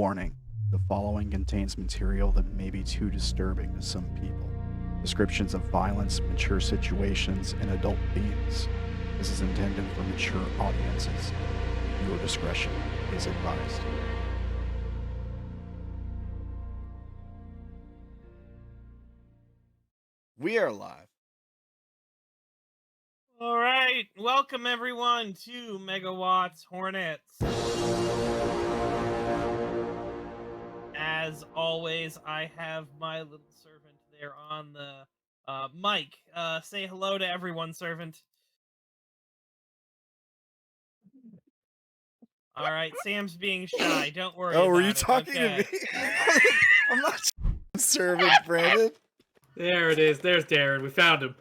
Warning, the following contains material that may be too disturbing to some people. Descriptions of violence, mature situations, and adult themes. This is intended for mature audiences. Your discretion is advised. We are live. All right, welcome everyone to Megawatts Hornets. As always, I have my little servant there on the mic. Say hello to everyone, servant. All right, Sam's being shy. Don't worry. Oh, about were you it. talking Okay. to me? I'm not servant, Brandon. There it is. There's Darren. We found him.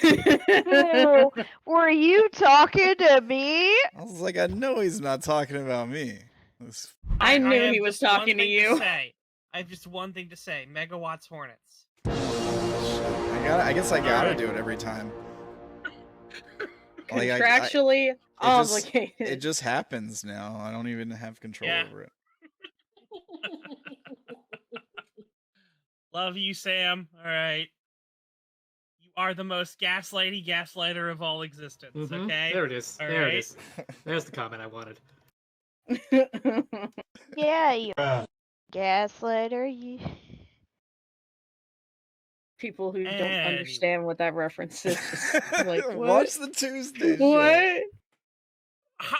Oh, were you talking to me? I was like, I know he's not talking about me. I knew have he was just one talking to thing you. say. I have just one thing to say. Megawatts Hornets. I guess I gotta do it every time. Like, Contractually obligated. It just happens now. I don't even have control over it. Love you, Sam. All right. You are the most gaslighter of all existence, okay? There it is. All there right. it is. There's the comment I wanted. Yeah, you gaslighter. You. People who don't Anyway. understand what that reference is. Just like, what? Watch the Tuesday show. What?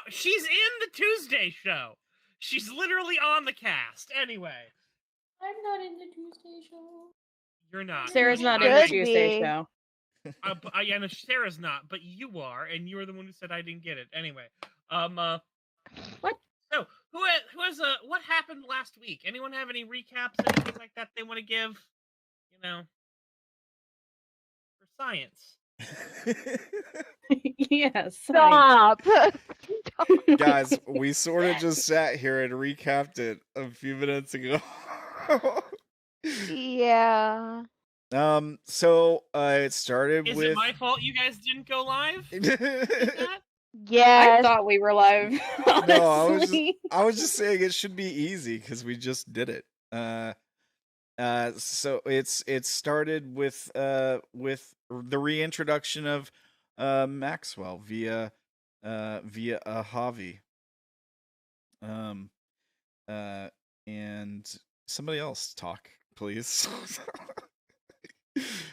She's in the Tuesday show. She's literally on the cast. Anyway. I'm not in the Tuesday show. You're not. Sarah's not in Could the Tuesday be. show. Yeah, no, Sarah's not, but you are, and you were the one who said I didn't get it. Anyway, What? So, what happened last week? Anyone have any recaps, anything like that they want to give? You know, for science. Yes. Stop. Guys, we sort of just sat here and recapped it a few minutes ago. Yeah. So it started Is with. it my fault you guys didn't go live? Yes. I thought we were live. No, Honestly. I was just saying it should be easy because we just did it. So it started with the reintroduction of Maxwell via Javi. And somebody else talk, please.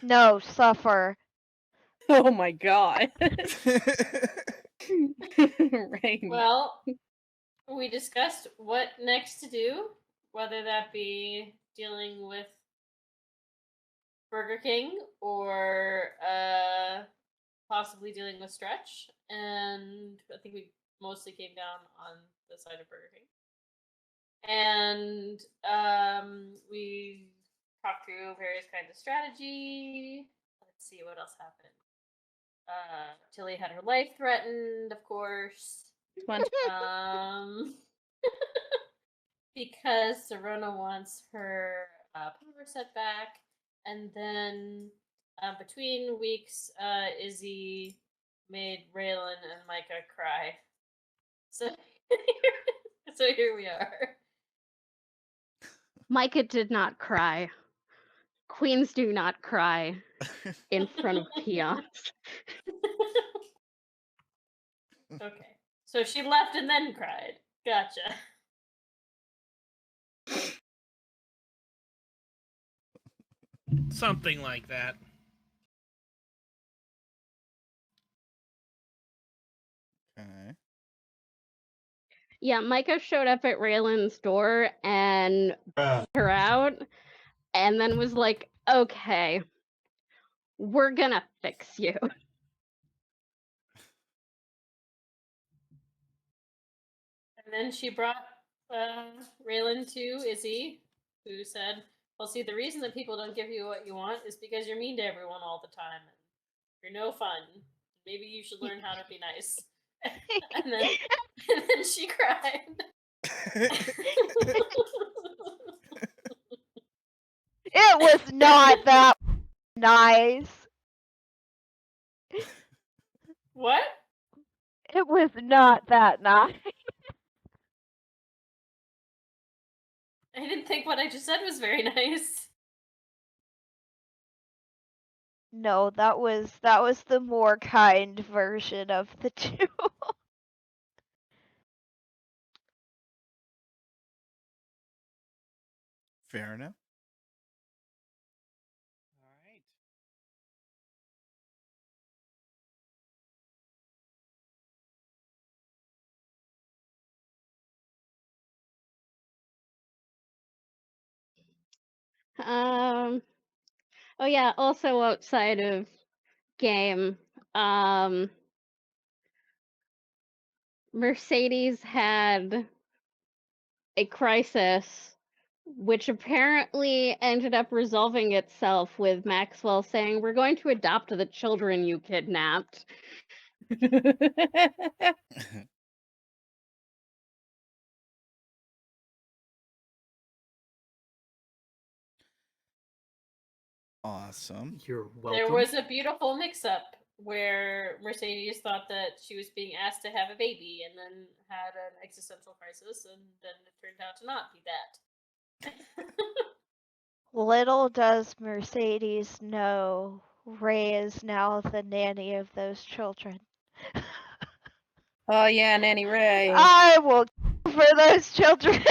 No, suffer. Oh my god. Right. Well, we discussed what next to do, whether that be dealing with Burger King or possibly dealing with Stretch, and I think we mostly came down on the side of Burger King. And we talked through various kinds of strategy. Let's see what else happened. Tilly had her life threatened, of course. Because Serona wants her power set back. And then between weeks, Izzy made Reylen and Myka cry. So, so here we are. Myka did not cry. Queens do not cry in front of peons. Okay. So she left and then cried. Gotcha. Something like that. Okay. Yeah, Myka showed up at Raylan's door and her out, and then was like, okay, we're gonna fix you. And then she brought Raylen to Izzy, who said, well, see, the reason that people don't give you what you want is because you're mean to everyone all the time. And you're no fun. Maybe you should learn how to be nice. and then she cried. It was not that nice. What? It was not that nice. I didn't think what I just said was very nice. No, that was the more kind version of the two. Fair enough. All right. Oh yeah, also outside of game, Mercedes had a crisis which apparently ended up resolving itself with Maxwell saying, "We're going to adopt the children you kidnapped." Awesome. You're There welcome. was a beautiful mix-up where Mercedes thought that she was being asked to have a baby and then had an existential crisis, and then it turned out to not be that. Little does Mercedes know Ray is now the nanny of those children. Oh yeah, Nanny Ray. I will for those children.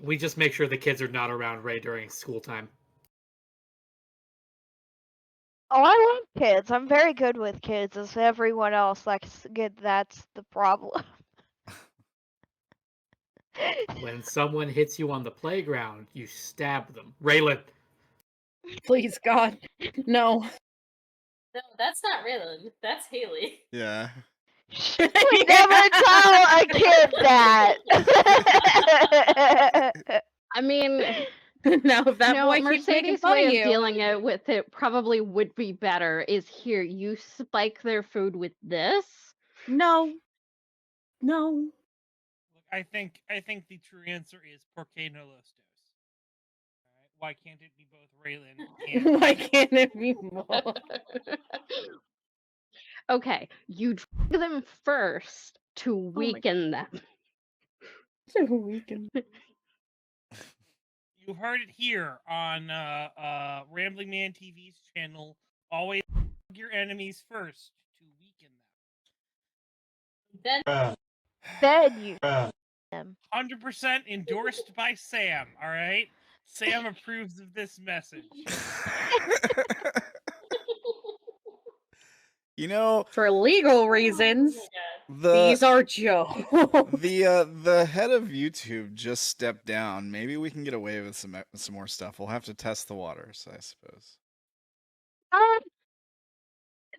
We just make sure the kids are not around Ray during school time. Oh, I love kids. I'm very good with kids, as everyone else. That's the problem. When someone hits you on the playground, you stab them. Reylen. Please God, no. No, that's not Raylan. That's Haley. Yeah. We never tell a kid that. I mean, Now if that no, boy keeps making Mercedes' fun way of of you, dealing with it probably would be better is here, you spike their food with this. no. Look, I think the true answer is por qué no los dos? All right. Why can't it be both Raylan and Why can't it be more? Okay, you drag them first to weaken them. You heard it here on RamblinManTV's channel. Always your enemies first to weaken them. Then You 100% endorsed by Sam. All right, Sam approves of this message. You know, For legal reasons, these are jokes. the head of YouTube just stepped down. Maybe we can get away with some more stuff. We'll have to test the waters, I suppose.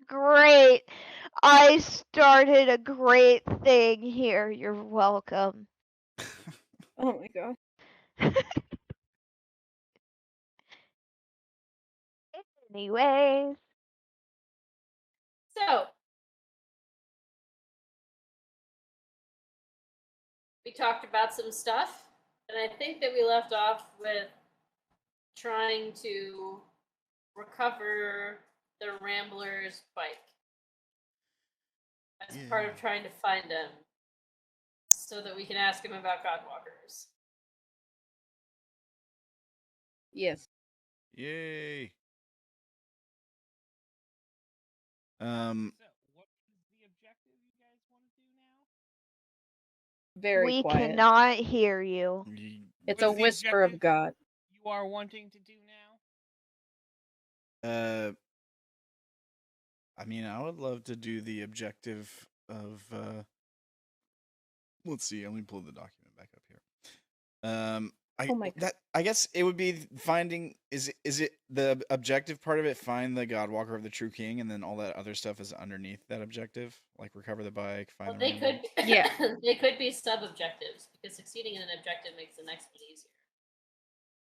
Great. I started a great thing here. You're welcome. Oh my God. Anyways. So, we talked about some stuff, and I think that we left off with trying to recover the Rambler's bike as part of trying to find him so that we can ask him about Godwalkers. Yes. Yay. So, what is the objective you guys want to do now? Very We quiet. cannot hear you. It's What a is the whisper of objective God. you are wanting to do now? I mean, I would love to do the objective of let's see, let me pull the document back up here. Oh my God. I guess it would be finding is it the objective part of it, find the Godwalker of the True King, and then all that other stuff is underneath that objective, like recover the bike, find Well, the they Rambler? could, Yeah. they could be sub-objectives, because succeeding in an objective makes the next one easier.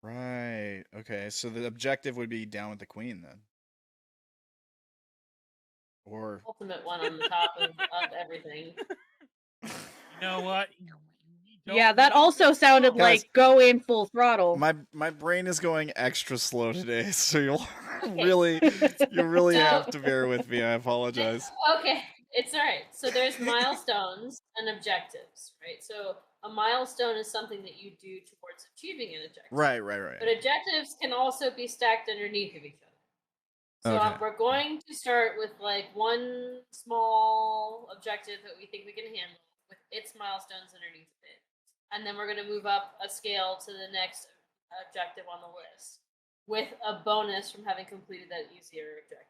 Right. Okay, so the objective would be down with the Queen then. Or Ultimate one on the top of everything. You know what? Yeah, that also sounded Guys, like go in full throttle. my brain is going extra slow today, so you'll Okay. really So- have to bear with me. I apologize. Okay, it's all right. So there's milestones, and objectives, right? So a milestone is something that you do towards achieving an objective. Right. But objectives can also be stacked underneath of each other. So we're going to start with like one small objective that we think we can handle with its milestones underneath of it. And then we're going to move up a scale to the next objective on the list with a bonus from having completed that easier objective.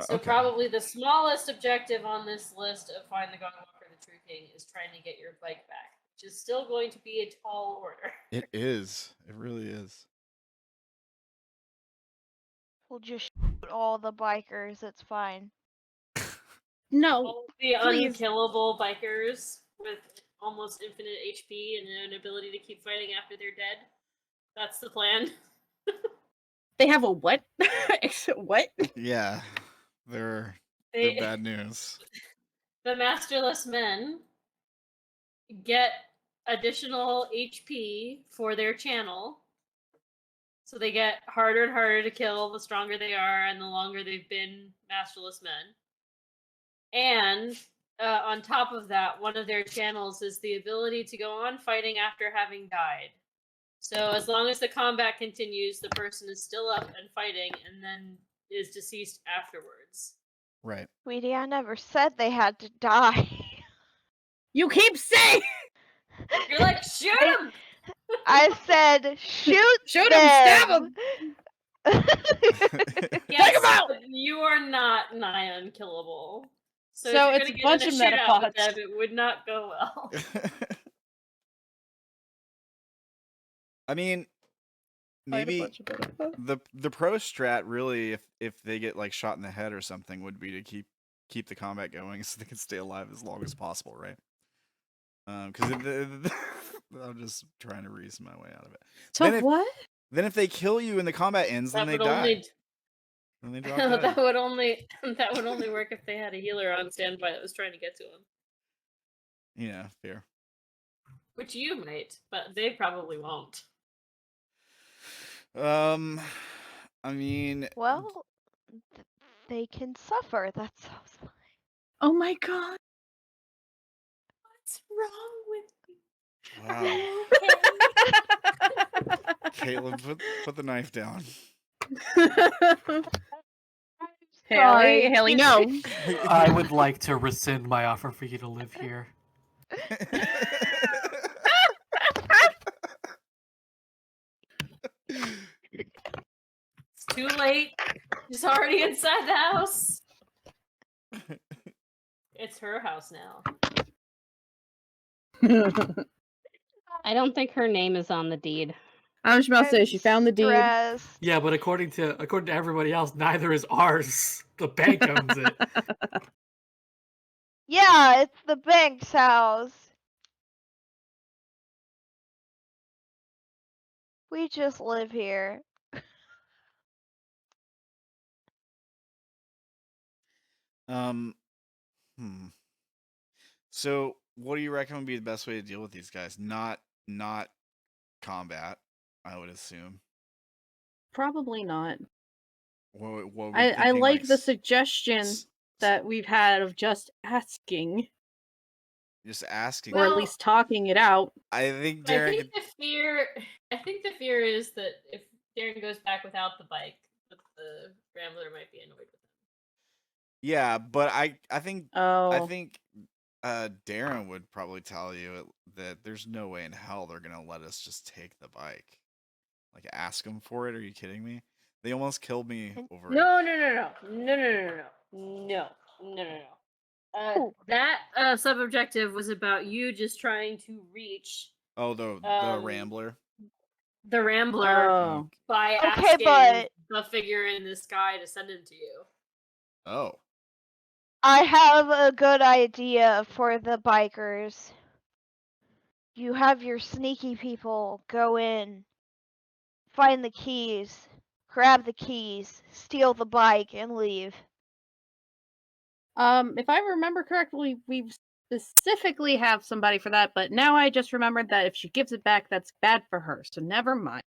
So probably the smallest objective on this list of Find the Godwalker, the True King, is trying to get your bike back, which is still going to be a tall order. It is. It really is. We'll just shoot all the bikers. It's fine. No. All the please. unkillable bikers with almost infinite HP and an ability to keep fighting after they're dead. That's the plan. They have a what? What? Yeah. They're bad news. The masterless men get additional HP for their channel. So they get harder and harder to kill the stronger they are and the longer they've been masterless men. And on top of that, one of their channels is the ability to go on fighting after having died. So as long as the combat continues, the person is still up and fighting and then is deceased afterwards. Right. Sweetie, I never said they had to die. You keep saying. You're like, shoot him! I said, shoot Shoot him, them. stab him. Yes, Take him out! but you are not nigh unkillable. So So if it's you're a gonna bunch get of in a shootout with metapods. them, it would not go well. I mean, maybe the pro strat really, if they get like shot in the head or something, would be to keep the combat going so they can stay alive as long as possible, right? Because I'm just trying to reason my way out of it. So what? Then if they kill you and the combat ends, then they die. Then they drop dead. that would only work if they had a healer on standby that was trying to get to him. Yeah, fair. Which you might, but they probably won't. I mean, Well, they can suffer. That sounds fine. Oh my god. What's wrong with you? wow. Caitlin, put the knife down. Haley, no. I would like to rescind my offer for you to live here. It's too late. She's already inside the house. It's her house now. I don't think her name is on the deed. I was about to say she found the deed. Yeah, but according to everybody else, neither is ours. The bank owns it. Yeah, it's the bank's house. We just live here. So, what do you reckon would be the best way to deal with these guys? Not combat, I would assume. Probably not. What I like the suggestion that we've had of just asking. Just asking. Or at least talking it out. I think Darren. I think the fear is that if Darren goes back without the bike, the Rambler might be annoyed with him. Yeah, but I think Oh. Darren would probably tell you that there's no way in hell they're gonna let us just take the bike. Like, ask them for it? Are you kidding me? They almost killed me over it. No. That sub-objective was about you just trying to reach... Oh, the Rambler? The Rambler by asking the figure in the sky to send him to you. Oh. I have a good idea for the bikers. You have your sneaky people go in, find the keys, grab the keys, steal the bike, and leave. If I remember correctly, we specifically have somebody for that, but now I just remembered that if she gives it back, that's bad for her, so never mind.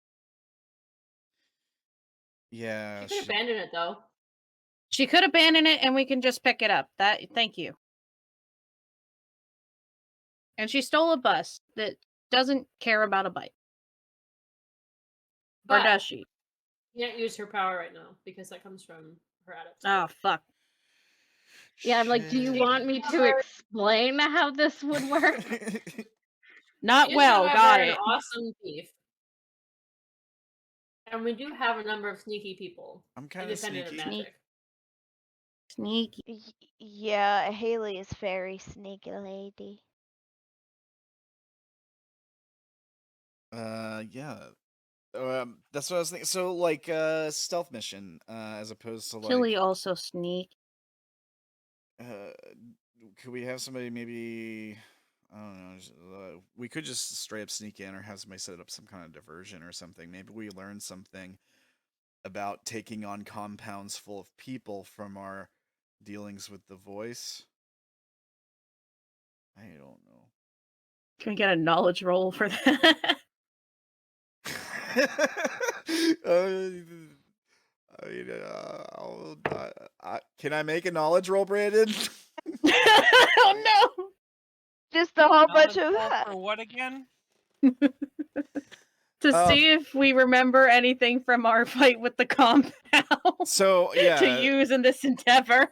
Yeah. She could abandon it, though. She could abandon it, and we can just pick it up. Thank you. And she stole a bus that doesn't care about a bike. Or But does she? can't use her power right now because that comes from her adaptation. Oh, fuck. Yeah, I'm like, do you want me to explain how this would work? Not She is, well, however, got an it. awesome thief. And we do have a number of sneaky people. I'm kind of independent sneaky. of magic. Sneaky. Yeah, Haley is very sneaky lady. Yeah. That's what I was thinking. So, like, stealth mission, as opposed to, like... Tilly also sneak. Could we have somebody maybe... I don't know. We could just straight up sneak in or have somebody set up some kind of diversion or something. Maybe we learn something about taking on compounds full of people from our dealings with the voice. I don't know. Can we get a knowledge roll for that? Can I make a knowledge roll, Brandon? Oh no! Just a whole bunch of Knowledge roll for what again? To see if we remember anything from our fight with the compound. So yeah, to use in this endeavor.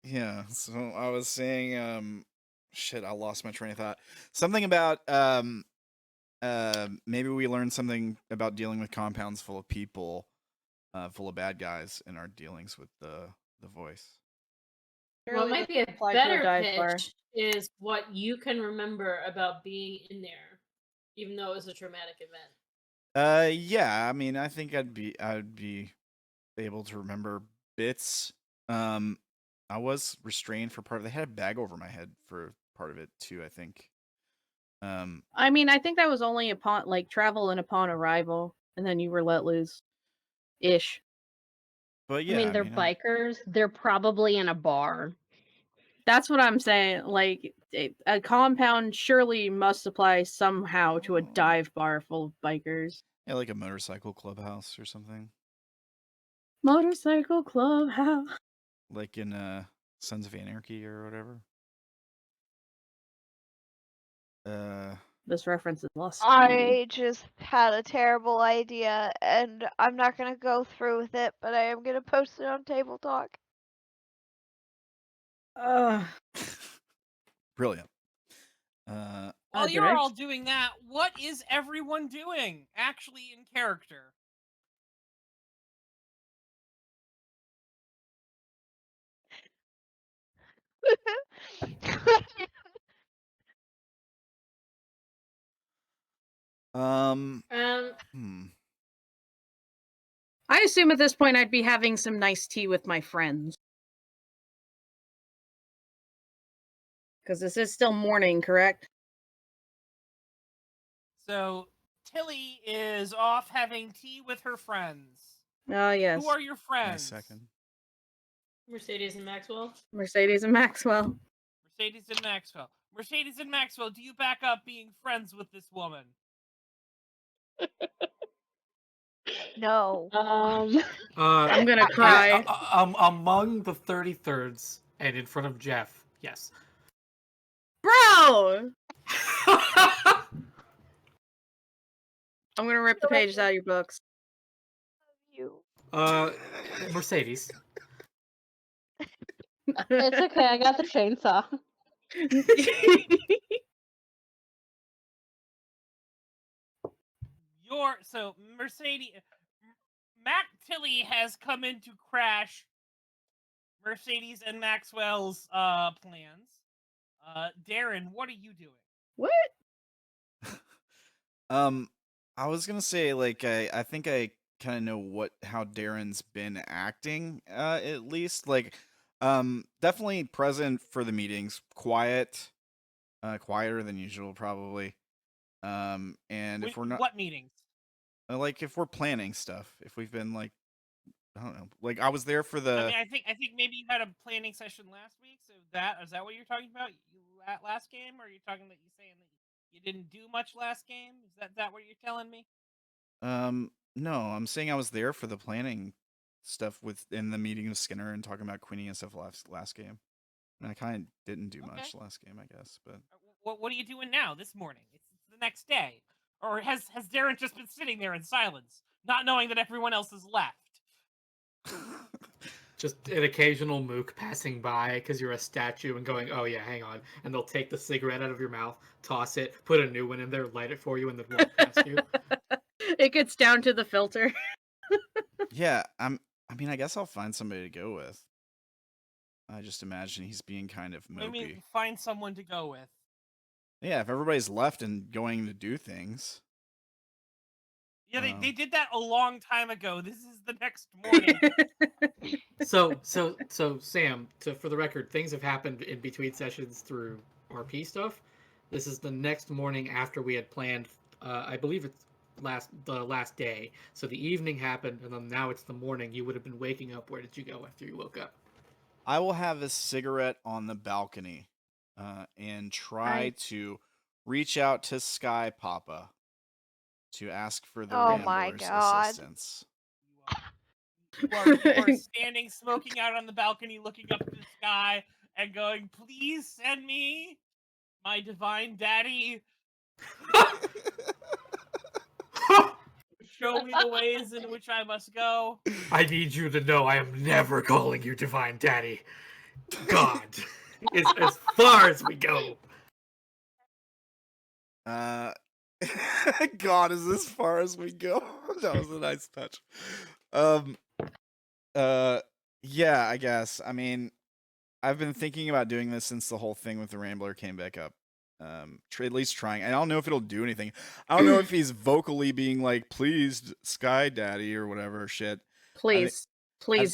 Yeah. So I was saying, shit, I lost my train of thought. Something about maybe we learn something about dealing with compounds full of people, full of bad guys in our dealings with the voice. What might be a apply to a better dive bar. pitch is what you can remember about being in there, even though it was a traumatic event. Yeah. I mean, I think I'd be able to remember bits. I was restrained for part of. They had a bag over my head for part of it too, I think. I mean, I think that was only upon travel and upon arrival, and then you were let loose. Ish. But yeah, I mean, they're bikers. They're probably in a bar. That's what I'm saying. Like, a compound surely must apply somehow to a dive bar full of bikers. Yeah, like a motorcycle clubhouse or something. Motorcycle clubhouse. Like in Sons of Anarchy or whatever. This reference is lost. I just had a terrible idea, and I'm not gonna go through with it, but I am gonna post it on Table Talk. Brilliant. While you're all doing that, what is everyone doing actually in character? I assume at this point I'd be having some nice tea with my friends. Because this is still morning, correct? So Tilly is off having tea with her friends. Oh, yes. Who are your friends? Nice second. Mercedes and Maxwell. Mercedes and Maxwell. Mercedes and Maxwell. Mercedes and Maxwell, do you back up being friends with this woman? No. I'm gonna cry. Among the 33rds and in front of Jeff, yes. Bro! I'm gonna rip the pages out of your books. You. Mercedes. It's okay, I got the chainsaw. Mercedes, Mac Tilly has come in to crash Mercedes and Maxwell's plans. Darren, what are you doing? What? I was gonna say, like, I think I kind of know how Darren's been acting, at least. Like, definitely present for the meetings, quiet, quieter than usual, probably. And if we're not, what meetings? Like, if we're planning stuff, if we've been like, I don't know, like I was there for the. I mean, I think maybe you had a planning session last week. So is that what you're talking about? Last game, or are you talking that you saying that you didn't do much last game? Is that what you're telling me? No, I'm saying I was there for the planning stuff in the meeting with Skinner and talking about Queenie and stuff last game. And I kind of didn't do much last game, I guess. But what are you doing now? This morning? It's the next day, or has Darren just been sitting there in silence, not knowing that everyone else has left? Just an occasional mook passing by because you're a statue and going, oh yeah, hang on. And they'll take the cigarette out of your mouth, toss it, put a new one in there, light it for you, and then walk past you. It gets down to the filter. Yeah, I mean, I guess I'll find somebody to go with. I just imagine he's being kind of mopey. I mean, find someone to go with. Yeah, if everybody's left and going to do things. Yeah, they did that a long time ago. This is the next morning. So Sam, for the record, things have happened in between sessions through RP stuff. This is the next morning after we had planned. I believe it's the last day. So the evening happened, and then now it's the morning. You would have been waking up. Where did you go after you woke up? I will have a cigarette on the balcony, and try to reach out to Sky Papa to ask for the Oh my Ramblers' God. assistance. You are standing, smoking out on the balcony, looking up to the sky, and going, "Please send me my divine daddy. Show me the ways in which I must go." I need you to know I am never calling you divine daddy. God is as far as we go. God is as far as we go. That was a nice touch. Yeah, I guess. I mean, I've been thinking about doing this since the whole thing with the Rambler came back up. At least trying. I don't know if it'll do anything. I don't know if he's vocally being like, "Please, Sky Daddy" or whatever shit. Please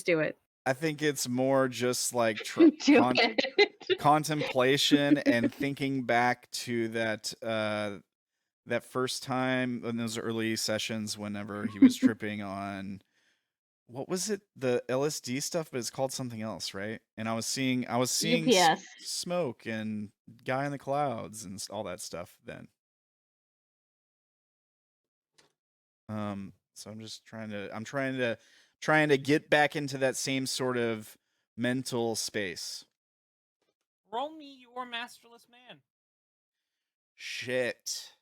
do it. I think it's more just like Do it. contemplation and thinking back to that that first time in those early sessions whenever he was tripping on, what was it, the LSD stuff, but it's called something else, right? And I was seeing UPS. smoke and guy in the clouds and all that stuff then. So I'm just trying to get back into that same sort of mental space. Roll me your masterless man. Shit.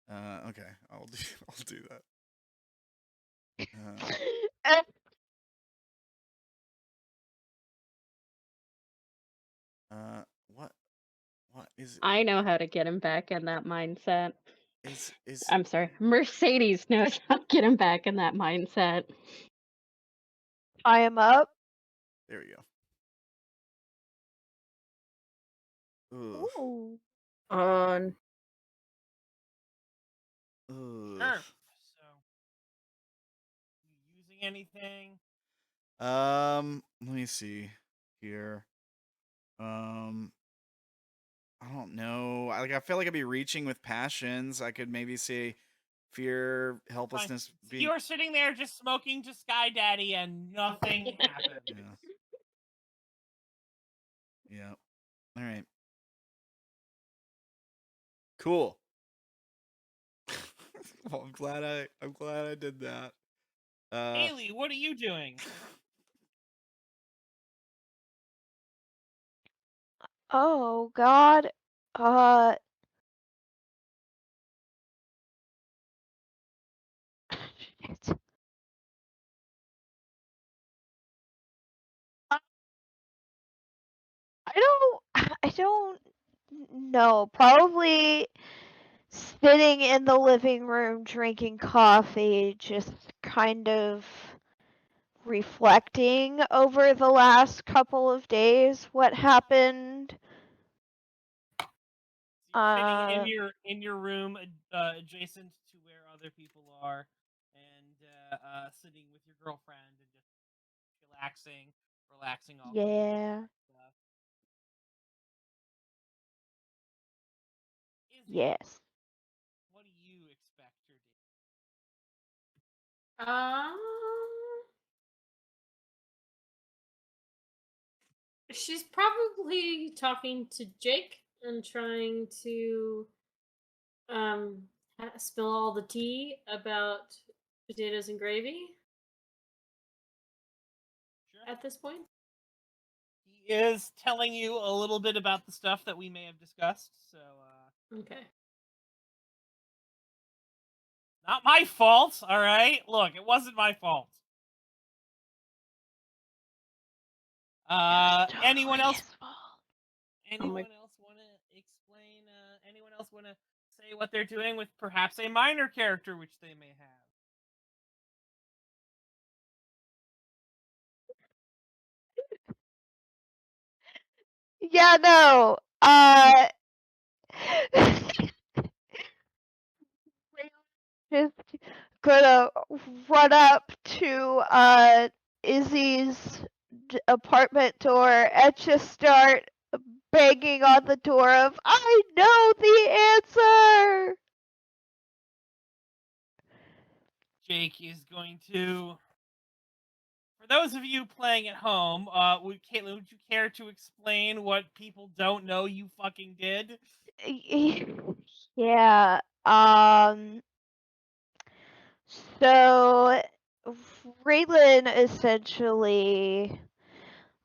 Okay, I'll do that. What is it? I know how to get him back in that mindset. Is I'm sorry, Mercedes knows how to get him back in that mindset. Tie him up. There we go. Ugh. Ooh. Ugh. Sure. So, you using anything? Let me see here. I don't know. I feel like I'd be reaching with passions. I could maybe say fear, helplessness. So you're sitting there just smoking to Sky Daddy and nothing happened. Yeah. All right. Cool. Well, I'm glad I did that. Haley, what are you doing? Oh God. Shit. I don't know. Probably sitting in the living room drinking coffee, just kind of reflecting over the last couple of days, what happened. Sitting in your room adjacent to where other people are, and sitting with your girlfriend and just relaxing all. Yeah. Yes. What do you expect your day? She's probably talking to Jake and trying to spill all the tea about potatoes and gravy. Sure. At this point, He is telling you a little bit about the stuff that we may have discussed. So, Okay. not my fault. All right. Look, it wasn't my fault. Anyone else? Anyone else want to explain? Anyone else want to say what they're doing with perhaps a minor character which they may have? Yeah, no. Just gonna run up to Izzy's apartment door and just start banging on the door of, I know the answer! Jake is going to. For those of you playing at home, Caitlin, would you care to explain what people don't know you fucking did? Yeah, so Reylen essentially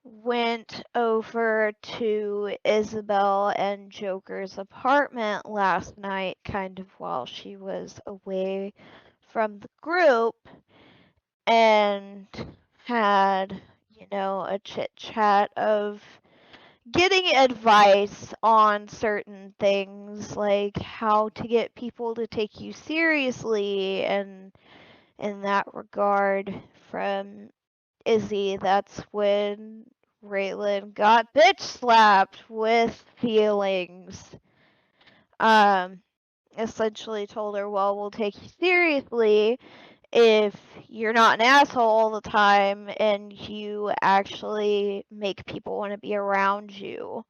went over to Isobel and Joker's apartment last night, kind of while she was away from the group, and had, a chit chat of getting advice on certain things, like how to get people to take you seriously, and in that regard, from Izzy. That's when Reylen got bitch slapped with feelings. Essentially told her, well, we'll take you seriously if you're not an asshole all the time and you actually make people want to be around you.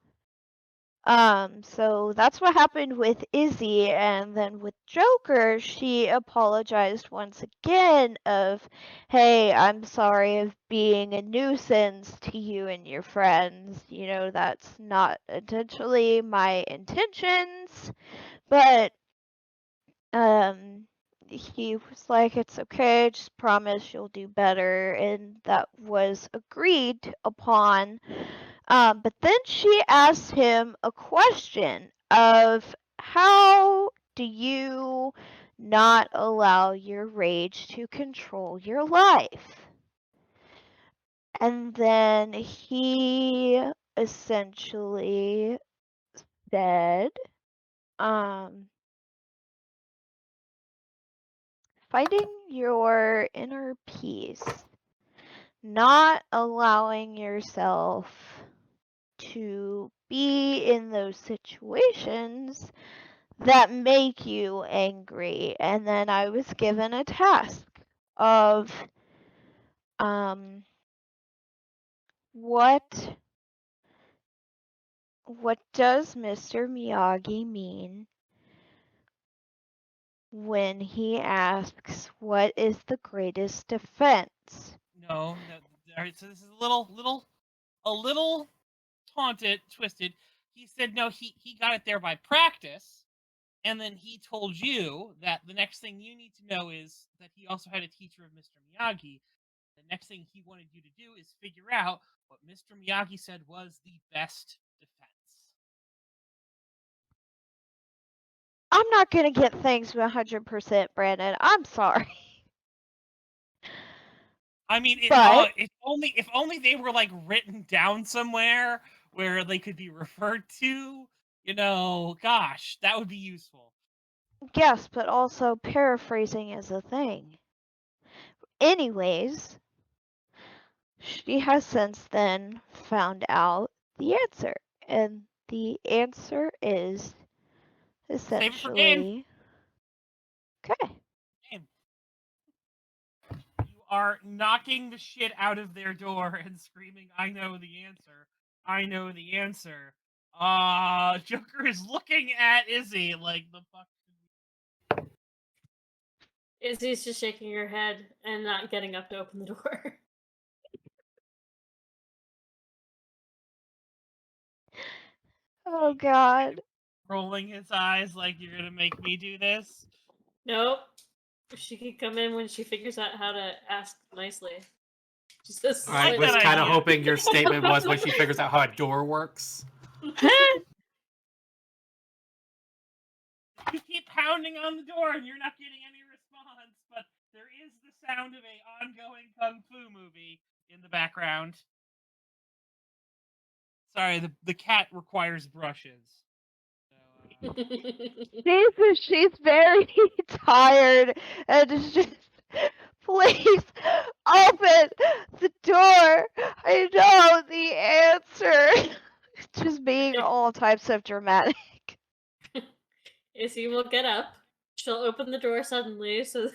So that's what happened with Izzy, and then with Joker, she apologized once again of, hey, I'm sorry of being a nuisance to you and your friends. That's not intentionally my intentions, but, he was like, it's okay, just promise you'll do better, and that was agreed upon. But then she asked him a question of, how do you not allow your rage to control your life? And then he essentially said, finding your inner peace, not allowing yourself to be in those situations that make you angry. And then I was given a task of what does Mr. Miyagi mean when he asks what is the greatest defense? No. All right. So this is a little taunted, twisted. He said no. He got it there by practice, and then he told you that the next thing you need to know is that he also had a teacher of Mr. Miyagi. The next thing he wanted you to do is figure out what Mr. Miyagi said was the best defense. I'm not gonna get things 100%, Brandon. I'm sorry. I mean, But if only they were like written down somewhere where they could be referred to. Gosh, that would be useful. yes, but also paraphrasing is a thing. Anyways, she has since then found out the answer, and the answer is Save it for game. essentially okay. Game. You are knocking the shit out of their door and screaming, "I know the answer! I know the answer!" Joker is looking at Izzy like the fuck. Izzy's just shaking her head and not getting up to open the door. Oh God. Rolling his eyes like, you're gonna make me do this? Nope. She could come in when she figures out how to ask nicely. She says, I like was that kind of idea. hoping your statement was when she figures out how a door works. You keep pounding on the door and you're not getting any response, but there is the sound of a ongoing kung fu movie in the background. Sorry, the cat requires brushes. So, She's very tired and is just, please open the door. I know the answer. Just being all types of dramatic. Izzy will get up. She'll open the door suddenly, so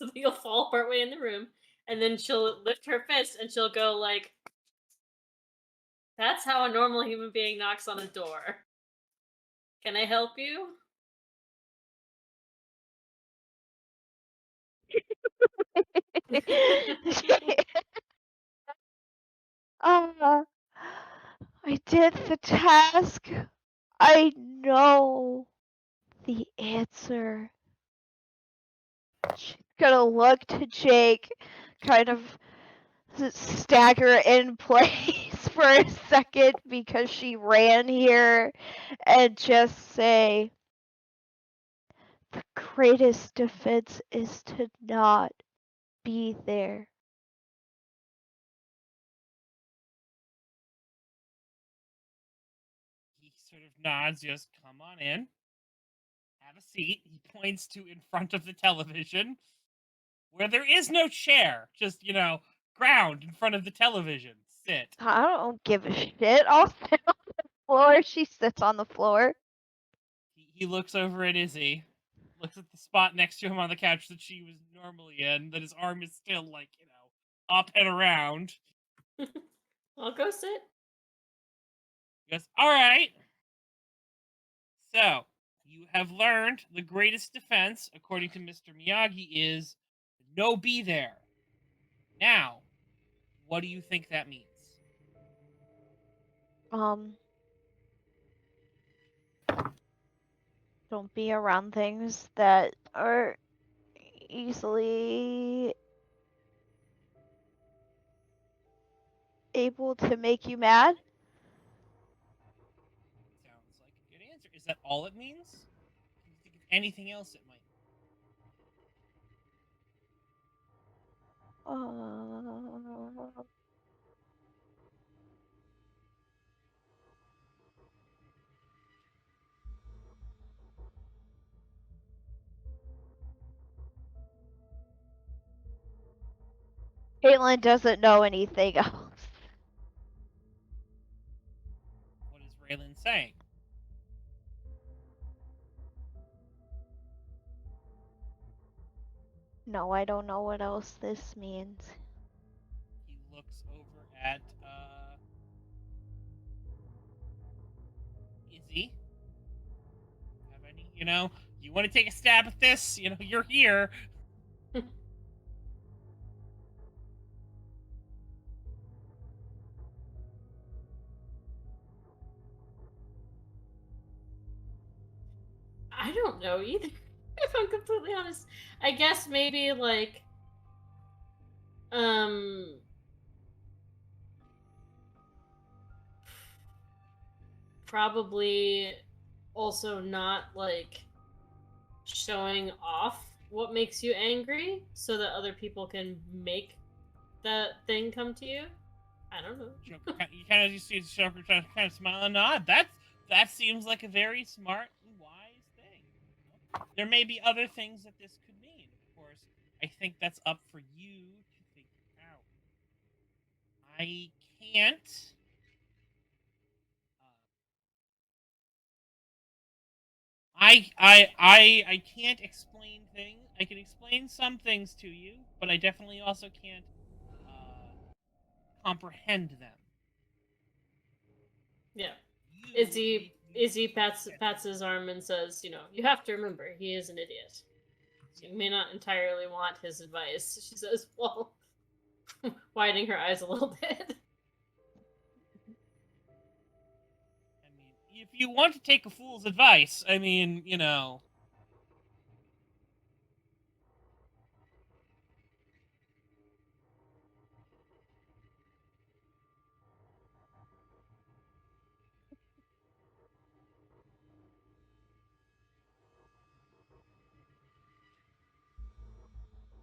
that you'll fall partway in the room, and then she'll lift her fist and she'll go like, "That's how a normal human being knocks on a door. Can I help you?" I did the task. I know the answer. She's gonna look to Jake, kind of stagger in place for a second because she ran here, and just say, the greatest defense is to not be there. he sort of nods, just come on in. Have a seat. He points to in front of the television, where there is no chair, just, ground in front of the television. Sit. I don't give a shit. I'll sit on the floor. She sits on the floor. He looks over at Izzy, looks at the spot next to him on the couch that she was normally in, that his arm is still, up and around. I'll go sit. He goes, all right. So, you have learned the greatest defense, according to Mr. Miyagi, is no be there. Now, what do you think that means? Don't be around things that are easily able to make you mad. Sounds like a good answer. Is that all it means? Can you think of anything else it might Uh, Caitlin doesn't know anything else. What is Reylen saying? No, I don't know what else this means. He looks over at Izzy. Have any, you want to take a stab at this? You're here. I don't know either, if I'm completely honest. I guess maybe probably also not showing off what makes you angry so that other people can make that thing come to you. I don't know. You kind of just see the Joker kind of smile and nod. That seems like a very smart and wise thing. There may be other things that this could mean. Of course, I think that's up for you to figure out. I can't. I can't explain things. I can explain some things to you, but I definitely also can't comprehend them. Yeah. Izzy pats his arm and says, you have to remember, he is an idiot. So you may not entirely want his advice, she says, while widening her eyes a little bit. I mean, if you want to take a fool's advice,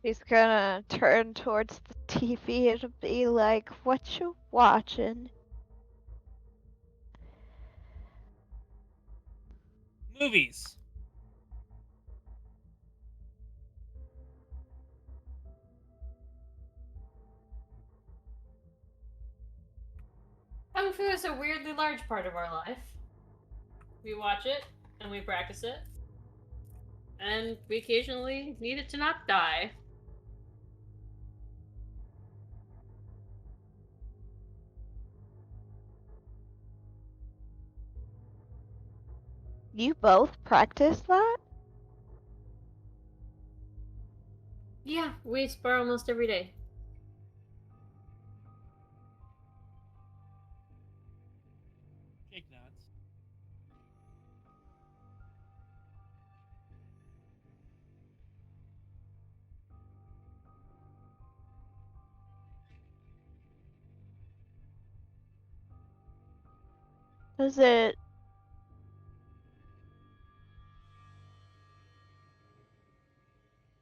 He's gonna turn towards the TV and be like, "What you watching?" Movies. Kung Fu is a weirdly large part of our life. We watch it, and we practice it. And we occasionally need it to not die. You both practice that? Yeah, we spar almost every day. Jake nods.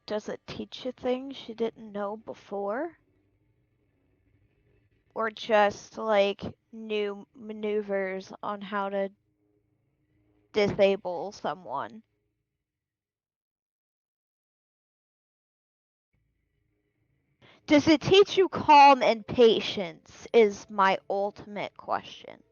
Does it teach you things you didn't know before? Or just like new maneuvers on how to disable someone? Does it teach you calm and patience is my ultimate question.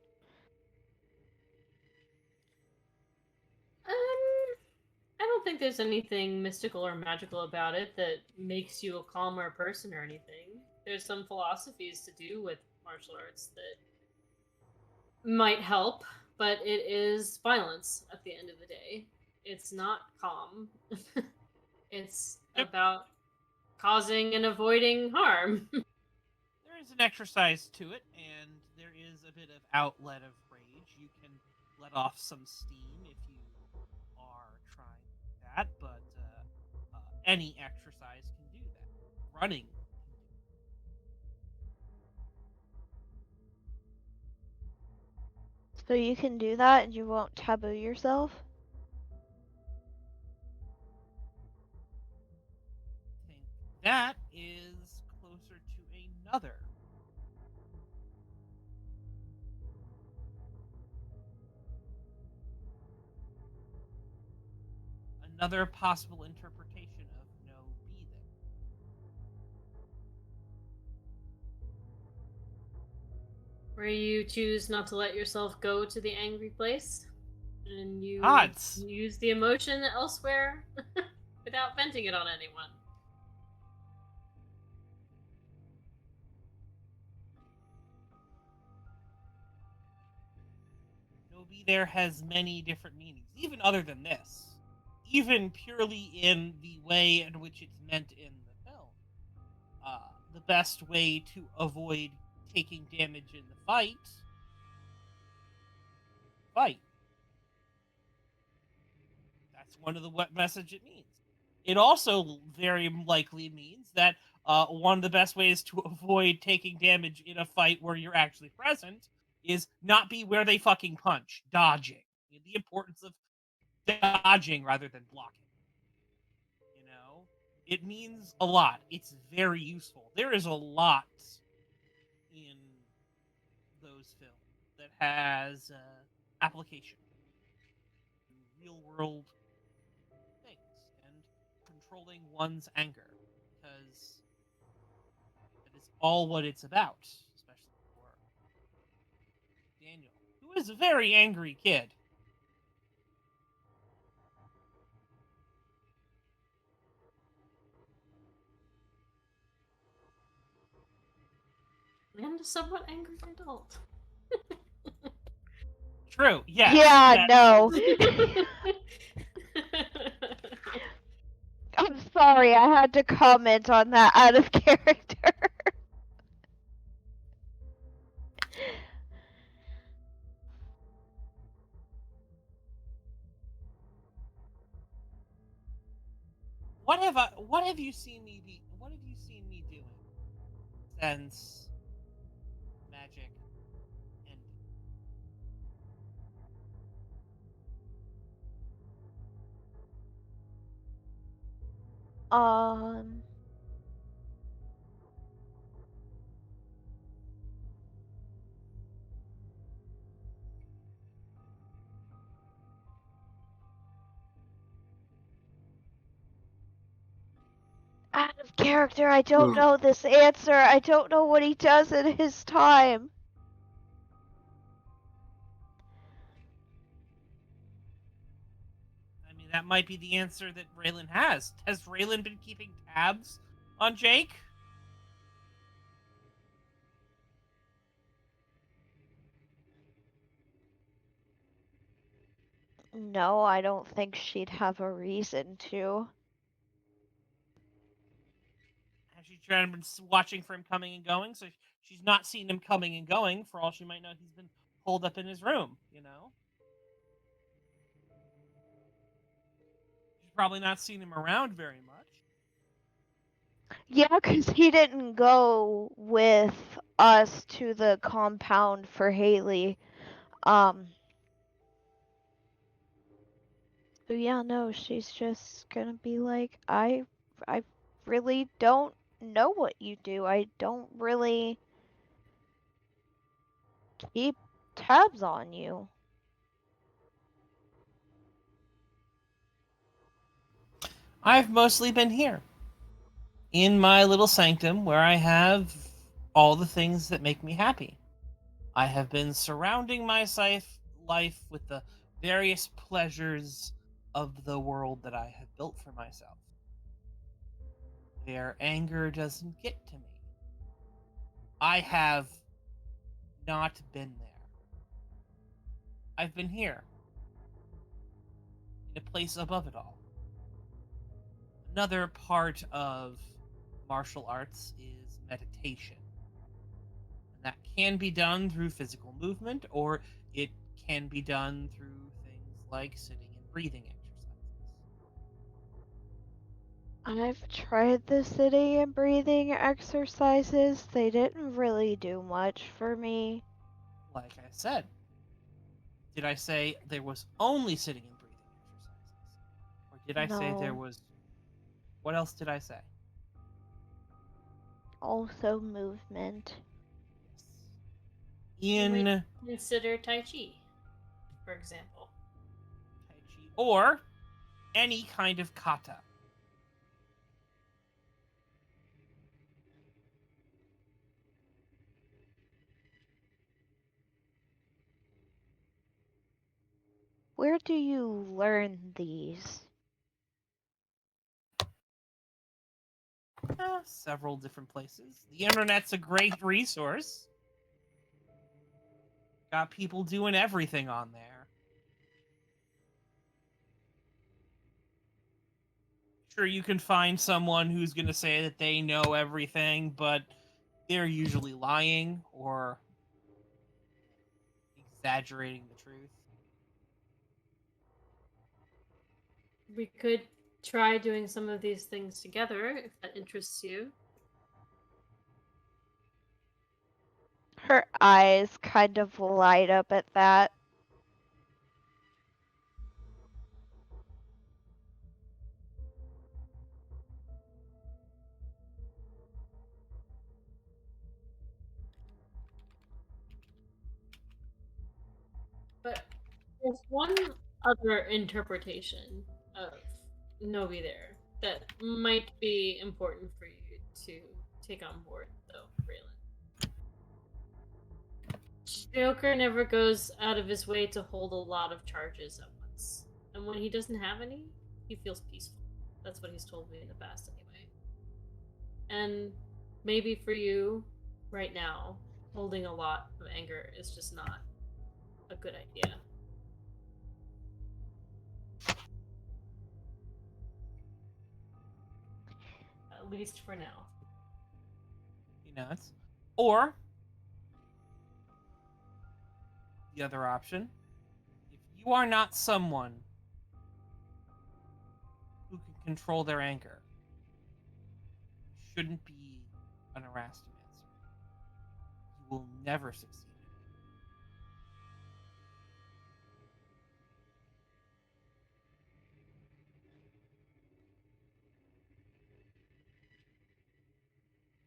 I don't think there's anything mystical or magical about it that makes you a calmer person or anything. There's some philosophies to do with martial arts that might help, but it is violence at the end of the day. It's not calm. It's Yep. about causing and avoiding harm. There is an exercise to it, and there is a bit of outlet of rage. You can let off some steam if you are trying that, but any exercise can do that. Running can do So you can do that and you won't taboo yourself? I think that is closer to another. Another possible interpretation of no be there. Where you choose not to let yourself go to the angry place, and you Odds. use the emotion elsewhere without venting it on anyone. No be there has many different meanings, even other than this. Even purely in the way in which it's meant in the film. The best way to avoid taking damage in the fight. That's one of the what message it means. It also very likely means that one of the best ways to avoid taking damage in a fight where you're actually present is not be where they fucking punch, dodging. The importance of dodging rather than blocking. You know, it means a lot. It's very useful. There is a lot in those films that has application, real world things, and controlling one's anger, because that is all what it's about, especially for Daniel, who is a very angry kid. And a somewhat angry adult. True, yes. Yeah, yes. no. I'm sorry, I had to comment on that out of character. What have you seen me doing since magic ended? Um, of character. I don't know this answer. I don't know what he does in his time. I mean, that might be the answer that Reylen has. Has Reylen been keeping tabs on Jake? No, I don't think she'd have a reason to. Has she been watching for him coming and going? So she's not seen him coming and going. For all she might know, he's been holed up in his room, you know? She's probably not seen him around very much. Yeah, 'cause he didn't go with us to the compound for Haley. So yeah, no, she's just gonna be like, I really don't know what you do. I don't really keep tabs on you. I've mostly been here, in my little sanctum, where I have all the things that make me happy. I have been surrounding my life with the various pleasures of the world that I have built for myself, where anger doesn't get to me. I have not been there. I've been here, in a place above it all. Another part of martial arts is meditation. And that can be done through physical movement, or it can be done through things like sitting and breathing exercises. I've tried the sitting and breathing exercises. They didn't really do much for me. Like I said, did I say there was only sitting and breathing exercises? Or did I say there No. was... What else did I say? Also movement. Yes. You might consider Tai Chi, for example. Tai Chi, or any kind of kata. Where do you learn these? Several different places. The internet's a great resource. Got people doing everything on there. Sure, you can find someone who's going to say that they know everything, but they're usually lying or exaggerating the truth. We could try doing some of these things together if that interests you. Her eyes kind of light up at that. But there's one other interpretation of Novi there that might be important for you to take on board, though, Reylen. Joker never goes out of his way to hold a lot of charges at once. And when he doesn't have any, he feels peaceful. That's what he's told me in the past, anyway. And maybe for you, right now, holding a lot of anger is just not a good idea. At least for now. You know, it's... Or the other option, if you are not someone who can control their anger, you shouldn't be an Erastomancer. You will never succeed.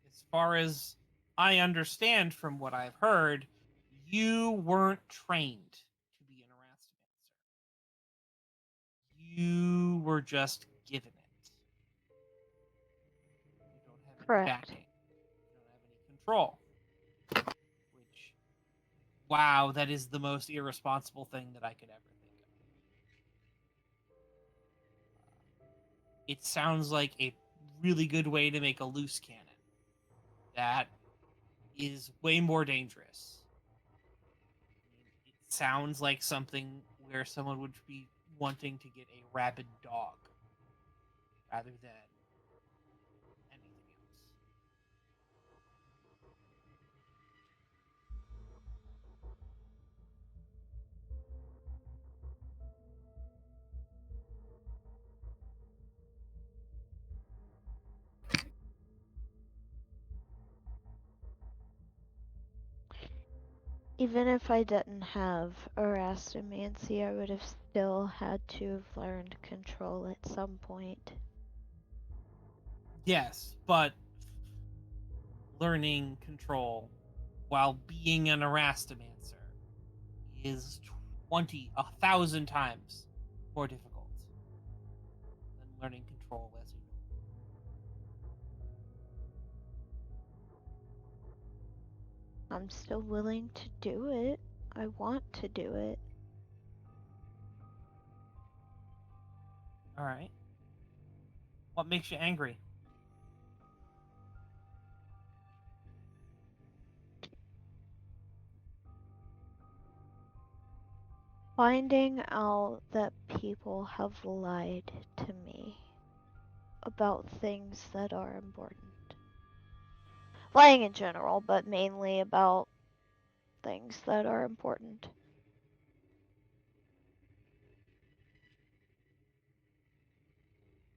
As far as I understand from what I've heard, you weren't trained to be an Erastomancer. You were just given it. Correct. backing. You don't have any control. Which, wow, that is the most irresponsible thing that I could ever think of. It sounds like a really good way to make a loose cannon. That is way more dangerous. It sounds like something where someone would be wanting to get a rabid dog rather than anything else. Even if I didn't have Erastomancy, I would have still had to have learned control at some point. Yes, but learning control while being an Erastomancer is 1,000 times more difficult than learning control as you know. I'm still willing to do it. I want to do it. Alright. What makes you angry? Finding out that people have lied to me about things that are important. Lying in general, but mainly about things that are important.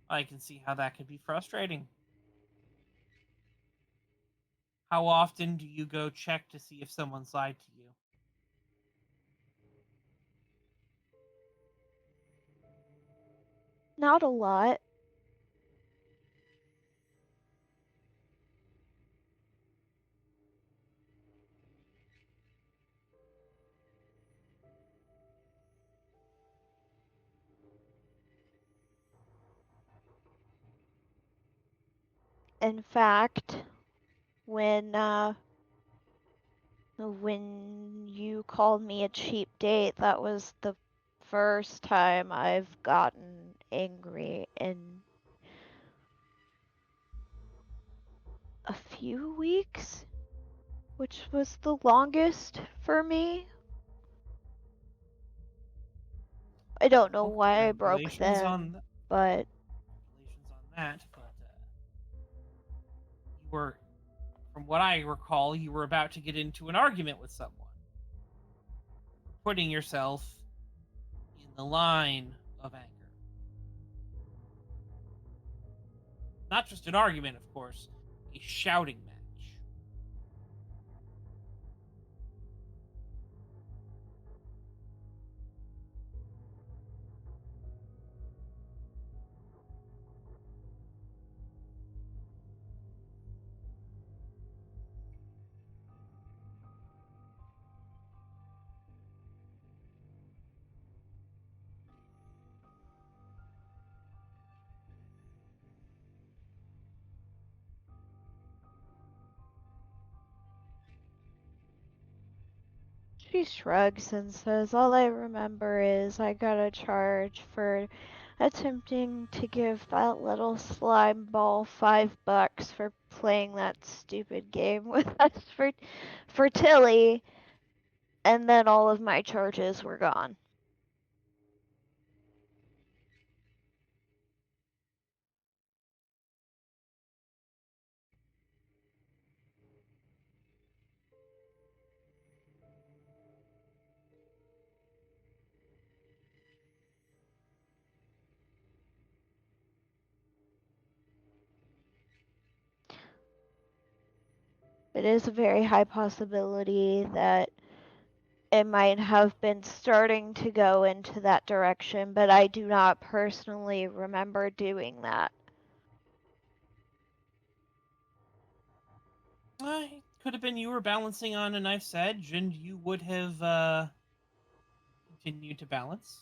I can see how that could be frustrating. How often do you go check to see if someone's lied to you? Not a lot. In fact, when you called me a cheap date, that was the first time I've gotten angry in a few weeks, which was the longest for me. I don't know Well, why I broke congratulations then, on but congratulations on that. But you were, from what I recall, you were about to get into an argument with someone, putting yourself in the line of anger. Not just an argument, of course, a shouting match. she shrugs and says, all I remember is I got a charge for attempting to give that little slime ball $5 for playing that stupid game with us for Tilly, and then all of my charges were gone. It is a very high possibility that it might have been starting to go into that direction, but I do not personally remember doing that. It could have been you were balancing on a knife's edge, and you would have continued to balance.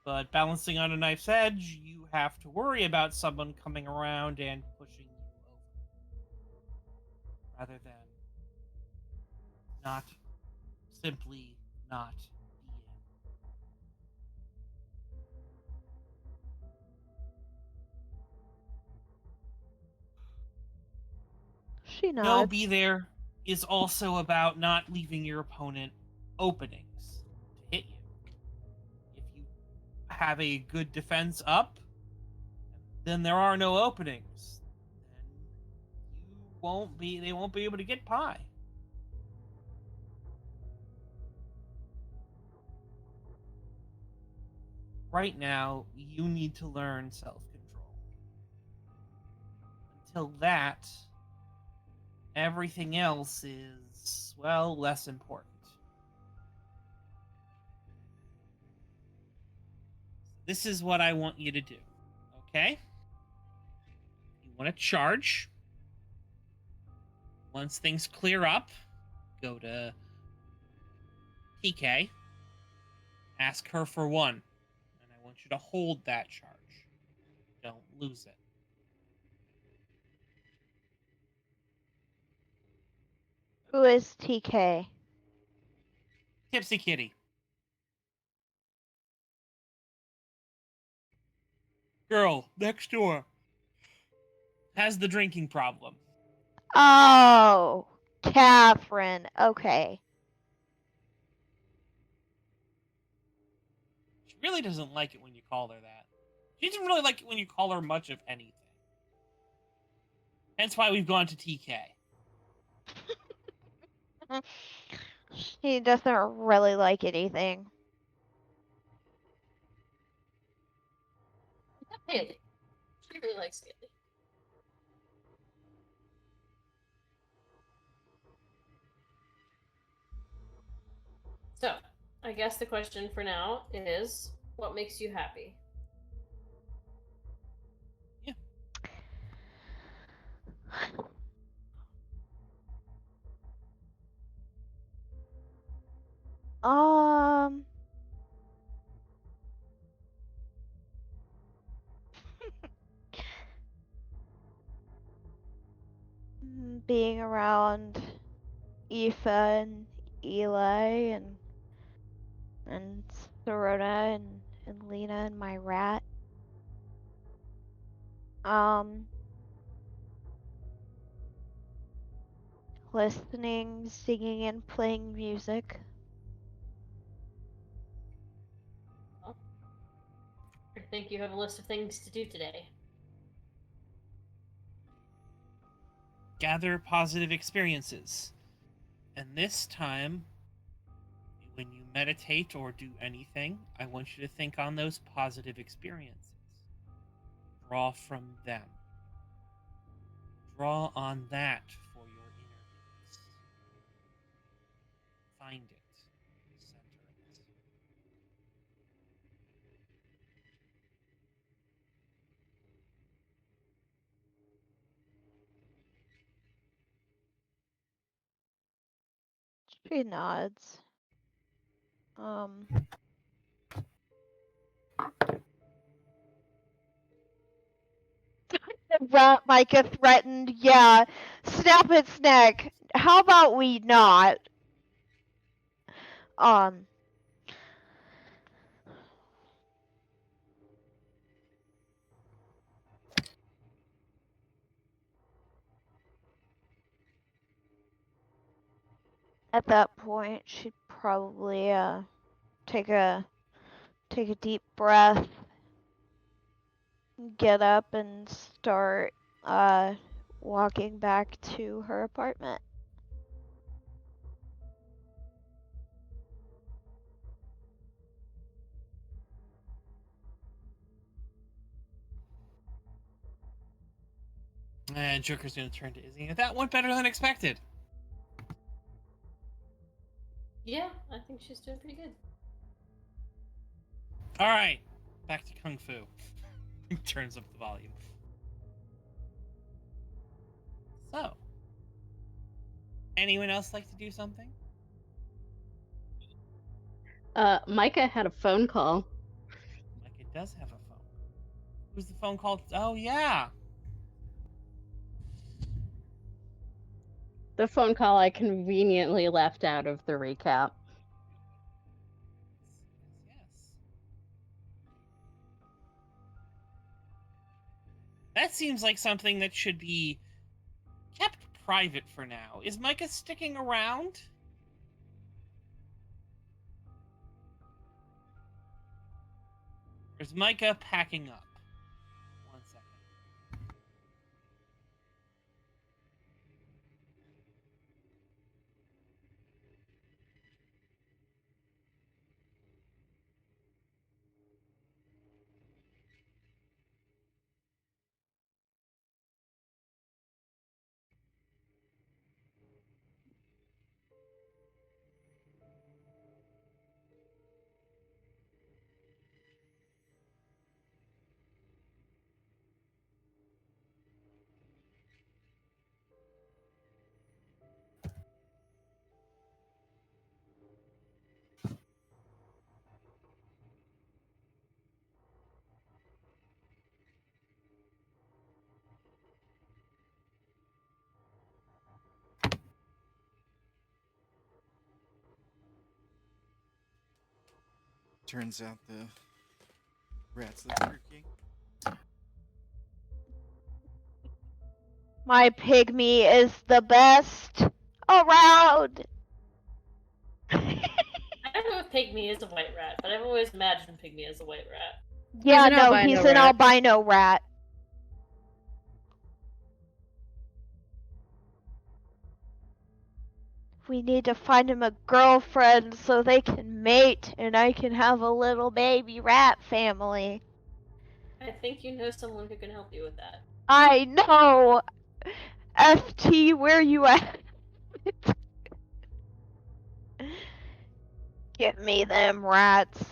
But balancing on a knife's edge, you have to worry about someone coming around and pushing you over. rather than not simply not being. She No, nods. be there is also about not leaving your opponent openings to hit you. If you have a good defense up, then there are no openings. Then they won't be able to get pie. Right now, you need to learn self-control. Until that, everything else is, well, less important. This is what I want you to do, okay? You want to charge. Once things clear up, go to TK, ask her for 1, and I want you to hold that charge. Don't lose it. Who is TK? Tipsy Kitty. Girl, next door. Has the drinking problem. Oh, Catherine. Okay. She really doesn't like it when you call her that. She doesn't really like it when you call her much of anything. Hence why we've gone to TK. She doesn't really like anything. Haley. She really likes Haley. So, I guess the question for now is, what makes you happy? Yeah. Being around Aoife and Eli and Sorona and Lena and my rat. Listening, singing, and playing music. I think you have a list of things to do today. Gather positive experiences. And this time, when you meditate or do anything, I want you to think on those positive experiences. Draw from them. Draw on that for your inner peace. Find it. Center it. She nods. Myka threatened, yeah, snap its neck. How about we not? At that point, she'd probably take a deep breath, get up, and start walking back to her apartment. And Joker's going to turn to Izzy. That went better than expected. Yeah, I think she's doing pretty good. All right, back to Kung Fu. Turns up the volume. So, anyone else like to do something? Myka had a phone call. Myka does have a phone. Who's the phone call? Oh, yeah. The phone call I conveniently left out of the recap. Yes. That seems like something that should be kept private for now. Is Myka sticking around? Or is Myka packing up? 1 second. Turns out the rat's the Burger King. My pygmy is the best around. I don't know if Pygmy is a white rat, but I've always imagined Pygmy as a white rat. Yeah, an no, albino he's an rat. albino rat. We need to find him a girlfriend so they can mate and I can have a little baby rat family. I think you know someone who can help you with that. I know! FT, where you at? Give me them rats.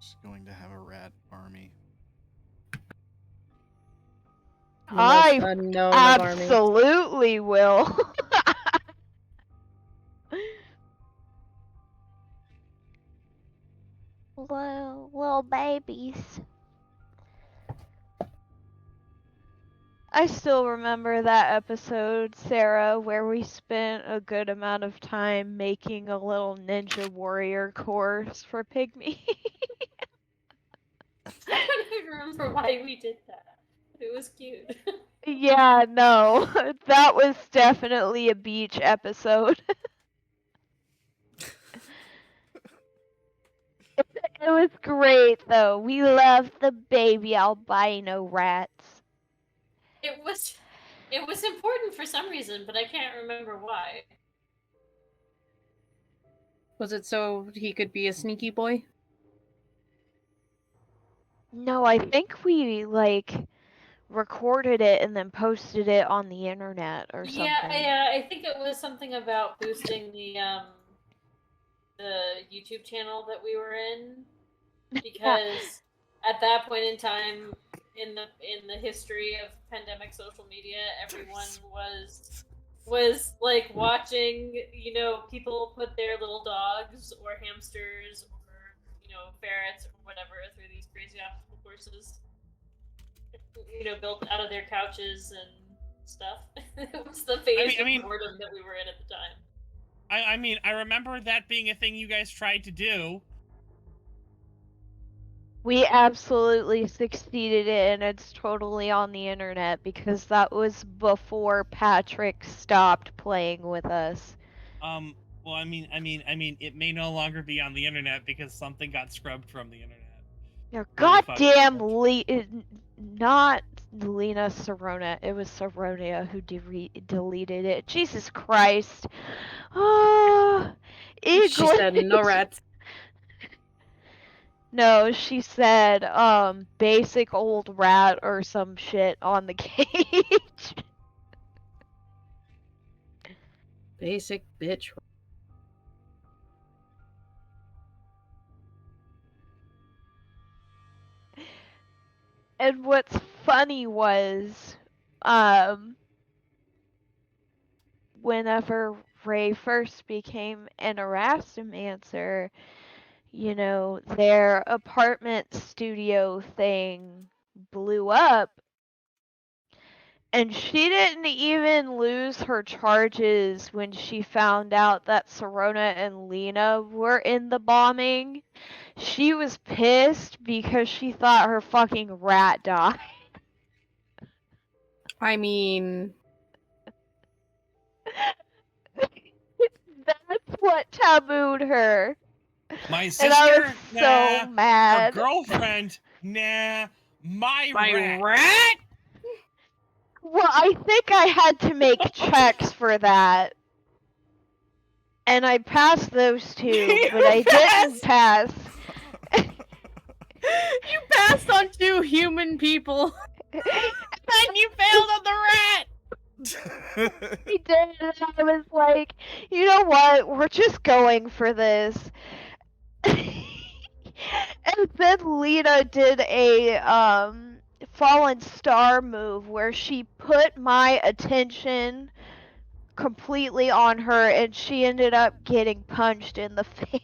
Just going to have a rat army. The most I unknown of armies. absolutely will. Little babies. I still remember that episode, Sarah, where we spent a good amount of time making a little ninja warrior course for Pygmy. I don't even remember why we did that. It was cute. Yeah, no, that was definitely a beach episode. It was great though. We loved the baby albino rats. It was important for some reason, but I can't remember why. Was it so he could be a sneaky boy? No, I think we recorded it and then posted it on the internet or something. Yeah, I think it was something about boosting the YouTube channel that we were in, because at that point in time in the history of pandemic social media, everyone was like watching, people put their little dogs or hamsters or ferrets or whatever through these crazy obstacle courses, built out of their couches and stuff. It was the phase of boredom that we were in at the time. I remember that being a thing you guys tried to do. We absolutely succeeded in, and it's totally on the internet because that was before Patrick stopped playing with us. Well, I mean, it may no longer be on the internet because something got scrubbed from the internet. Your goddamn not Lena Serona. It was Seronia who deleted it. Jesus Christ. Oh, She said no rats. No, she said, basic old rat or some shit on the cage. Basic bitch. And what's funny was, whenever Ray first became an Erastomancer, you know, their apartment studio thing blew up. And she didn't even lose her charges when she found out that Serona and Lena were in the bombing. She was pissed because she thought her fucking rat died. I mean, That's what tabooed her. My And I sister? was Nah. so Your mad. girlfriend? Nah. My rat. rat? Well, I think I had to make checks for that. And I passed those two, but I didn't pass. You passed on 2 human people, and you failed on the rat! I did, and I was like, you know what? We're just going for this. And then Lena did a fallen star move where she put my attention completely on her, and she ended up getting punched in the face.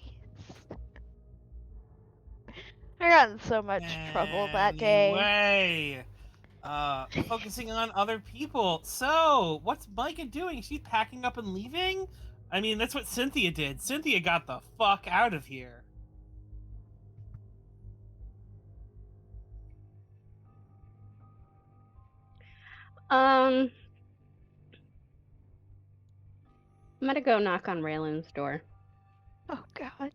I got in so much trouble that day. Anyway, focusing on other people. So, what's Myka doing? She's packing up and leaving? I mean, that's what Cynthia did. Cynthia got the fuck out of here. I'm gonna go knock on Raylan's door. Oh god.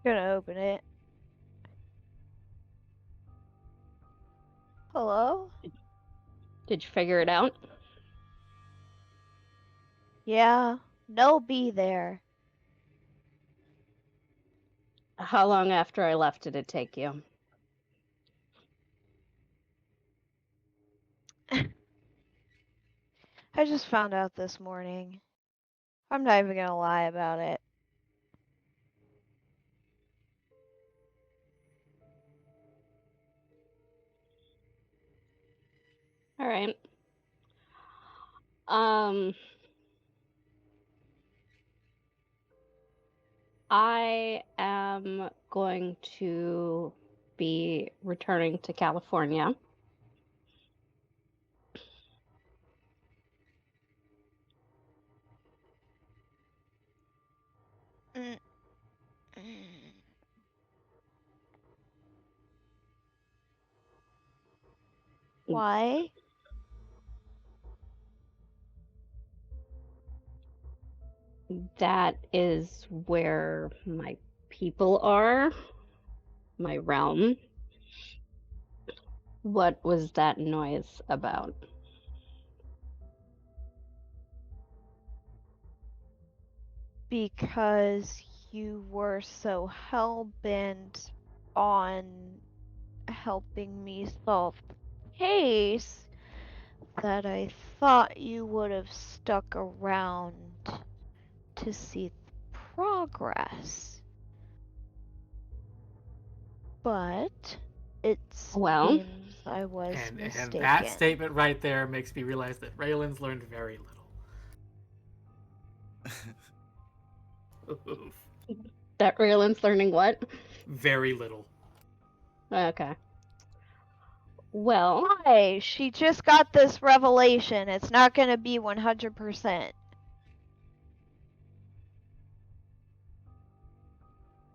Gonna open it. Hello? Did you figure it out? Yeah, they'll be there. How long after I left did it take you? I just found out this morning. I'm not even gonna lie about it. All right. I am going to be returning to California. Mm. Mm. Why? That is where my people are, my realm. What was that noise about? Because you were so hell-bent on helping me solve the case that I thought you would have stuck around to see the progress. But it Well, seems I was mistaken. And that statement right there makes me realize that Raylan's learned very little. that Raylan's learning what? Very little. Okay. Well, Why? She just got this revelation. It's not going to be 100%.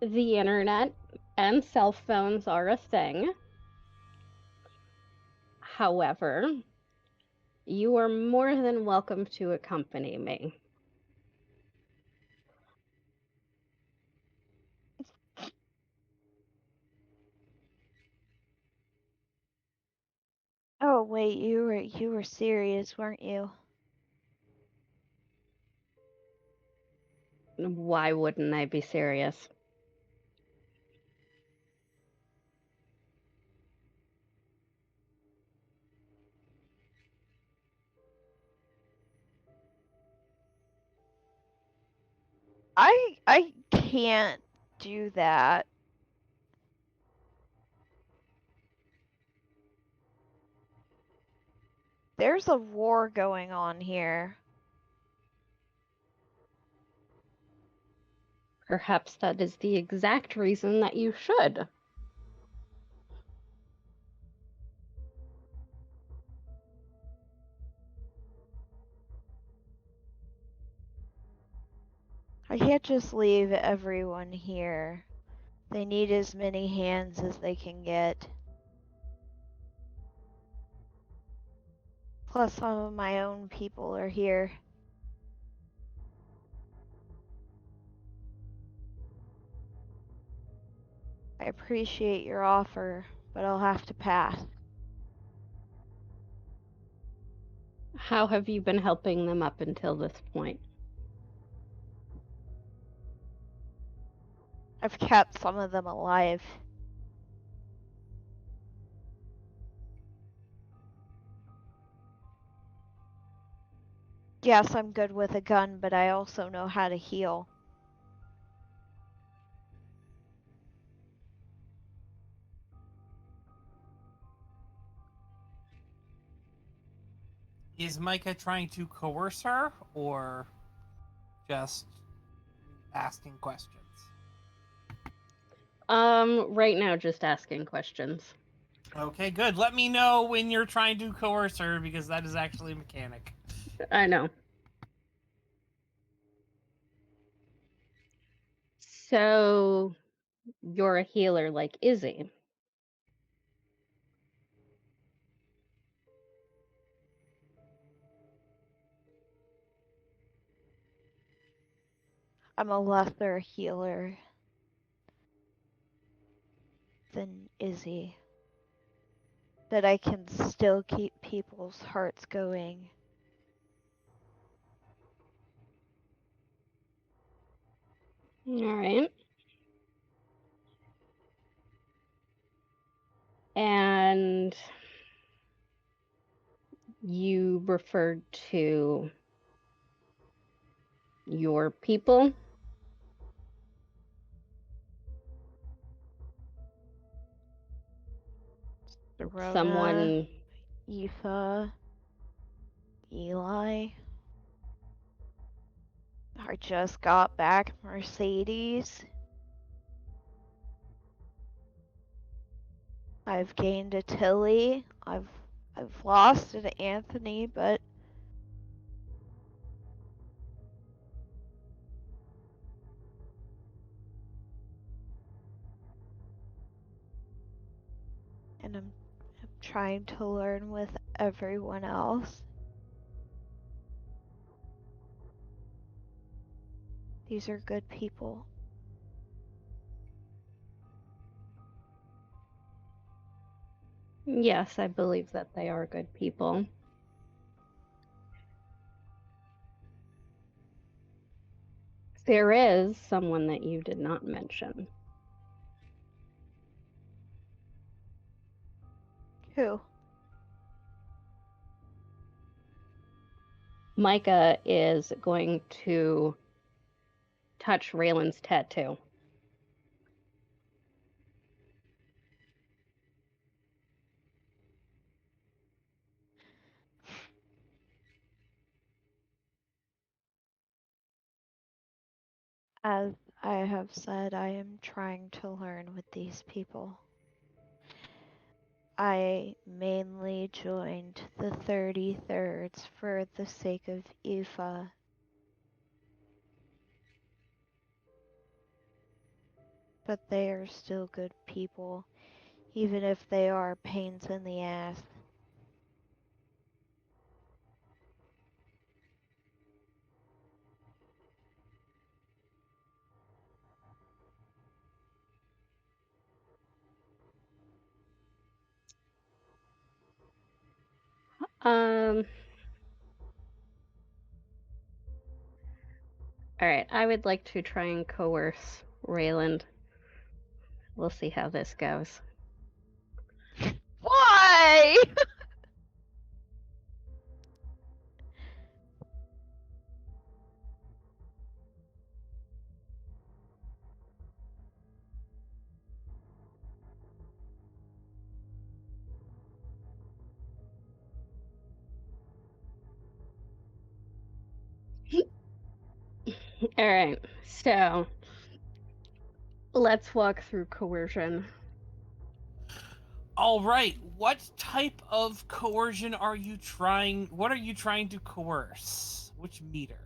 the internet and cell phones are a thing. However, you are more than welcome to accompany me. Oh wait, you were serious, weren't you? Why wouldn't I be serious? I can't do that. There's a war going on here. Perhaps that is the exact reason that you should. I can't just leave everyone here. They need as many hands as they can get. Plus, some of my own people are here. I appreciate your offer, but I'll have to pass. How have you been helping them up until this point? I've kept some of them alive. Yes, I'm good with a gun, but I also know how to heal. Is Myka trying to coerce her or just asking questions? Right now, just asking questions. Okay, good. Let me know when you're trying to coerce her, because that is actually a mechanic. I know. So, you're a healer like Izzy. I'm a lesser healer than Izzy. But I can still keep people's hearts going. All right. And you referred to your people? Dorona, Someone... Aoife, Eli. I just got back Mercedes. I've gained a Tilly. I've lost an Anthony, but and I'm trying to learn with everyone else. These are good people. Yes, I believe that they are good people. There is someone that you did not mention. Who? Myka is going to touch Raylan's tattoo. As I have said, I am trying to learn with these people. I mainly joined the 33rds for the sake of Aoife. But they are still good people, even if they are pains in the ass. Alright, I would like to try and coerce Raylan. We'll see how this goes. Why? Alright, so Let's walk through coercion. All right. What type of coercion are you trying? What are you trying to coerce? Which meter?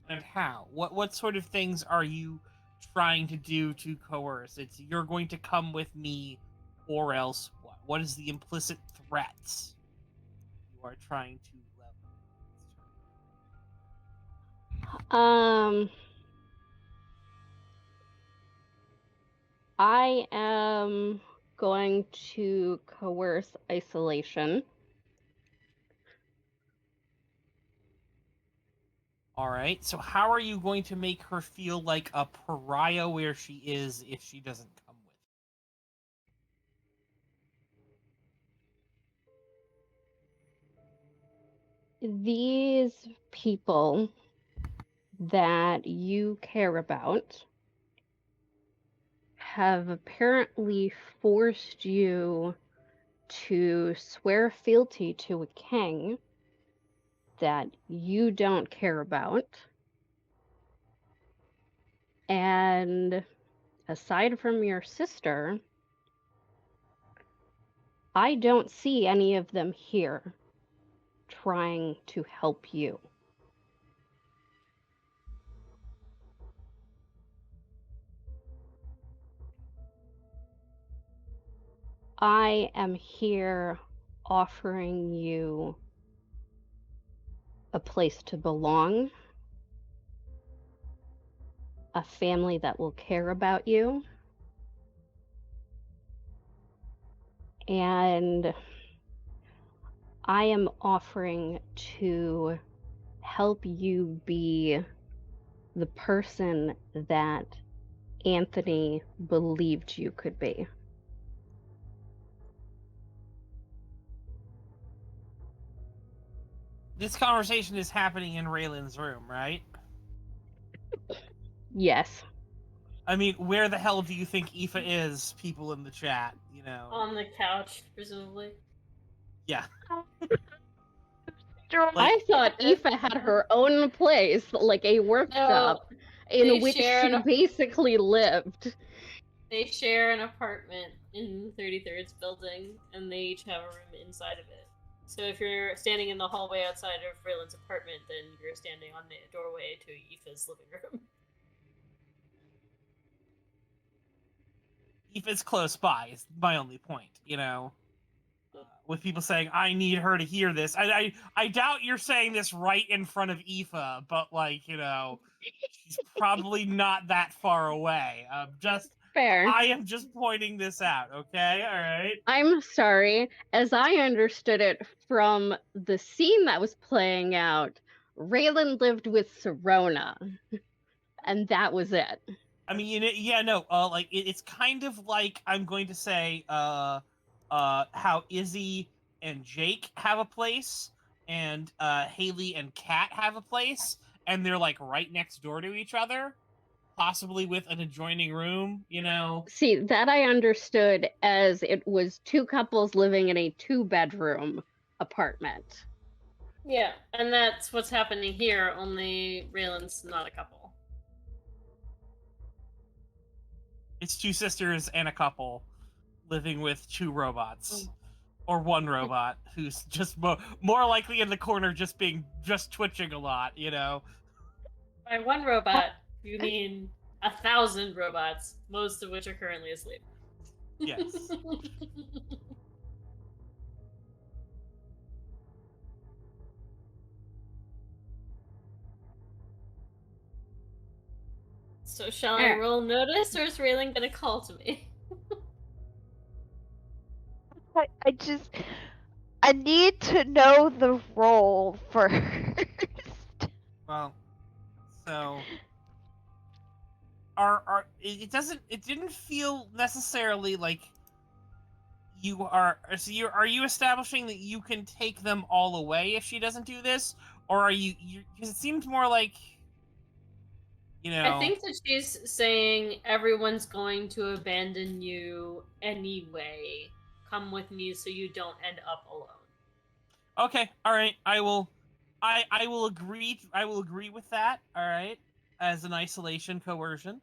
And how? What sort of things are you trying to do to coerce? It's you're going to come with me, or else what? What is the implicit threats you are trying to level? I am going to coerce isolation. All right. So how are you going to make her feel like a pariah where she is if she doesn't come with? These people that you care about have apparently forced you to swear fealty to a king that you don't care about. And aside from your sister, I don't see any of them here trying to help you. I am here offering you a place to belong, a family that will care about you, and I am offering to help you be the person that Anthony believed you could be. This conversation is happening in Raylan's room, right? Yes. I mean, where the hell do you think Aoife is, people in the chat, you know? On the couch, presumably. Yeah. I thought Aoife had her own place, like a workshop, in which she basically lived. They share an apartment in 33rd's building, and they each have a room inside of it. So if you're standing in the hallway outside of Raylan's apartment, then you're standing on the doorway to Aoife's living room. Aoife's close by is my only point, you know? With people saying, I need her to hear this. I doubt you're saying this right in front of Aoife, but, like, you know, she's probably not that far away. Fair. I am just pointing this out, okay? All right? I'm sorry. As I understood it from the scene that was playing out, Raylan lived with Serona, and that was it. I mean, yeah, no, like, it's kind of like, I'm going to say, how Izzy and Jake have a place, and Haley and Kat have a place, and they're like right next door to each other, possibly with an adjoining room, you know? See, that I understood as it was two couples living in a 2-bedroom apartment. Yeah, and that's what's happening here, only Raylan's not a couple. It's 2 sisters and a couple living with 2 robots. Or 1 robot who's just more likely in the corner just twitching a lot, you know? By 1 robot, you mean 1,000 robots, most of which are currently asleep. Yes. So shall I roll notice, or is Raylan gonna call to me? I need to know the role first. Well, so it didn't feel necessarily like you are. So are you establishing that you can take them all away if she doesn't do this, or are you? Because it seemed more like, you know. I think that she's saying everyone's going to abandon you anyway. Come with me so you don't end up alone. Okay, all right. I will I will agree. I will agree with that. All right, as an isolation coercion.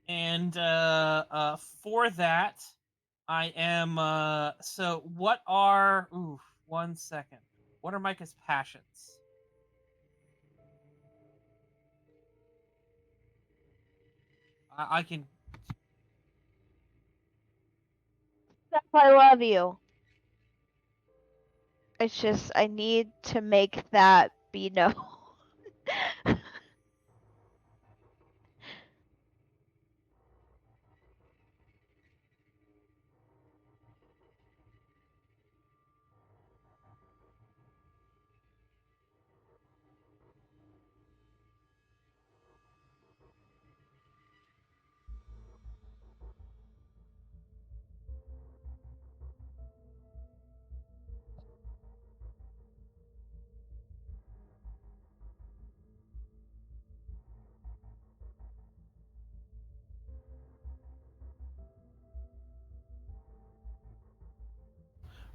And for that, I am. So what are? Ooh, 1 second. What are Myka's passions? I can. Steph, I love you. It's just I need to make that be known.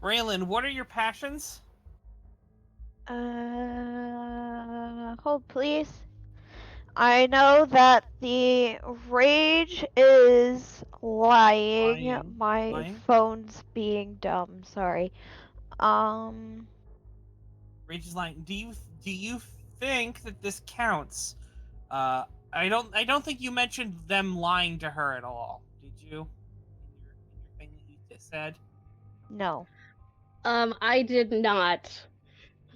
Reylen, what are your passions? Hold please. I know that the rage is lying. Lying. My Lying. phone's being dumb. Sorry. Rage is lying. Do you think that this counts? I don't think you mentioned them lying to her at all. Did you? In your thing that you just said. No. I did not.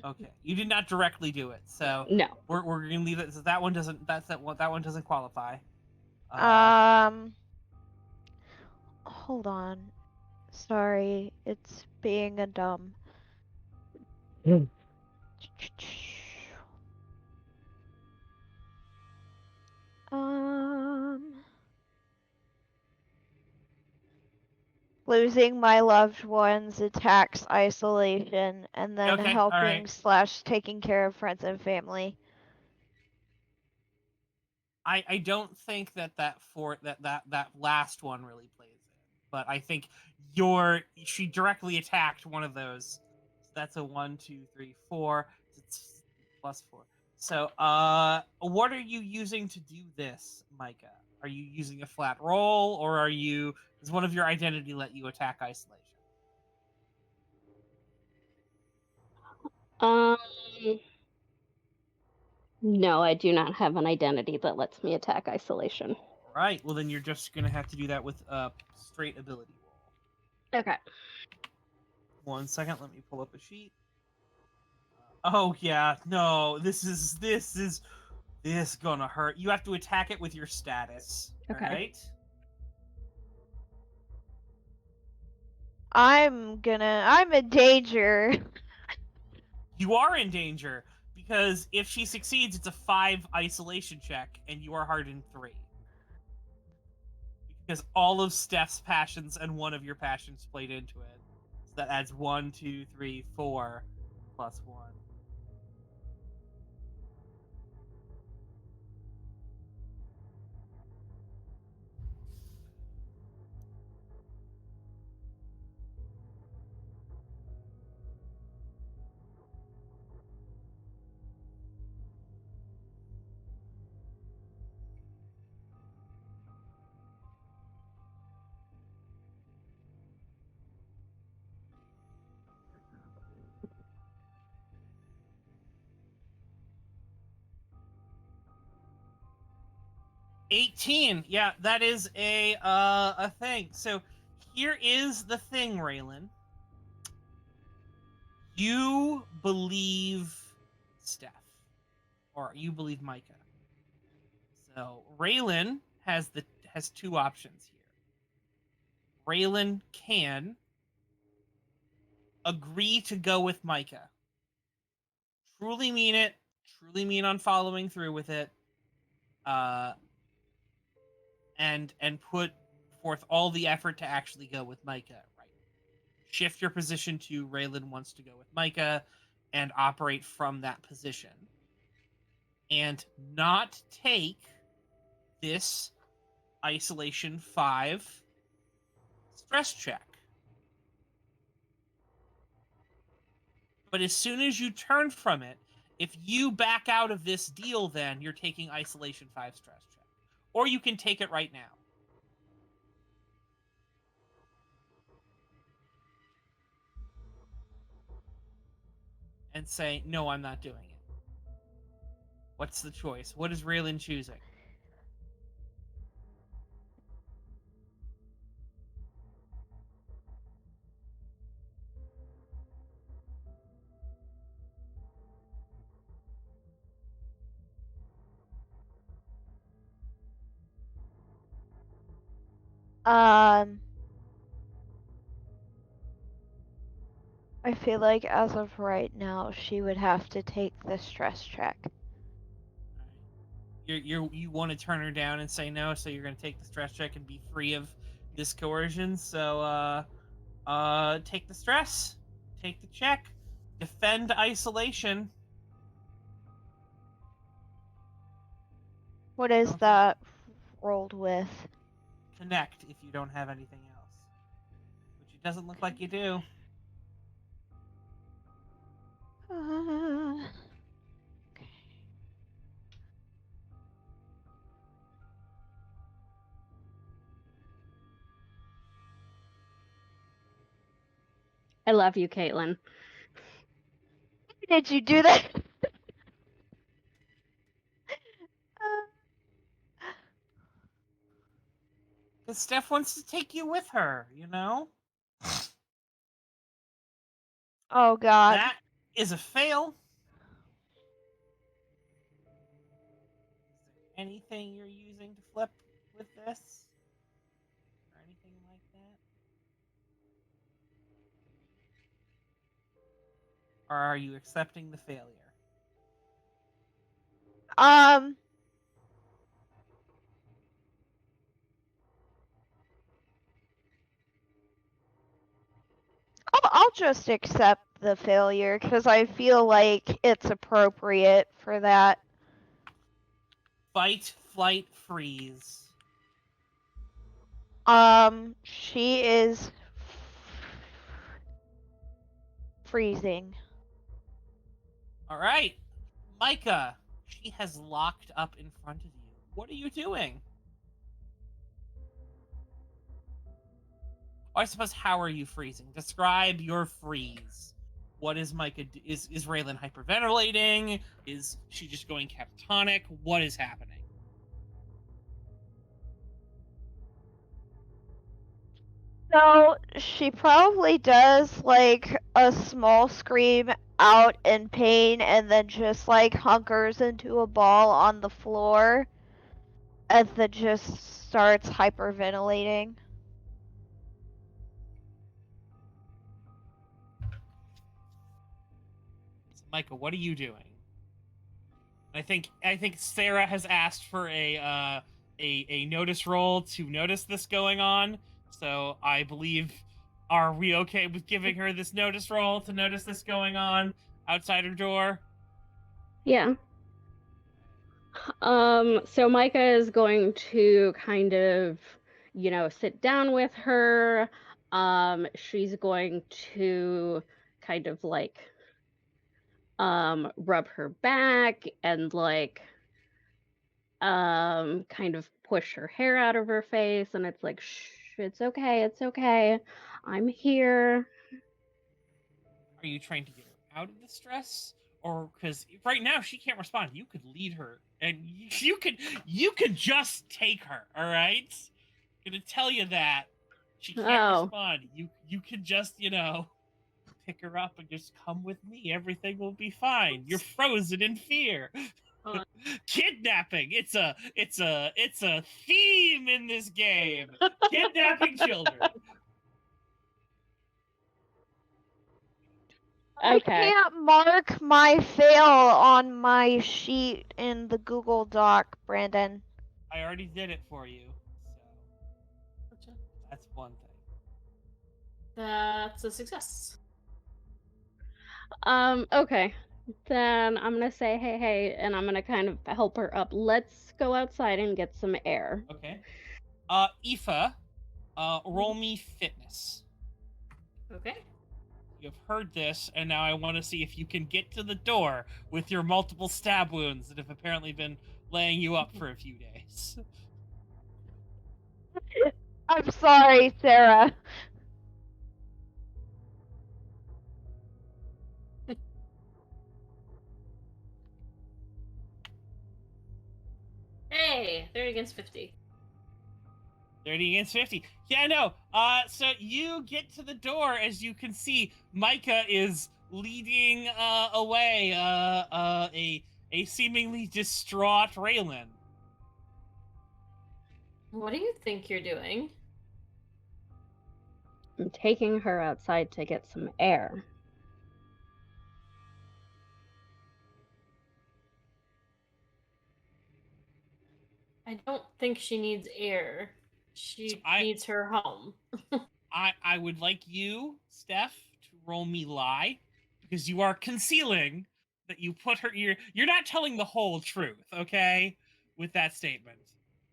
Okay, you did not directly do it, so No. we're gonna leave it. So that one doesn't. That one doesn't qualify. Hold on. Sorry, it's being a dumb. Losing my loved ones attacks isolation, and then Okay, all helping right. / taking care of friends and family. I don't think that last one really plays in, but I think she directly attacked one of those. So that's a 1, 2, 3, 4. It's +4. So what are you using to do this, Myka? Are you using a flat roll, or does one of your identity let you attack isolation? Um, no, I do not have an identity that lets me attack isolation. All right, well then you're just gonna have to do that with a straight ability roll. Okay. 1 second, let me pull up a sheet. Oh yeah, no, this gonna hurt. You have to attack it with your status. Okay. Alright? I'm in danger. You are in danger, because if she succeeds, it's a 5 isolation check, and you are hardened 3. Because all of Steph's passions and one of your passions played into it. So that adds 1, 2, 3, 4, plus 1. 18. Yeah, that is a thing. So here is the thing, Reylen. You believe Steph, or you believe Myka. So Reylen has 2 options here. Reylen can agree to go with Myka. Truly mean it. Truly mean on following through with it. And put forth all the effort to actually go with Myka. Right. Shift your position to Reylen wants to go with Myka, and operate from that position. And not take this isolation 5 stress check. But as soon as you turn from it, if you back out of this deal, then you're taking Isolation 5 stress check. Or you can take it right now. And say, no, I'm not doing it. What's the choice? What is Reylen choosing? I feel like as of right now, she would have to take the stress check. You want to turn her down and say no, so you're going to take the stress check and be free of this coercion. So, take the stress, take the check, defend isolation. What is that rolled with? Connect if you don't have anything else, which it doesn't look like you do. I love you, Caitlin. Did you do that? Because Steph wants to take you with her, you know? Oh god. That is a fail. Is there anything you're using to flip with this? Or anything like that? Or are you accepting the failure? I'll just accept the failure because I feel like it's appropriate for that. Fight, flight, freeze. She is freezing. All right, Myka. She has locked up in front of you. What are you doing? Oh, I suppose, how are you freezing? Describe your freeze. What is Myka? Is Reylen hyperventilating? Is she just going catatonic? What is happening? So she probably does like a small scream out in pain and then just like hunkers into a ball on the floor and then just starts hyperventilating. So, Myka, what are you doing? I think Sarah has asked for a notice roll to notice this going on. So I believe, are we okay with giving her this notice roll to notice this going on outside her door? Yeah. So Myka is going to kind of, sit down with her. She's going to kind of like rub her back and like kind of push her hair out of her face, and it's like, shh, it's okay, I'm here. Are you trying to get her out of the stress, or because right now she can't respond? You could lead her, and you could just take her. All right, I'm gonna tell you that she can't respond. You could just pick her up and just come with me. Everything will be fine. You're frozen in fear. Kidnapping. It's a theme in this game. Kidnapping children. Okay. I can't mark my fail on my sheet in the Google Doc, Brandon. I already did it for you. So that's one thing. That's a success. Okay. Then I'm gonna say hey, and I'm gonna kind of help her up. Let's go outside and get some air. Okay. Aoife, roll me fitness. Okay. You've heard this, and now I want to see if you can get to the door with your multiple stab wounds that have apparently been laying you up for a few days. I'm sorry, Sarah. Hey, 30 against 50. 30 against 50. Yeah, no. So you get to the door. As you can see, Myka is leading away a seemingly distraught Reylen. What do you think you're doing? I'm taking her outside to get some air. I don't think she needs air. She needs her home. I would like you, Steph, to roll me lie, because you are concealing that you put her. You're not telling the whole truth, okay? With that statement,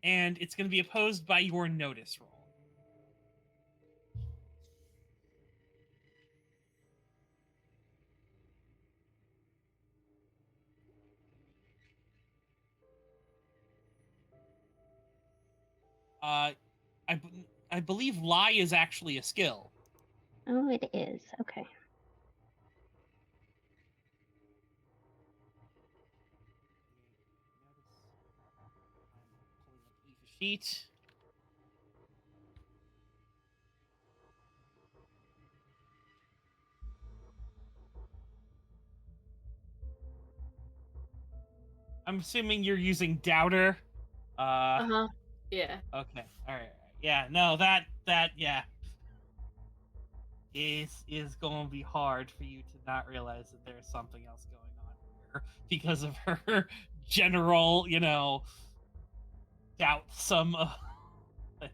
and it's going to be opposed by your notice roll. I believe lie is actually a skill. Oh, it is. Okay. Sheet. I'm assuming you're using Doubter. Uh-huh. Yeah. Okay. All right. Yeah. No. That. Yeah. Is going to be hard for you to not realize that there's something else going on here because of her general, doubtsome thing.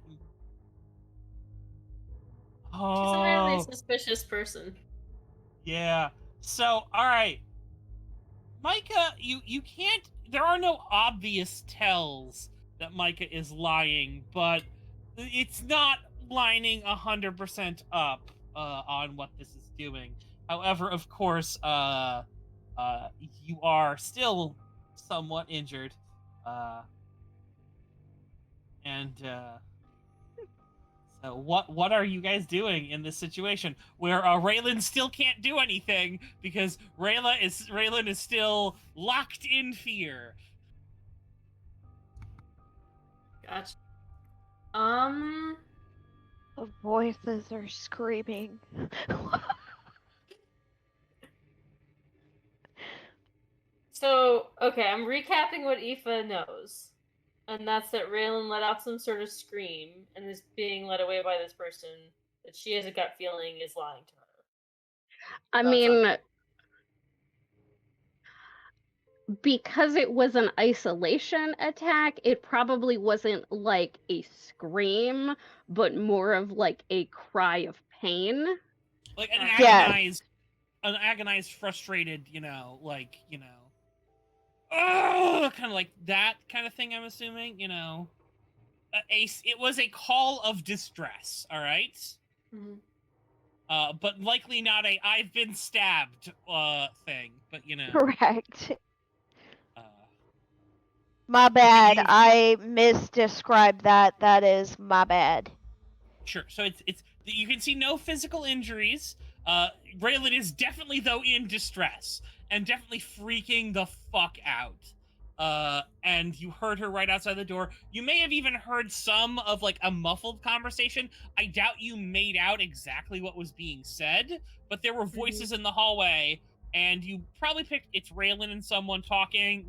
Oh. She's a really suspicious person. Yeah. So, all right. Myka, you can't. There are no obvious tells that Myka is lying, but it's not lining 100% up on what this is doing. However, of course, you are still somewhat injured, and so what are you guys doing in this situation where Raylan still can't do anything because Raylan is still locked in fear? Gotcha. The voices are screaming. So, okay, I'm recapping what Aoife knows. And that's that Raylan let out some sort of scream and is being led away by this person that she has a gut feeling is lying to her. I mean, because it was an isolation attack, it probably wasn't like a scream, but more of like a cry of pain. Like an agonized, frustrated, kind of like that kind of thing, I'm assuming, it was a call of distress, all right? Mm-hmm. But likely not a I've been stabbed thing, but Correct. My bad. I misdescribed that. That is my bad. Sure. So it's you can see no physical injuries. Raylan is definitely though in distress and definitely freaking the fuck out. And you heard her right outside the door. You may have even heard some of like a muffled conversation. I doubt you made out exactly what was being said, but there were voices in the hallway, and you probably picked it's Raylan and someone talking.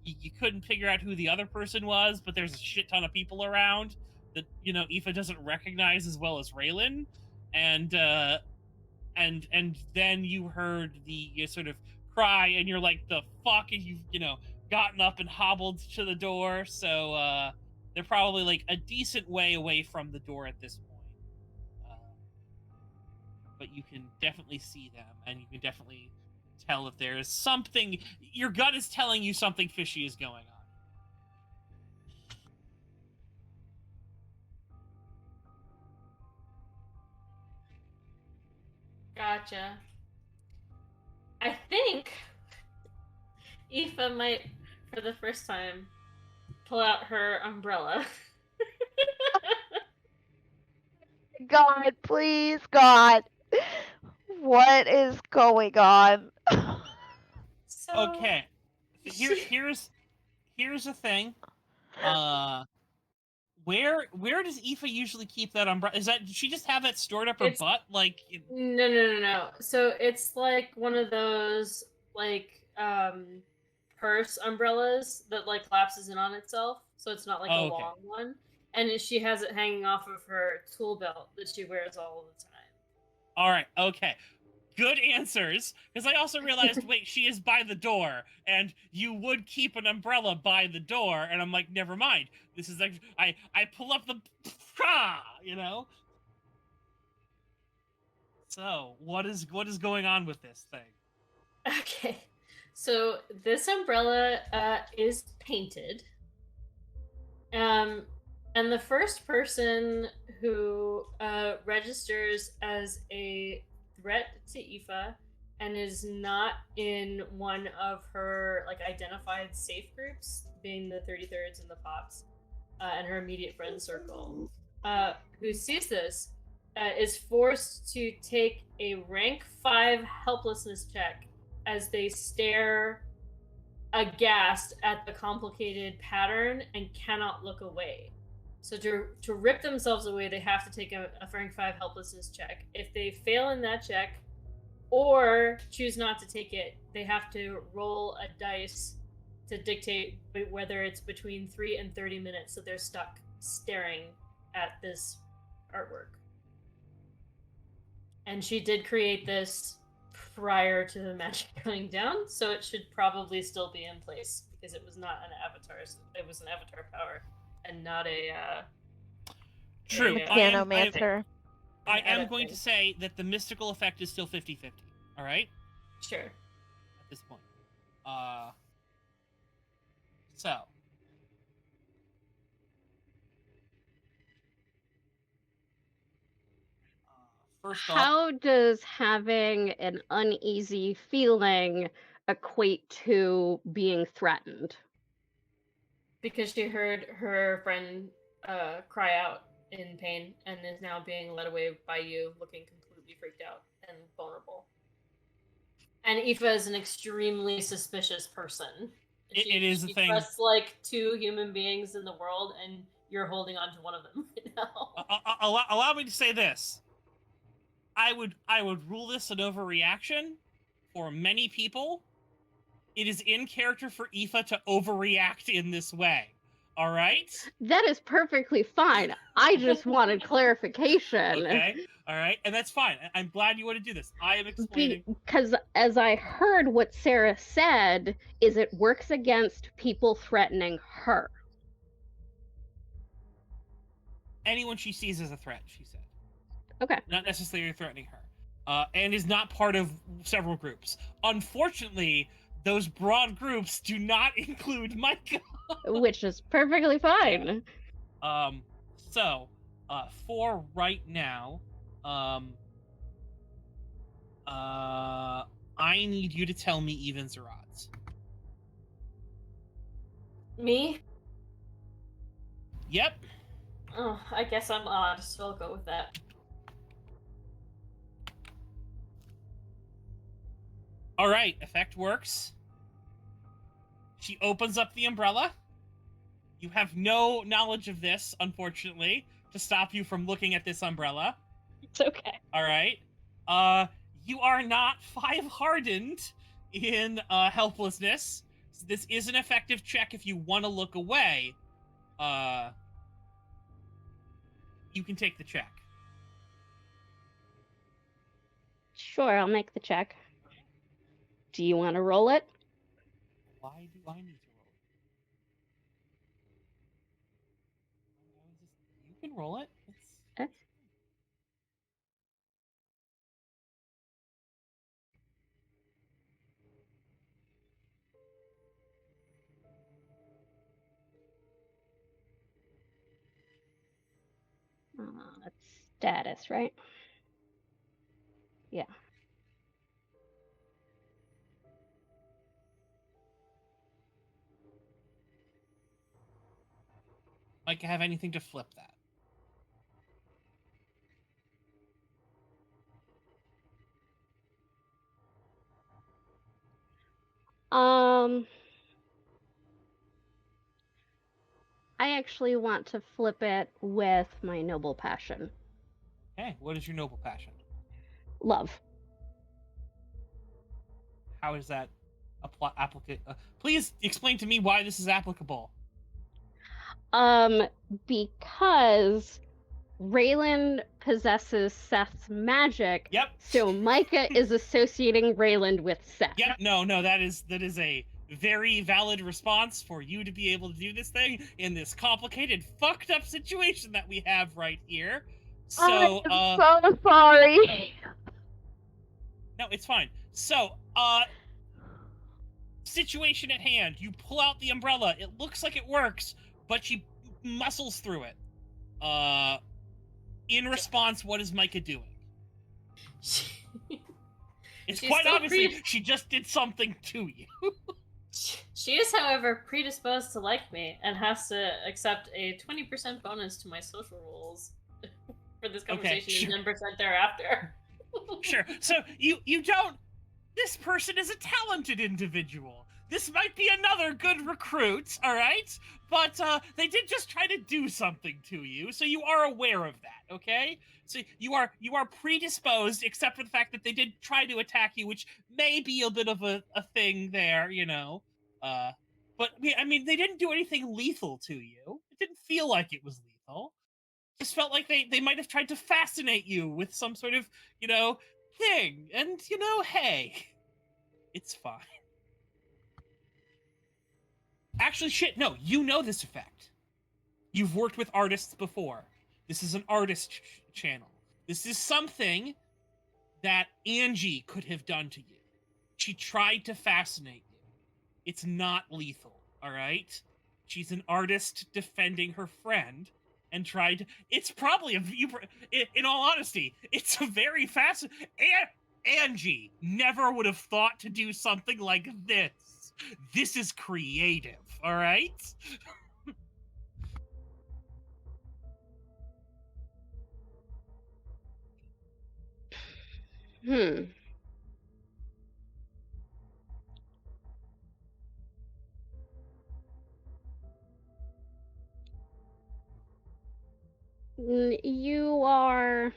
You couldn't figure out who the other person was, but there's a shit ton of people around that Aoife doesn't recognize as well as Raylan, and then you heard the sort of cry, and you're like, the fuck, and you've gotten up and hobbled to the door. So they're probably like a decent way away from the door at this point, but you can definitely see them, and you can definitely tell that there is something. Your gut is telling you something fishy is going on. Gotcha. I think Aoife might, for the first time, pull out her umbrella. God, please, God. What is going on? So, Okay. Here's the thing. Where does Aoife usually keep that umbrella? Does she just have that stored up her butt? Like No. So it's like one of those like purse umbrellas that like collapses in on itself. So it's not like a long one. And she has it hanging off of her tool belt that she wears all the time. All right. Okay. Good answers, because I also realized, wait, she is by the door, and you would keep an umbrella by the door, and I'm like, never mind. This is like, I pull up the, you know. So what is going on with this thing? Okay, so this umbrella is painted, and the first person who registers as a threat to Aoife and is not in one of her like identified safe groups, being the 33rds and the Pops, and her immediate friend circle, who sees this, is forced to take a rank 5 helplessness check as they stare aghast at the complicated pattern and cannot look away. So to rip themselves away, they have to take a rank 5 helplessness check. If they fail in that check or choose not to take it, they have to roll a dice to dictate whether it's between 3 and 30 minutes, so they're stuck staring at this artwork. And she did create this prior to the magic going down, so it should probably still be in place because it was not an avatar. It was an avatar power and not a True. Mechanomancer. I am going to say that the mystical effect is still 50-50. All right? Sure. At this point. So. First off, how does having an uneasy feeling equate to being threatened? Because she heard her friend cry out in pain and is now being led away by you, looking completely freaked out and vulnerable. And Aoife is an extremely suspicious person. It is a thing. She trusts like 2 human beings in the world, and you're holding on to one of them right now. Allow me to say this. I would rule this an overreaction for many people. It is in character for Aoife to overreact in this way. All right? That is perfectly fine. I just wanted clarification. Okay. All right. And that's fine. I'm glad you want to do this. I am explaining. Because as I heard what Sarah said, is it works against people threatening her. Anyone she sees as a threat, she said. Okay. Not necessarily threatening her. And is not part of several groups. Unfortunately, those broad groups do not include Myka. Which is perfectly fine. So, for right now, I need you to tell me evens or odds. Me? Yep. Oh, I guess I'm odd, so I'll go with that. All right, effect works. She opens up the umbrella. You have no knowledge of this, unfortunately, to stop you from looking at this umbrella. It's okay. All right. You are not 5 hardened in helplessness. So this is an effective check if you want to look away. You can take the check. Sure, I'll make the check. Do you want to roll it? Why do I need to roll it? You can roll it. Okay. It's status, right? Yeah. Myka have anything to flip that? I actually want to flip it with my noble passion. Okay, what is your noble passion? Love. How is that applicable? Please explain to me why this is applicable. Because Reylen possesses Seth's magic. Yep. So Myka is associating Reylen with Seth. Yep. No, that is a very valid response for you to be able to do this thing in this complicated, fucked up situation that we have right here. So, I'm so sorry. No, it's fine. So, situation at hand. You pull out the umbrella. It looks like it works, but she muscles through it. In response, what is Myka doing? It's She's quite still obviously she just did something to you. She is, however, predisposed to like me and has to accept a 20% bonus to my social rules for this conversation and 10% thereafter. Sure. So you don't. This person is a talented individual. This might be another good recruit, all right? But they did just try to do something to you, so you are aware of that, okay? So you are predisposed, except for the fact that they did try to attack you, which may be a bit of a thing there, you know. But I mean, they didn't do anything lethal to you. It didn't feel like it was lethal. It just felt like they might have tried to fascinate you with some sort of, you know, thing. And, you know, hey, it's fine. Actually, shit, no, you know this effect. You've worked with artists before. This is an artist channel. This is something that Angie could have done to you. She tried to fascinate you. It's not lethal, all right? She's an artist defending her friend and tried to... It's probably, in all honesty, it's a very fascinating... Angie never would have thought to do something like this. This is creative, all right? You are...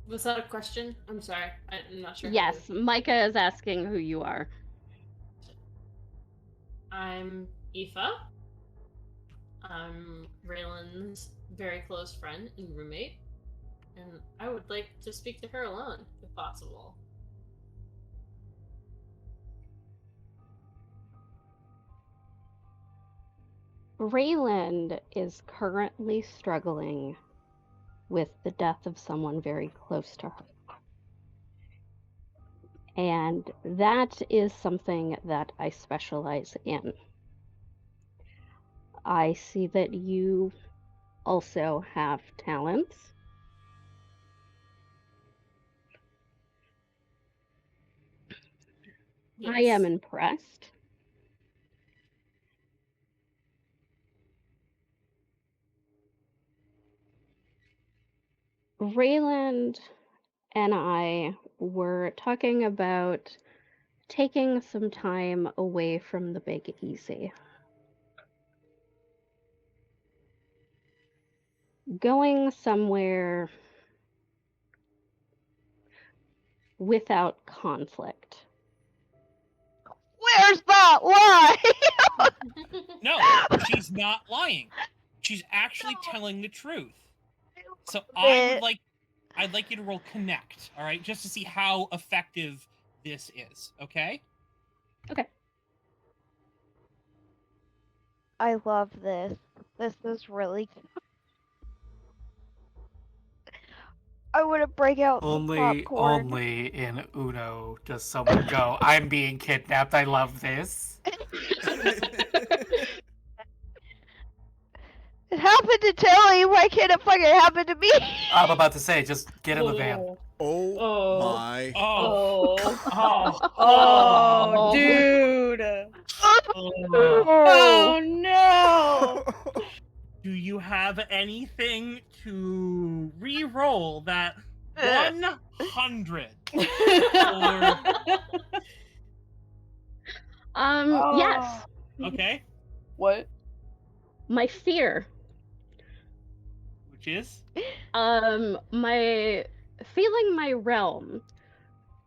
Was that a question? I'm sorry. I'm not sure. Yes, Myka is asking who you are. I'm Aoife. I'm Raylan's very close friend and roommate. And I would like to speak to her alone, if possible. Reylen is currently struggling with the death of someone very close to her. And that is something that I specialize in. I see that you also have talents. Yes. I am impressed. Reylen and I were talking about taking some time away from the Big Easy. Going somewhere without conflict. Where's that lie? No, she's not lying. She's actually telling the truth. So I'd like you to roll connect, all right, just to see how effective this is, okay? Okay. I love this. This is really. I want to break out some popcorn. Only in Uno does someone go, I'm being kidnapped, I love this. It happened to Tilly. Why can't it fucking happen to me? I'm about to say, just get in the van. Oh my. Oh. Oh, dude. Oh no. Do you have anything to re-roll that 100? Or... Yes. Okay. What? My fear. Which is? My feeling my realm.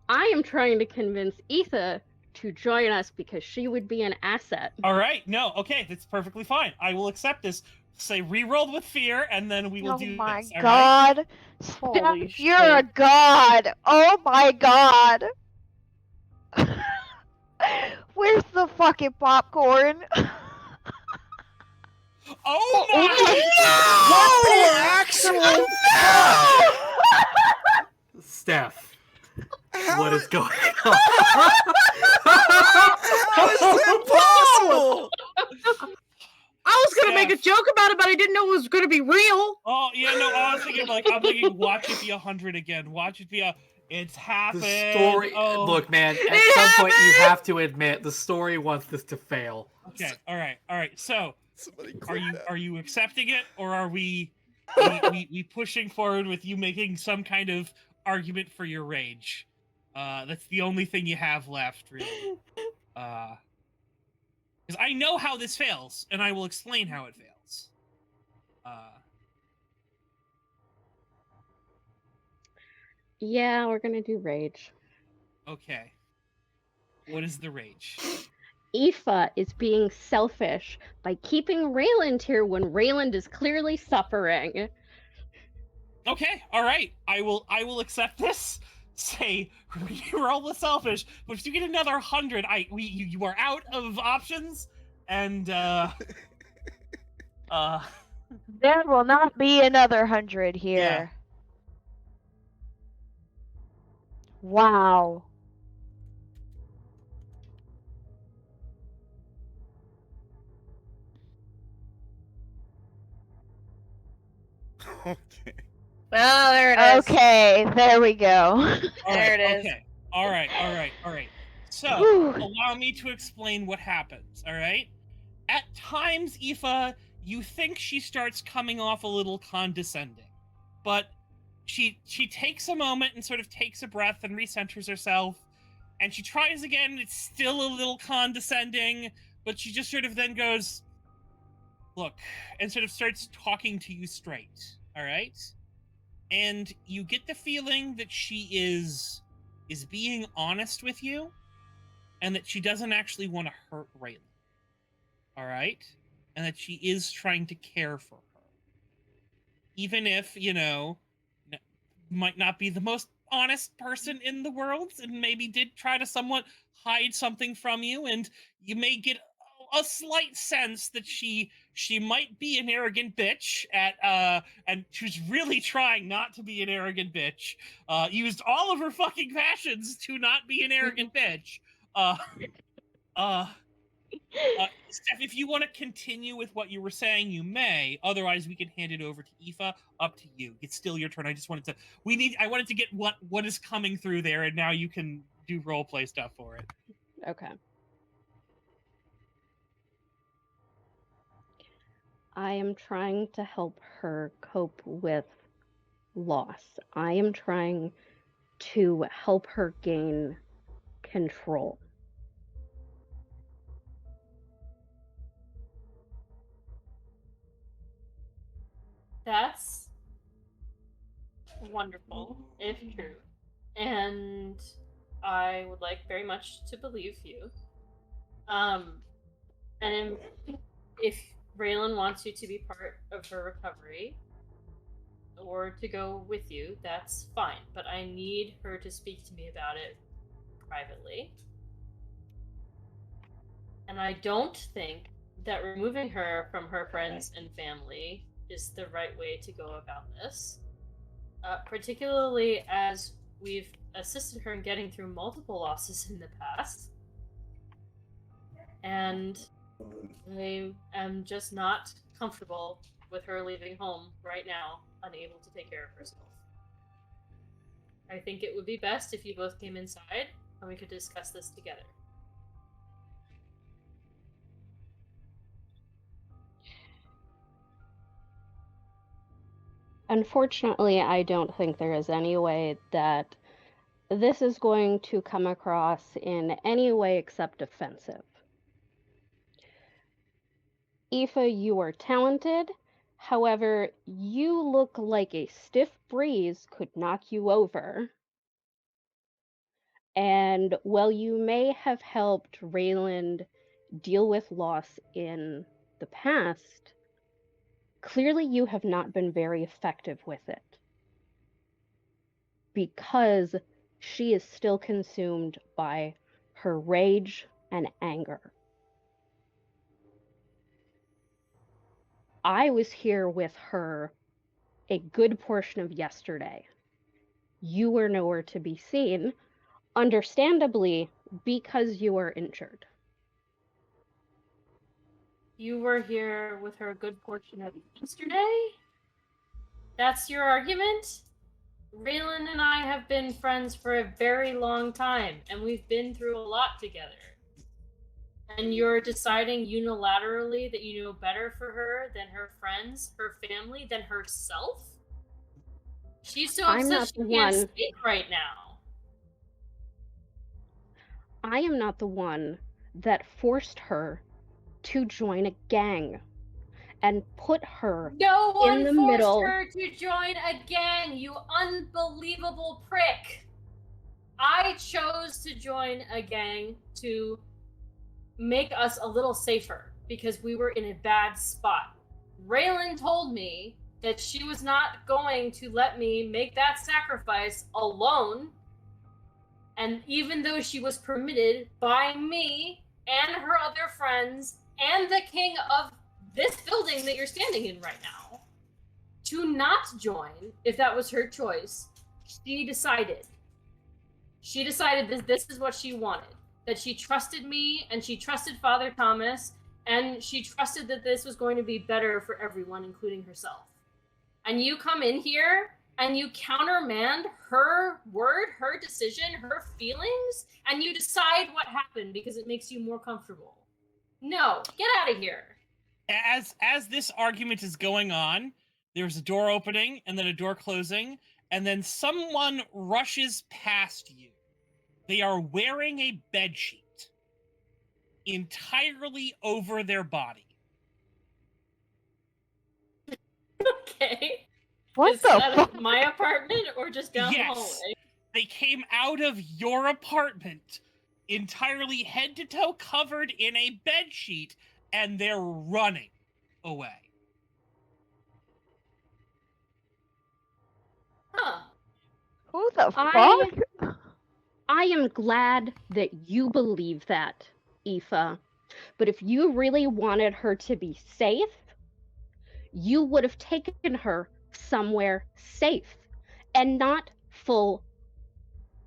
I am trying to convince Aoife to join us because she would be an asset. All right. No. Okay. That's perfectly fine. I will accept this. Say re-rolled with fear, and then we will do this. Oh my All god. Holy Steph, you're a god. Oh my god. Where's the fucking popcorn? Oh my! What the actual? Steph, How what is- is going on? How is that possible? I was gonna make a Steph. joke about it, but I didn't know it was gonna be real. Oh yeah, no. I was thinking I'm thinking, watch it be 100 again. Watch it be a. It's happened. The story. Oh. Look, man. At It some point, you happened! have to admit the story wants this to fail. Okay. All right. So, Somebody are click you that. are you accepting it, or are we pushing forward with you making some kind of argument for your rage? That's the only thing you have left, really. Because I know how this fails, and I will explain how it fails. Yeah, we're gonna do rage. Okay. What is the rage? Aoife is being selfish by keeping Reyland here when Reyland is clearly suffering. Okay, all right. I will accept this. Say you roll the selfish, but if you get another 100, you are out of options, and There will not be another 100 here. Yeah. Wow. Okay. Well, there it is. Okay, there we go. all There right, it is. Okay, all right. So Whew. allow me to explain what happens. All right. At times, Aoife, you think she starts coming off a little condescending, but she takes a moment and sort of takes a breath and recenters herself, and she tries again. It's still a little condescending, but she just sort of then goes, "Look," and sort of starts talking to you straight. All right, and you get the feeling that she is being honest with you, and that she doesn't actually want to hurt Reylen. All right, and that she is trying to care for her, even if might not be the most honest person in the world, and maybe did try to somewhat hide something from you, and you may get a slight sense that she might be an arrogant bitch and she's really trying not to be an arrogant bitch. Used all of her fucking passions to not be an arrogant bitch. Steph, if you want to continue with what you were saying, you may. Otherwise, we can hand it over to Aoife. Up to you. It's still your turn. I just wanted to. I wanted to get what is coming through there, and now you can do role play stuff for it. Okay. I am trying to help her cope with loss. I am trying to help her gain control. That's wonderful, if true. And I would like very much to believe you. And if Reylen wants you to be part of her recovery or to go with you, that's fine. But I need her to speak to me about it privately. And I don't think that removing her from her friends and family is the right way to go about this. Particularly as we've assisted her in getting through multiple losses in the past. And I am just not comfortable with her leaving home right now, unable to take care of herself. I think it would be best if you both came inside and we could discuss this together. Unfortunately, I don't think there is any way that this is going to come across in any way except offensive. Aoife, you are talented. However, you look like a stiff breeze could knock you over. And while you may have helped Reylen deal with loss in the past, clearly you have not been very effective with it. Because she is still consumed by her rage and anger. I was here with her a good portion of yesterday. You were nowhere to be seen, understandably, because you were injured. You were here with her a good portion of yesterday? That's your argument? Reylen and I have been friends for a very long time, and we've been through a lot together. And you're deciding unilaterally that you know better for her than her friends, her family, than herself? She's so upset she can't speak right now. I am not the one that forced her to join a gang and put her No one in the forced middle. her to join a gang, you unbelievable prick. I chose to join a gang to make us a little safer because we were in a bad spot. Reylen told me that she was not going to let me make that sacrifice alone. And even though she was permitted by me and her other friends and the king of this building that you're standing in right now to not join, if that was her choice, she decided that this is what she wanted, that she trusted me and she trusted Father Thomas and she trusted that this was going to be better for everyone, including herself. And you come in here and you countermand her word, her decision, her feelings, and you decide what happened because it makes you more comfortable. No, get out of here. As this argument is going on, there's a door opening and then a door closing, and then someone rushes past you. They are wearing a bedsheet entirely over their body. Okay. What Is the that fuck? my apartment or just down the Yes. hallway? They came out of your apartment entirely head to toe covered in a bedsheet, and they're running away. Huh. Who the I- fuck? I am glad that you believe that, Aoife. But if you really wanted her to be safe, you would have taken her somewhere safe and not full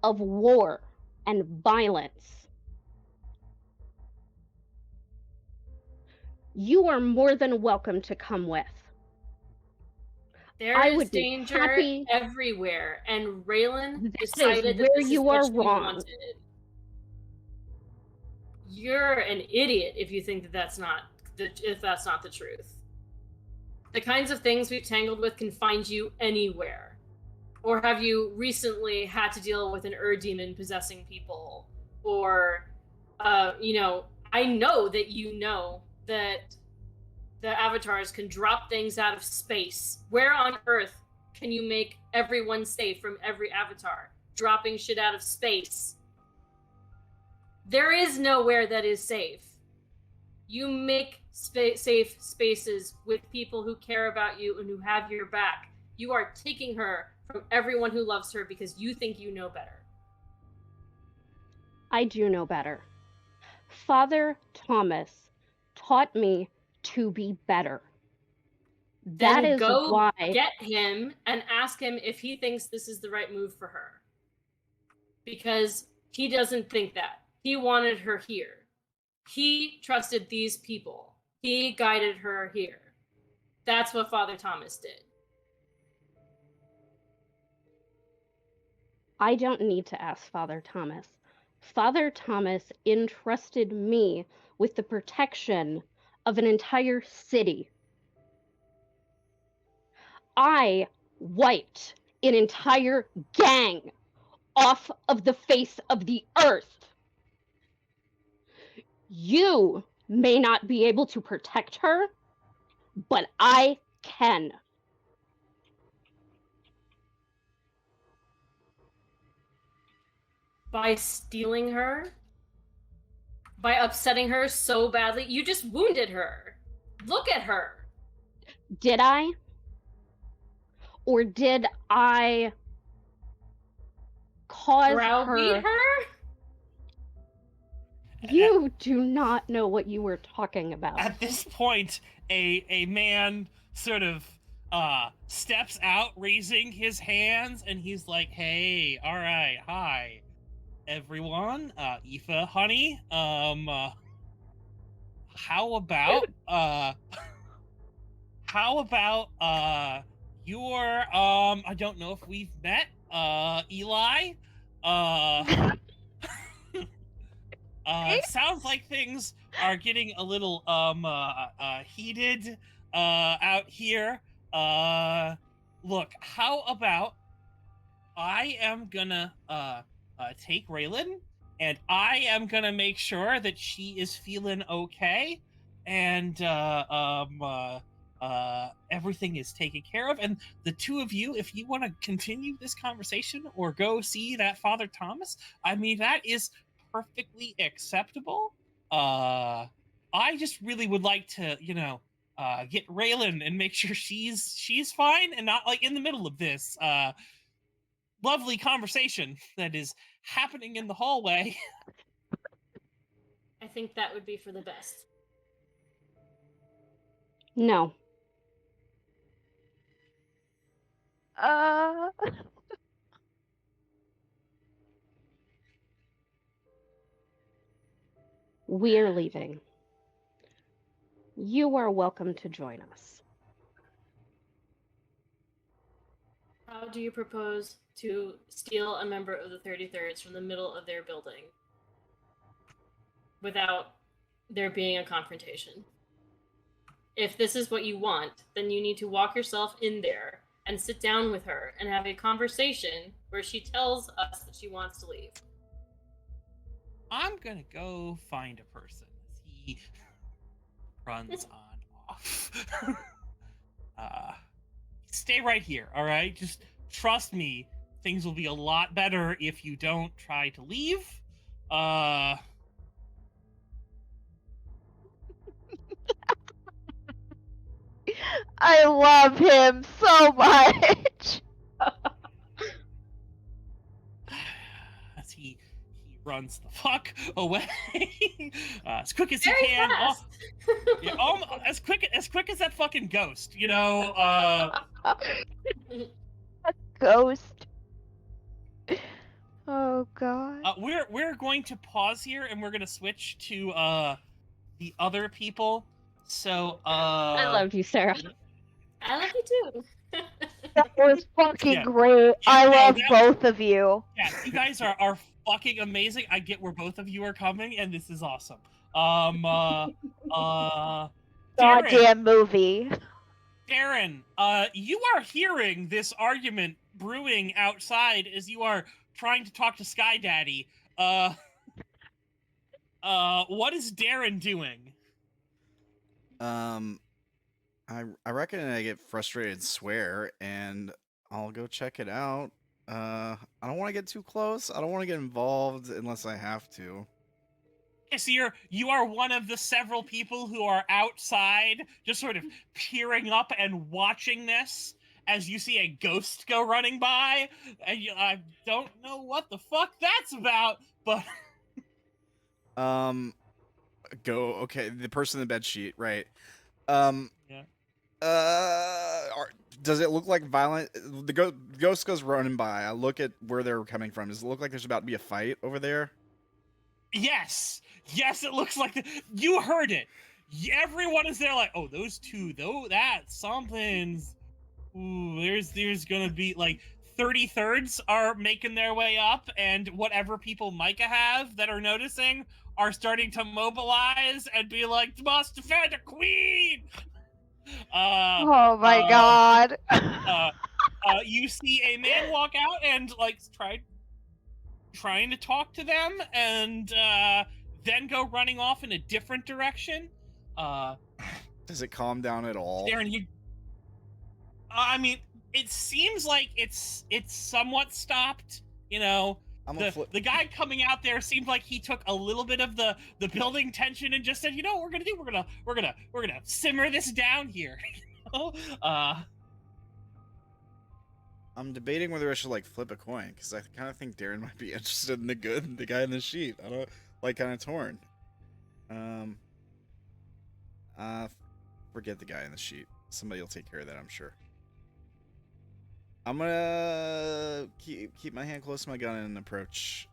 of war and violence. You are more than welcome to come with. There I is would be danger happy- everywhere, and Reylen That is decided that where this is you what are she wrong. wanted. You're an idiot if you think that that's not the truth. The kinds of things we've tangled with can find you anywhere. Or have you recently had to deal with an demon possessing people? Or, I know that you know that the avatars can drop things out of space. Where on Earth can you make everyone safe from every avatar? Dropping shit out of space. There is nowhere that is safe. You make safe spaces with people who care about you and who have your back. You are taking her from everyone who loves her because you think you know better. I do know better. Father Thomas taught me to be better. That Then is go why get him and ask him if he thinks this is the right move for her. Because he doesn't think that. He wanted her here. He trusted these people. He guided her here. That's what Father Thomas did. I don't need to ask Father Thomas. Father Thomas entrusted me with the protection of an entire city. I wiped an entire gang off of the face of the earth. You may not be able to protect her, but I can. By stealing her? By upsetting her so badly? You just wounded her. Look at her. Did I? Or did I cause Browbeat her? You do not know what you were talking about. At this point, a man sort of steps out, raising his hands, and he's like, "Hey, all right, hi, everyone, Aoife, honey, how about your I don't know if we've met, Eli, sounds like things are getting a little heated out here. Look, how about I am gonna take Reylen, and I am gonna make sure that she is feeling okay, and everything is taken care of. And the two of you, if you want to continue this conversation or go see that Father Thomas, I mean, that is perfectly acceptable. I just really would like to, get Reylen and make sure she's fine and not like in the middle of this lovely conversation that is happening in the hallway. I think that would be for the best. No. We're leaving. You are welcome to join us. How do you propose to steal a member of the 33rds from the middle of their building without there being a confrontation? If this is what you want, then you need to walk yourself in there and sit down with her and have a conversation where she tells us that she wants to leave. I'm gonna go find a person. He runs on off. Stay right here, all right? Just trust me. Things will be a lot better if you don't try to leave. I love him so much. As he runs the fuck away as quick as he Very can. fast. As quick as that fucking ghost, Ghost. Oh god. We're going to pause here and we're gonna switch to the other people. So I love you, Sarah. I love you too. That was fucking great. Yeah, I no, love that both of you. Yeah, you guys are fucking amazing. I get where both of you are coming, and this is awesome. Goddamn movie. Darren, you are hearing this argument brewing outside as you are trying to talk to Sky Daddy. What is Darren doing? I reckon I get frustrated and swear, and I'll go check it out. I don't want to get too close. I don't want to get involved unless I have to. Okay, so you are one of the several people who are outside, just sort of peering up and watching this as you see a ghost go running by, and I don't know what the fuck that's about, but Okay, the person in the bed sheet, right? Yeah. Does it look like violent? The ghost goes running by. I look at where they're coming from. Does it look like there's about to be a fight over there? Yes, it looks like you heard it. Everyone is there, like, oh, those two, though, that something's. Ooh, there's gonna be like 33rds are making their way up, and whatever people Myka have that are noticing are starting to mobilize and be like, must defend the queen! Oh my god. You see a man walk out and like trying to talk to them, and then go running off in a different direction. Does it calm down at all? Darren, I mean, it seems like it's somewhat stopped. You know, the guy coming out there seemed like he took a little bit of the building tension and just said, you know what we're gonna do? We're gonna simmer this down here. You know? I'm debating whether I should like flip a coin because I kind of think Darren might be interested in the guy in the sheet. I don't like kind of torn. Forget the guy in the sheet. Somebody will take care of that, I'm sure. I'm gonna keep my hand close to my gun and approach.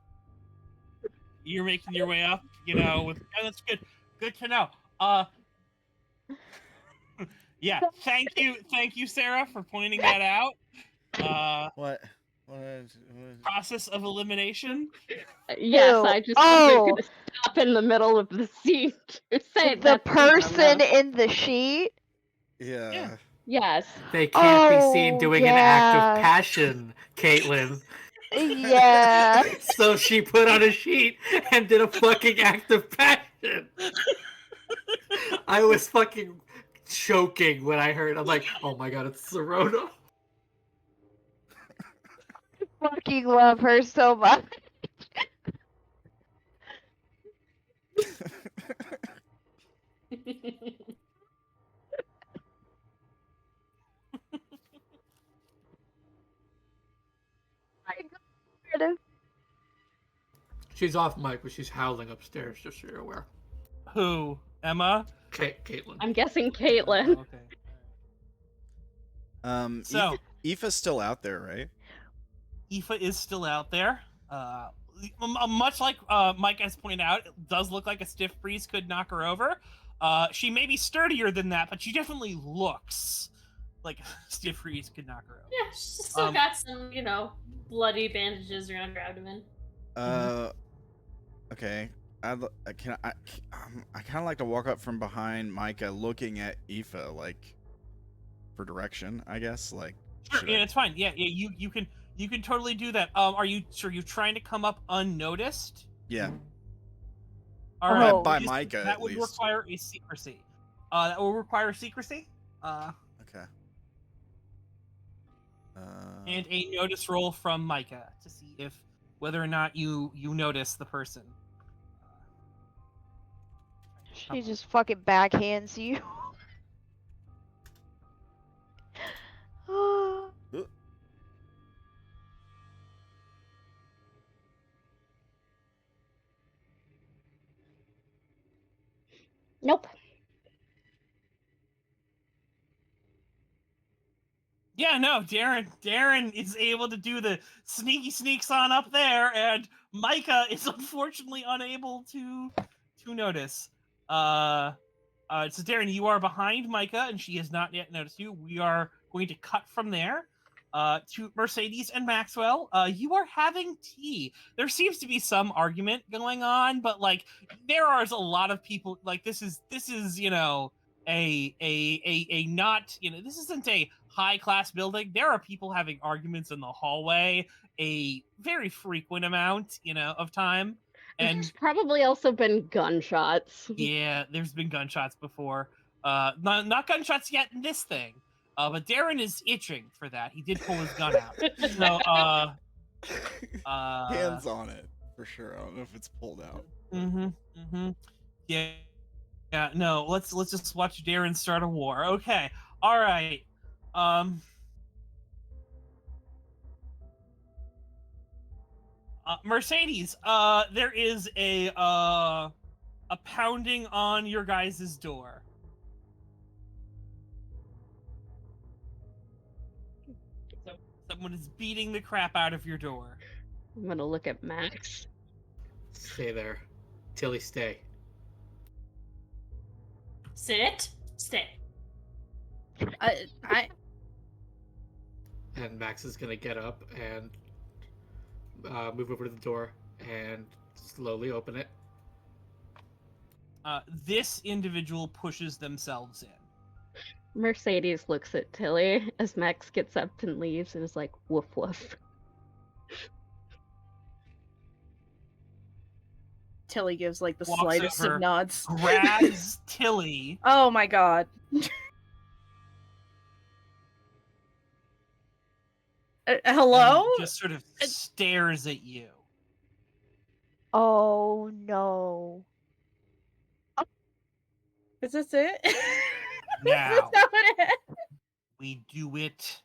You're making your way up, you know. That's good. Good to know. Yeah. Thank you, Sarah, for pointing that out. What? Process of elimination. Yes, Ew. I just wasn't going to stop in the middle of the scene to say The that. person in the sheet? Yeah. Yes. They can't be seen Oh, doing an act yeah. of passion, Caitlin. Yeah. So she put on a sheet and did a fucking act of passion. I was fucking choking when I heard. I'm like, oh my god, it's Serona. I fucking love her so much. She's off mic, but she's howling upstairs, just so you're aware. Who? Emma? Caitlin. I'm guessing Caitlin. Oh, okay. So Aoife's still out there, right? Aoife is still out there. Much like Mike has pointed out, it does look like a stiff breeze could knock her over. She may be sturdier than that, but she definitely looks like a stiff breeze could knock her over. Yeah, she's still got some, you know, bloody bandages around her abdomen. Okay. I kind of like to walk up from behind Myka, looking at Aoife, like for direction. I guess, like. Sure, yeah, it's fine. Yeah, you can totally do that. Are you trying to come up unnoticed? Yeah. All right. By Myka, that would require a secrecy. That will require secrecy. Okay. And a notice roll from Myka to see if whether or not you notice the person. She just fucking backhands you. Nope. Yeah, no, Darren is able to do the sneaks on up there, and Myka is unfortunately unable to notice. So Darren, you are behind Myka, and she has not yet noticed you. We are going to cut from there to Mercedes and Maxwell. You are having tea. There seems to be some argument going on, but like there are a lot of people. Like this is you know a not, you know, this isn't a high class building. There are people having arguments in the hallway a very frequent amount, you know, of time. And there's probably also been gunshots. Yeah, there's been gunshots before. Not gunshots yet in this thing. But Darren is itching for that. He did pull his gun out. So hands on it for sure. I don't know if it's pulled out. Yeah. Yeah, no, let's just watch Darren start a war. Okay. All right. Mercedes, there is a pounding on your guys' door. So someone is beating the crap out of your door. I'm gonna look at Max. Stay there. Tilly, stay. Sit. Stay. I And Max is gonna get up and move over to the door and slowly open it. This individual pushes themselves in. Mercedes looks at Tilly as Max gets up and leaves and is like, woof woof. Tilly gives like the Walks slightest over, of nods. Grabs Tilly. Oh my god. Hello? And just sort of stares at you. Oh no. Is this it? Now. Is this how it is? We do it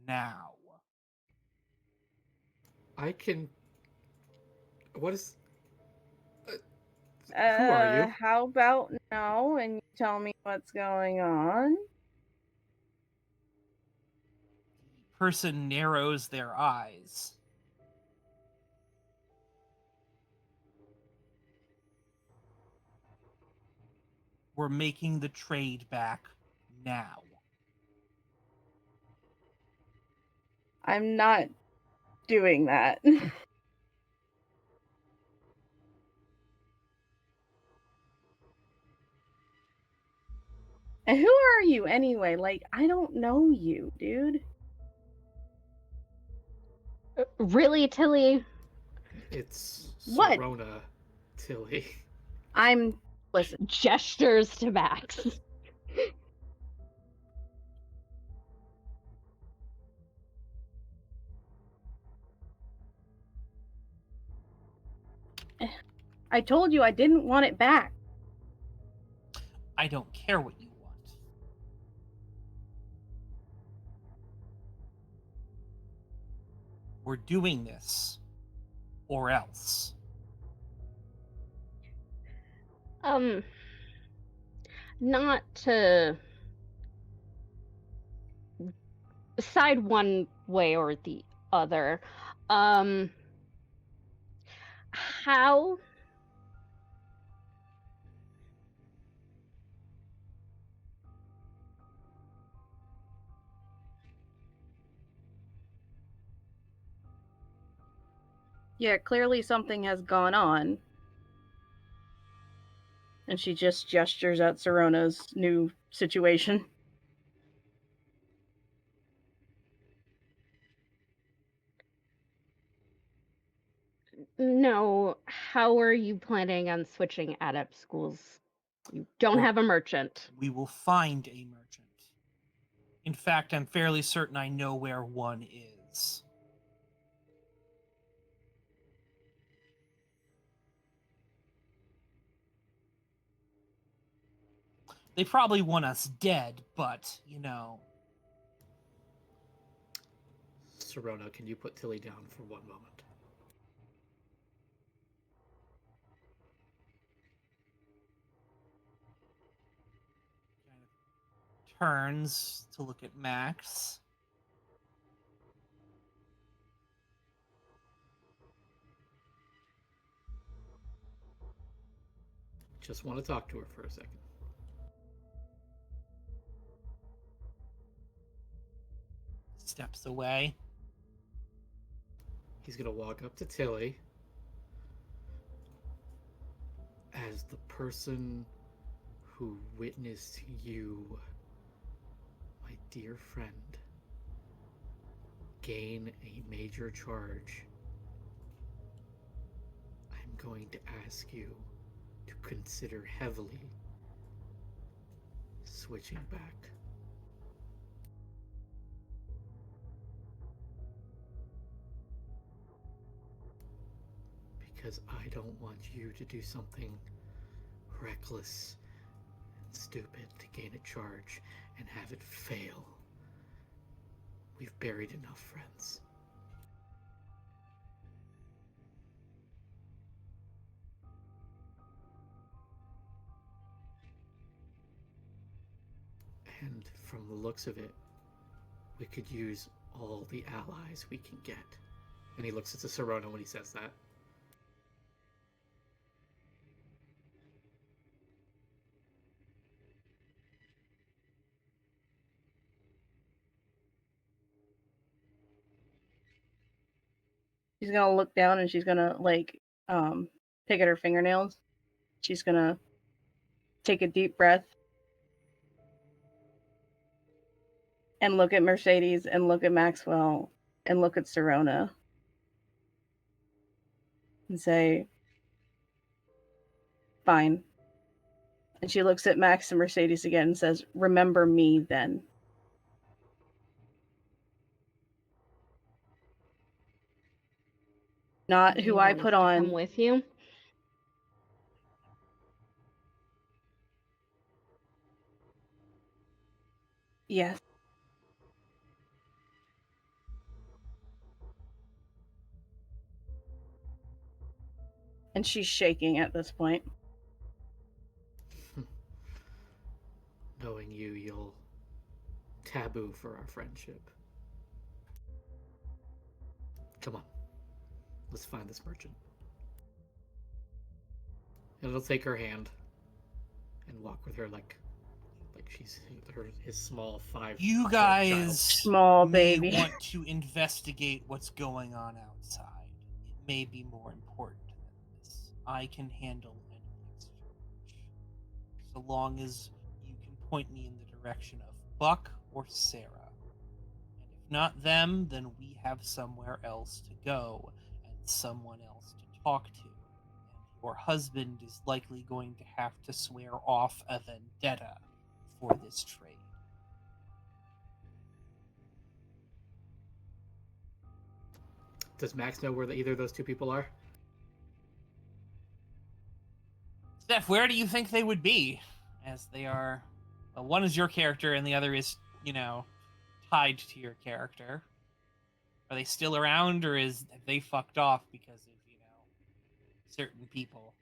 now. I can. What is? Who are you? How about no? And you tell me what's going on? The person narrows their eyes. We're making the trade back now. I'm not doing that. And who are you anyway? Like, I don't know you, dude. Really, Tilly? It's What? Serona, Tilly. Listen. Gestures to Max. I told you I didn't want it back. I don't care what you want. We're doing this, or else. Not to side one way or the other. How Yeah, clearly something has gone on. And she just gestures at Serona's new situation. No, how are you planning on switching adept schools? You don't have a merchant. We will find a merchant. In fact, I'm fairly certain I know where one is. They probably want us dead, but, you know. Serona, can you put Tilly down for one moment? Turns to look at Max. Just want to talk to her for a second. Steps away. He's gonna walk up to Tilly as the person who witnessed you, my dear friend, gain a major charge. I'm going to ask you to consider heavily switching back. Because I don't want you to do something reckless and stupid to gain a charge and have it fail. We've buried enough friends. And from the looks of it, we could use all the allies we can get. And he looks at the Serona when he says that. she's gonna look down and she's gonna like pick at her fingernails. She's gonna take a deep breath and look at Mercedes and look at Maxwell and look at Serona and say, fine. And she looks at Max and Mercedes again and says, remember me then. Not Do who you I want us put to on. come with you? Yes. And she's shaking at this point. Knowing you, you'll taboo for our friendship. Come on. Let's find this merchant. And it'll take her hand and walk with her like she's his small 5. You guys Small may baby. want to investigate what's going on outside. It may be more important than this. I can handle any exchange, so long as you can point me in the direction of Buck or Sarah. And if not them, then we have somewhere else to go and someone else to talk to. And your husband is likely going to have to swear off a vendetta for this trade. Does Max know where either of those two people are? Steph, where do you think they would be? As they are... Well, one is your character and the other is, tied to your character. Are they still around, or have they fucked off because of, certain people?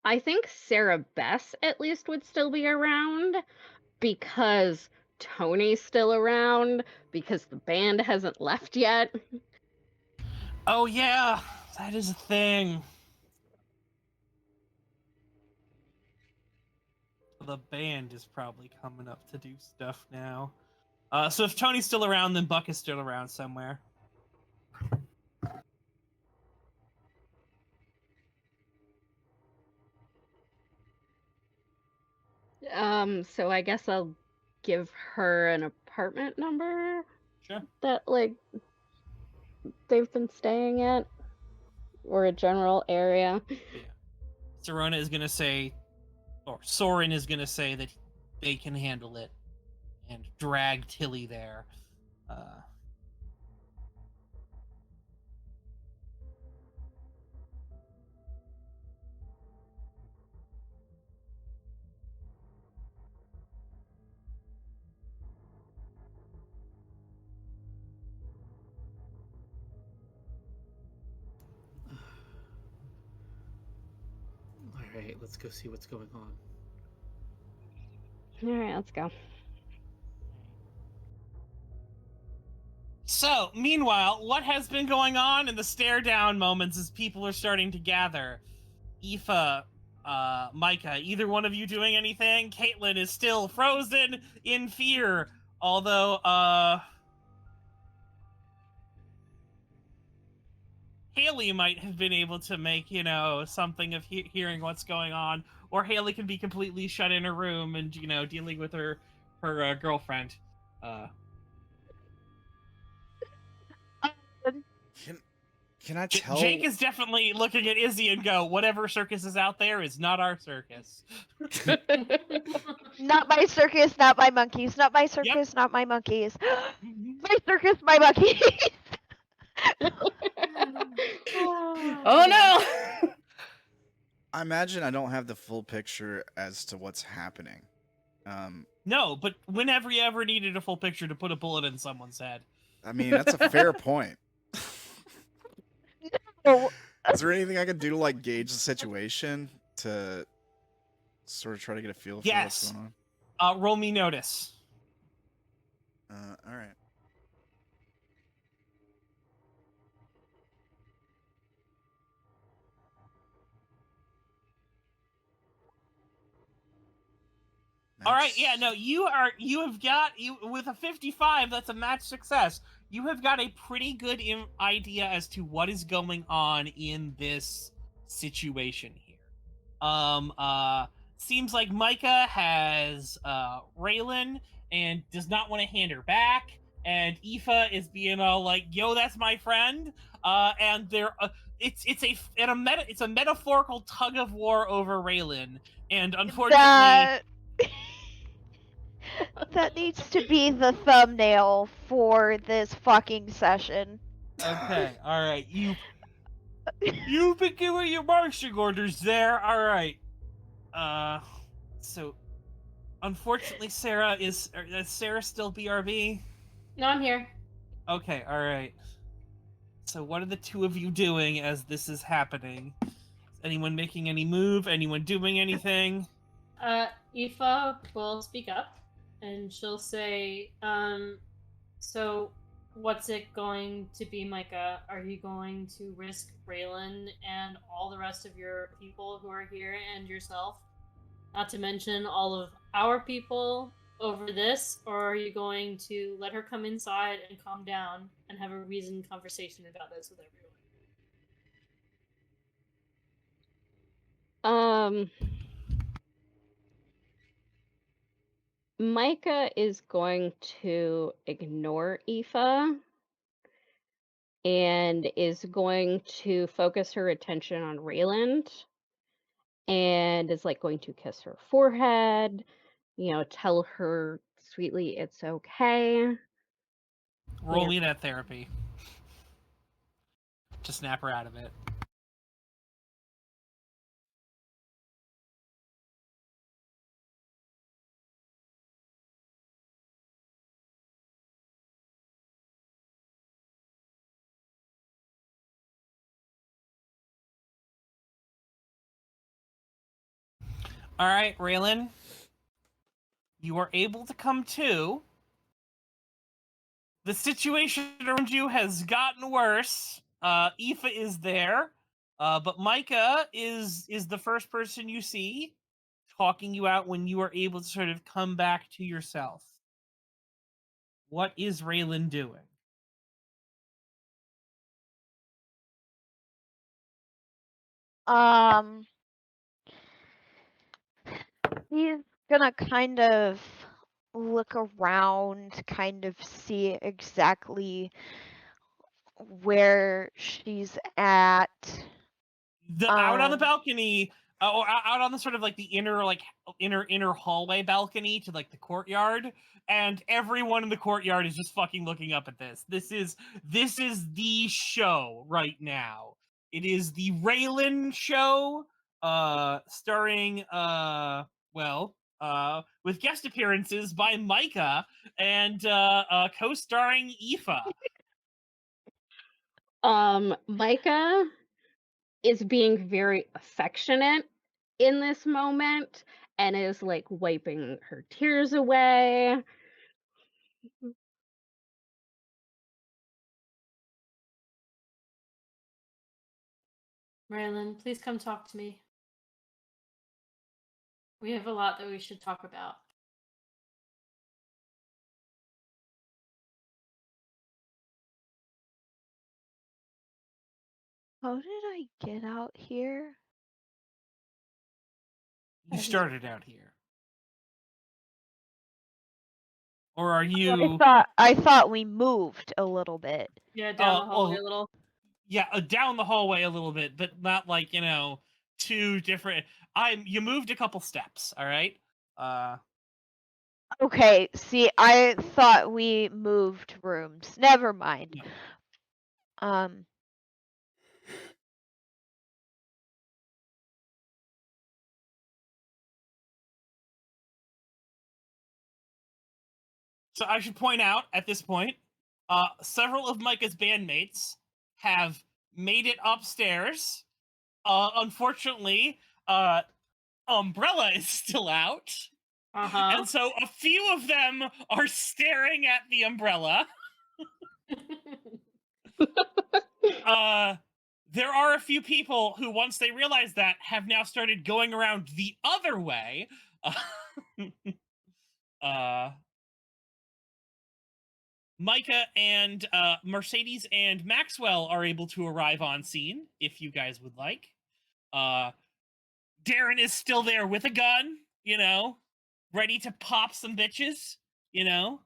I think Sara Bess at least would still be around because Tony's still around because the band hasn't left yet. Oh yeah, that is a thing. The band is probably coming up to do stuff now. So if Tony's still around, then Buck is still around somewhere. So I guess I'll give her an apartment number. Sure. That, they've been staying at. Or a general area. Yeah. Serona is going to say, or Soren is going to say that they can handle it and drag Tilly there. Alright, let's go see what's going on. Alright, let's go. So, meanwhile, what has been going on in the stare down moments as people are starting to gather? Aoife, Myka, either one of you doing anything? Caitlin is still frozen in fear, although, Haley might have been able to make, something of hearing what's going on, or Haley can be completely shut in her room and, dealing with her girlfriend. Can I tell? Jake is definitely looking at Izzy and go, whatever circus is out there is not our circus. Not my circus, not my monkeys. Not my circus, not my monkeys. My circus, my monkeys. Oh no! I imagine I don't have the full picture as to what's happening. No, but whenever you ever needed a full picture to put a bullet in someone's head. I mean, that's a fair point. No. Is there anything I can do to gauge the situation to sort of try to get a feel for what's going on? Roll me notice. All right. All right, yeah, no, you have got with a 55. That's a match success. You have got a pretty good idea as to what is going on in this situation here. Seems like Myka has Reylen and does not want to hand her back, and Aoife is being all like, "Yo, that's my friend," and they're it's a metaphorical tug of war over Reylen, and unfortunately. That needs to be the thumbnail for this fucking session. Okay, all right. You've been giving your marching orders there. All right. So unfortunately, Sarah is Sarah still BRB? No, I'm here. Okay, all right. So what are the two of you doing as this is happening? Is anyone making any move? Anyone doing anything? Aoife will speak up, and she'll say, so what's it going to be, Myka? Are you going to risk Reylen and all the rest of your people who are here and yourself, not to mention all of our people, over this, or are you going to let her come inside and calm down and have a reasoned conversation about this with everyone? Myka is going to ignore Aoife and is going to focus her attention on Reyland and is like going to kiss her forehead, tell her sweetly it's okay. Roll me that therapy. To snap her out of it. All right, Reylen. You are able to come to. The situation around you has gotten worse. Aoife is there, but Myka is the first person you see, talking you out when you are able to sort of come back to yourself. What is Reylen doing? He's gonna kind of look around, kind of see exactly where she's at. Out on the balcony, or out on the sort of like the inner hallway balcony to like the courtyard, and everyone in the courtyard is just fucking looking up at this. This is the show right now. It is the Reylen show, starring with guest appearances by Myka and co-starring Aoife. Myka is being very affectionate in this moment and is like wiping her tears away. Reylen, please come talk to me. We have a lot that we should talk about. How did I get out here? You started out here. Or are you? I thought we moved a little bit. Yeah, down the hallway a little. Yeah, down the hallway a little bit, but not like, two different. You moved a couple steps, all right? Okay, see, I thought we moved rooms. Never mind. No. So I should point out at this point, several of Myka's bandmates have made it upstairs. Unfortunately, Umbrella is still out. And so a few of them are staring at the umbrella. There are a few people who, once they realize that, have now started going around the other way. Myka and Mercedes and Maxwell are able to arrive on scene if you guys would like. Darren is still there with a gun, you know, ready to pop some bitches, you know.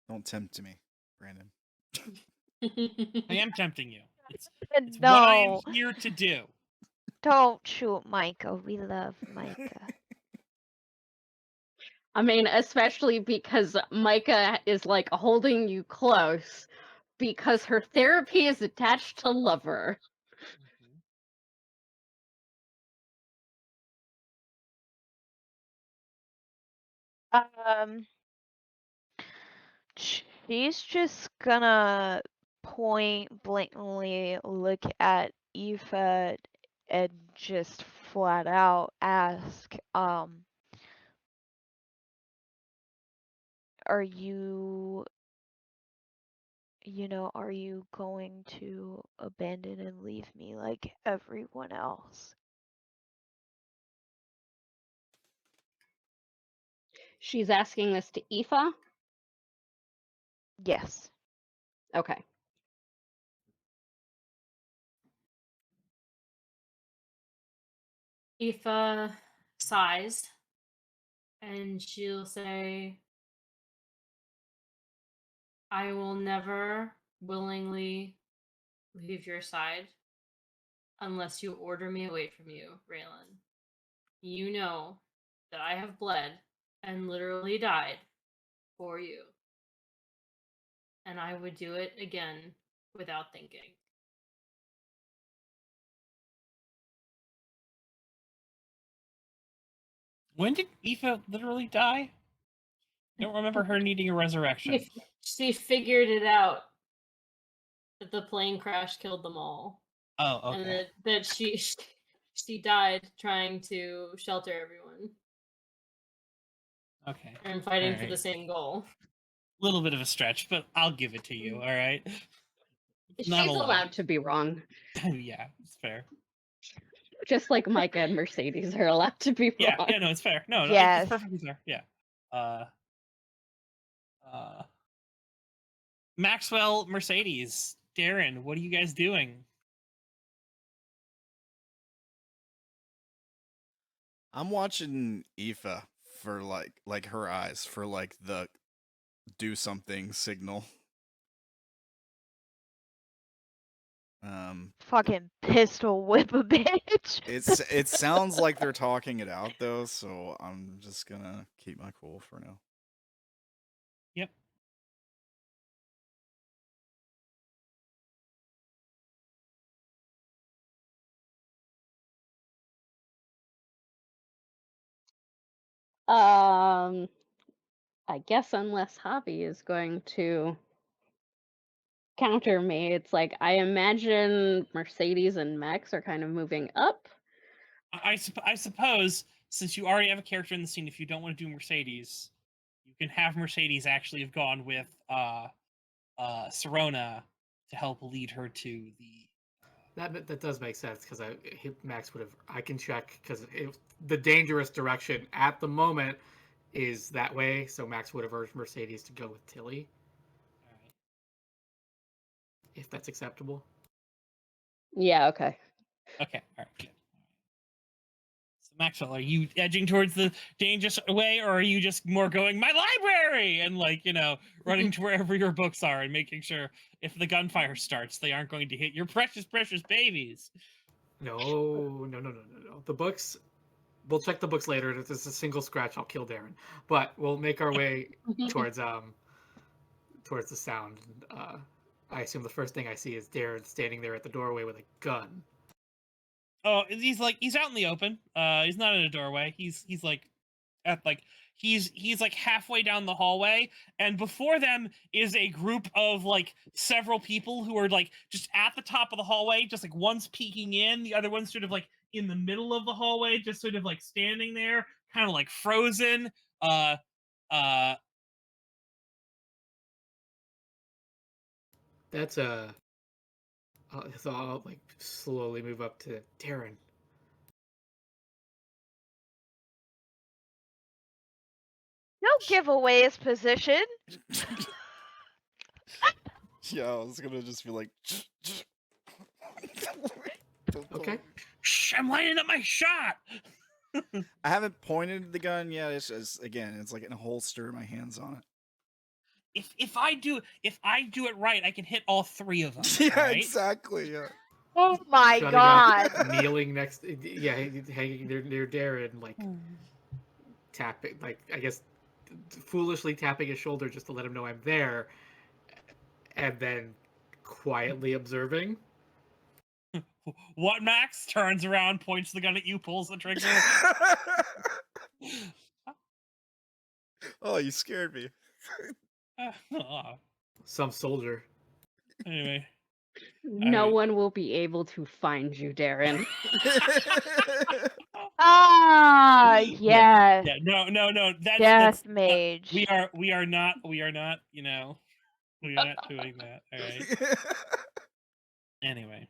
Don't tempt me, Brandon. I am tempting you. It's No. what I am here to do. Don't shoot Myka. We love Myka. I mean, especially because Myka is like holding you close because her therapy is attached to lover. She's just gonna point blankly look at Aoife and just flat out ask, are you are you going to abandon and leave me like everyone else? She's asking this to Aoife? Yes. Okay. Aoife sighs, and she'll say, I will never willingly leave your side unless you order me away from you, Reylen. You know that I have bled and literally died for you. And I would do it again without thinking. When did Aoife literally die? I don't remember her needing a resurrection. She figured it out that the plane crash killed them all. Oh, okay. And that she died trying to shelter everyone. Okay. And fighting for the same goal. A little bit of a stretch, but I'll give it to you, all right? She's allowed to be wrong. Yeah, it's fair. Just like Myka and Mercedes are allowed to be wrong. Yeah, no, it's fair. No, Yes. it's perfectly fair. Yeah. Maxwell, Mercedes, Darren, what are you guys doing? I'm watching Aoife for like her eyes for like the do something signal. Fucking pistol whip a bitch. It sounds like they're talking it out though, so I'm just gonna keep my cool for now. Yep. I guess unless Javi is going to counter me, it's like I imagine Mercedes and Max are kind of moving up. I suppose since you already have a character in the scene, if you don't want to do Mercedes, you can have Mercedes actually have gone with Serona to help lead her to the. That does make sense because Max would have. I can check because the dangerous direction at the moment is that way. So Max would have urged Mercedes to go with Tilly. All right. If that's acceptable. Yeah. Okay. Okay. All right. Good. So Maxwell, are you edging towards the dangerous way, or are you just more going my library and running to wherever your books are and making sure if the gunfire starts, they aren't going to hit your precious, precious babies? No. The books. We'll check the books later. If there's a single scratch, I'll kill Darren. But we'll make our way towards the sound. I assume the first thing I see is Darren standing there at the doorway with a gun. Oh, he's out in the open. He's not in a doorway. He's halfway down the hallway, and before them is a group of several people who are just at the top of the hallway, just one's peeking in, the other one's sort of in the middle of the hallway, just sort of standing there, kind of frozen. That's so I'll slowly move up to Darren. Don't give away his position. Yeah, I was gonna just be like. Okay. Shh, I'm lining up my shot. I haven't pointed the gun yet. It's just, again, it's like in a holster. My hands on it. If I do it right, I can hit all 3 of them. Yeah, right? exactly. Yeah. Oh my Shutting god. up, kneeling next, yeah, hanging near Darren, like tapping, like I guess, foolishly tapping his shoulder just to let him know I'm there, and then quietly observing. What, Max? Turns around, points the gun at you, pulls the trigger. Oh, you scared me. Some soldier. Anyway. No one will be able to find you, Darren. Ah, yes. Yeah, no. Death that's mage. we are not, you know, we are not doing that. All right. Anyway.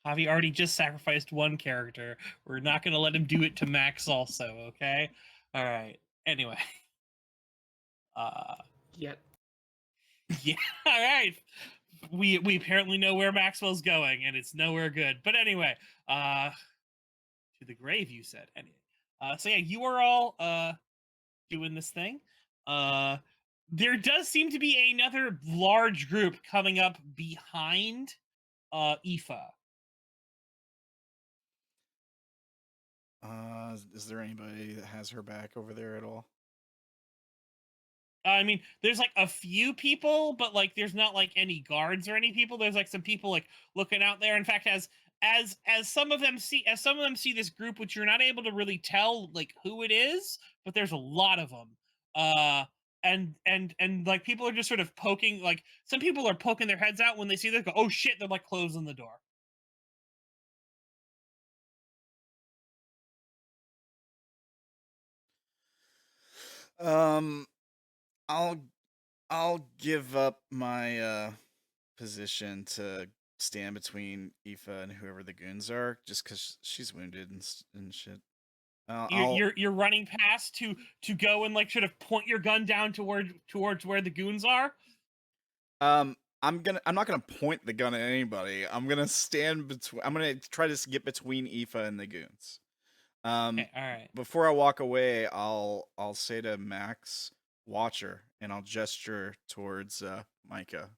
Javi already just sacrificed one character. We're not going to let him do it to Max also, okay? All right. Anyway. Yet. Yeah, all right. We apparently know where Maxwell's going, and it's nowhere good. But anyway, to the grave, you said. Anyway. So yeah, you are all doing this thing. There does seem to be another large group coming up behind Aoife. Is there anybody that has her back over there at all? I mean, there's like a few people, but like there's not like any guards or any people. There's like some people like looking out there. In fact, as some of them see this group, which you're not able to really tell like who it is, but there's a lot of them. And like people are just sort of poking, like some people are poking their heads out when they see this, go, oh shit, they're like closing the door. I'll give up my position to stand between Aoife and whoever the goons are, just because she's wounded and shit. You're running past to go and like sort of point your gun down towards where the goons are. I'm not gonna point the gun at anybody. I'm gonna stand between. I'm gonna try to get between Aoife and the goons. Okay, all right. Before I walk away, I'll say to Max, "Watch her," and I'll gesture towards Myka.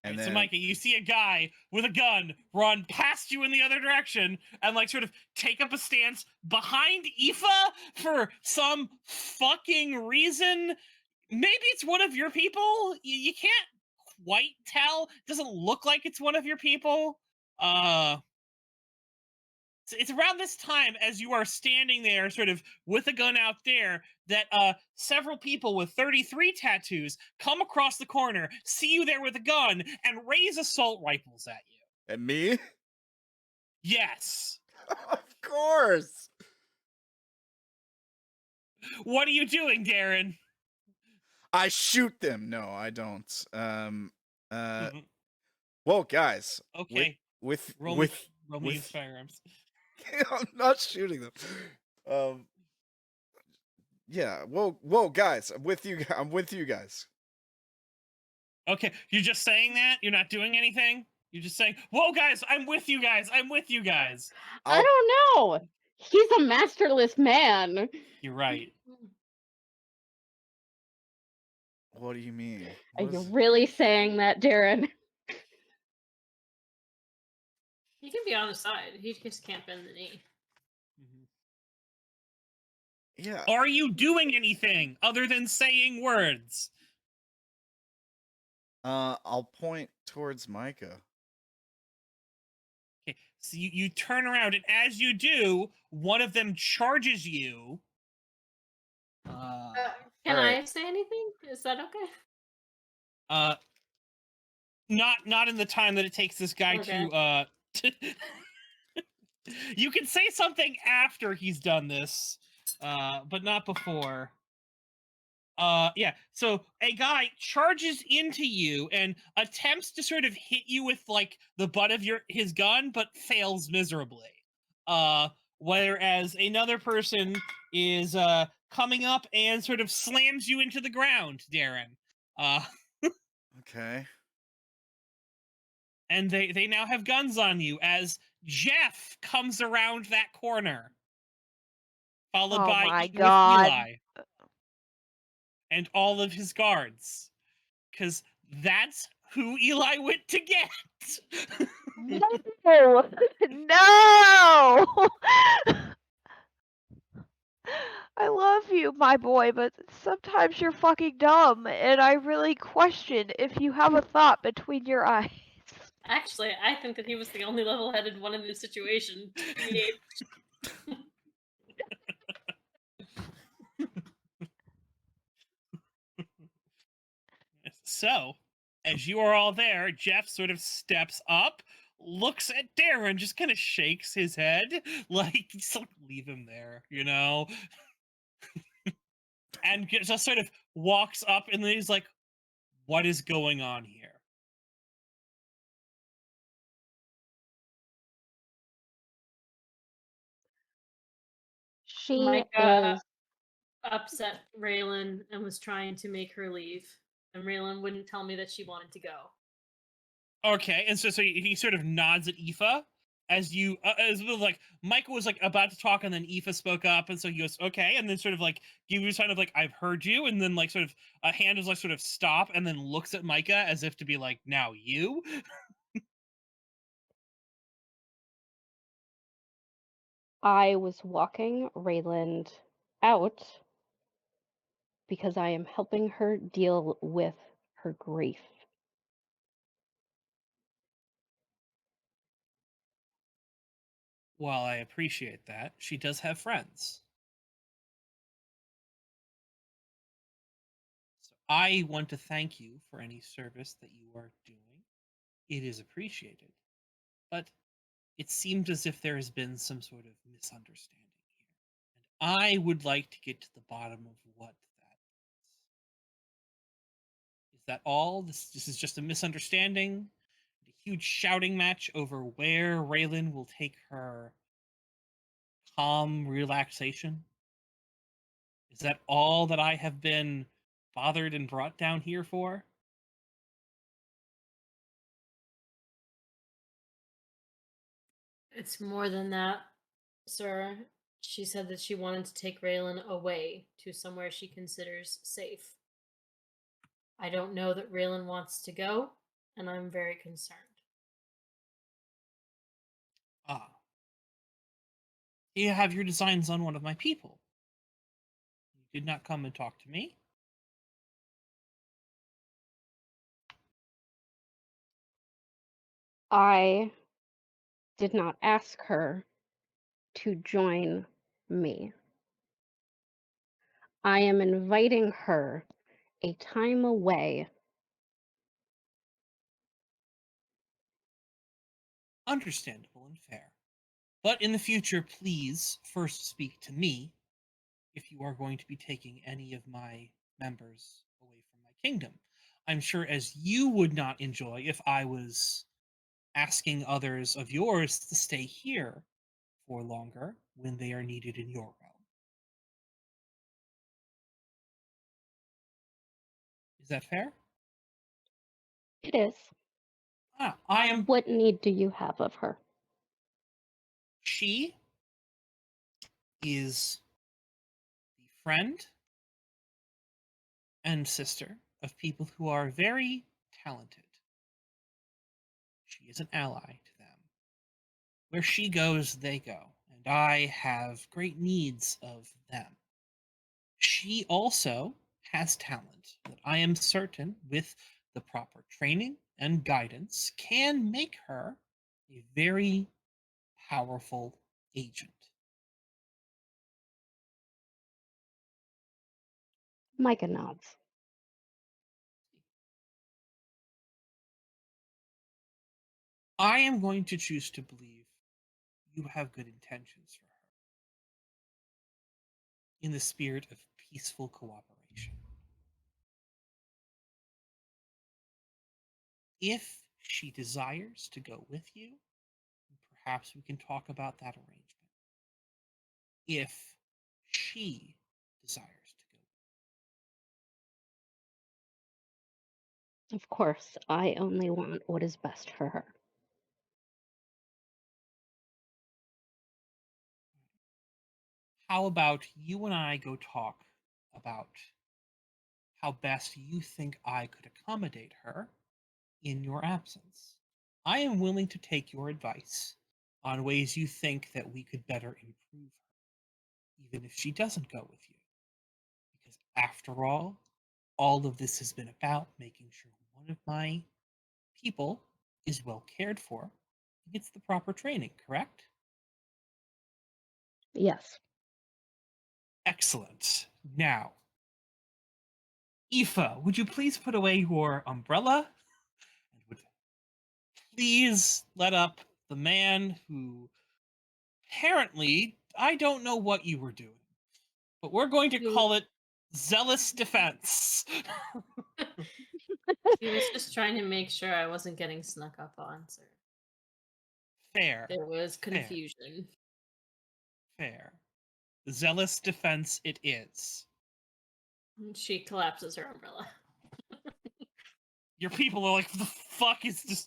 And so then, Myka, you see a guy with a gun run past you in the other direction and like sort of take up a stance behind Aoife for some fucking reason. Maybe it's one of your people. You can't quite tell. It doesn't look like it's one of your people. It's around this time as you are standing there sort of with a gun out there that several people with 33 tattoos come across the corner, see you there with a gun, and raise assault rifles at you. at me? Yes. Of course. What are you doing, Darren? I shoot them. No, I don't. Whoa, guys. Okay. With Roll me use firearms. I'm not shooting them. Yeah. Whoa, guys. I'm with you guys. Okay, you're just saying that? You're not doing anything? You're just saying, whoa, guys, I'm with you guys. I'm with you guys. I don't know. He's a masterless man. You're right. What do you mean? Are you really saying that, Darren? He can be on the side. He just can't bend the knee. Yeah. Are you doing anything other than saying words? I'll point towards Myka. Okay, so you turn around, and as you do, one of them charges you. Can I say anything? Is that okay? Not in the time that it takes this guy to You can say something after he's done this, but not before. Yeah, so a guy charges into you and attempts to sort of hit you with like the butt of his gun, but fails miserably. Whereas another person is coming up and sort of slams you into the ground, Darren. Okay. And they now have guns on you as Jeff comes around that corner, followed Oh by my with God. Eli and all of his guards, because that's who Eli went to get. No! No! I love you, my boy, but sometimes you're fucking dumb, and I really question if you have a thought between your eyes. Actually, I think that he was the only level-headed one in this situation. So, as you are all there, Jeff sort of steps up, looks at Darren, just kind of shakes his head, like, just like, leave him there, you know? And just sort of walks up, and then he's like, what is going on here? She Myka is upset Reylen and was trying to make her leave, and Reylen wouldn't tell me that she wanted to go. Okay, and so he sort of nods at Aoife as you as like Michael was like about to talk, and then Aoife spoke up, and so he goes okay, and then sort of like give you kind of like I've heard you, and then like sort of a hand is like sort of stop, and then looks at Myka as if to be like now you. I was walking Rayland out because I am helping her deal with her grief. While I appreciate that, she does have friends. So I want to thank you for any service that you are doing. It is appreciated. But it seems as if there has been some sort of misunderstanding here. And I would like to get to the bottom of what that is. Is that all? This is just a misunderstanding? A huge shouting match over where Reylen will take her calm relaxation? Is that all that I have been bothered and brought down here for? It's more than that, sir. She said that she wanted to take Raylan away to somewhere she considers safe. I don't know that Raylan wants to go, and I'm very concerned. Ah. You have your designs on one of my people. You did not come and talk to me. I did not ask her to join me. I am inviting her a time away. Understandable and fair. But in the future, please first speak to me if you are going to be taking any of my members away from my kingdom. I'm sure as you would not enjoy if I was asking others of yours to stay here for longer when they are needed in your realm. Is that fair? It is. I am. What need do you have of her? She is the friend and sister of people who are very talented. She is an ally to them. Where she goes, they go, and I have great needs of them. She also has talent that I am certain, with the proper training and guidance, can make her a very powerful agent. Myka nods. I am going to choose to believe you have good intentions for her in the spirit of peaceful cooperation. If she desires to go with you, perhaps we can talk about that arrangement. If she desires Of course, I only want what is best for her. How about you and I go talk about how best you think I could accommodate her in your absence? I am willing to take your advice on ways you think that we could better improve her, even if she doesn't go with you. Because after all of this has been about making sure one of my people is well cared for and gets the proper training, correct? Yes. Excellent. Now, Aoife, would you please put away your umbrella and would please let up the man who apparently, I don't know what you were doing, but we're going to call it zealous defense. He was just trying to make sure I wasn't getting snuck up on, sir. Fair. There was confusion. Fair. Zealous defense it is. She collapses her umbrella. Your people are like, the fuck is this?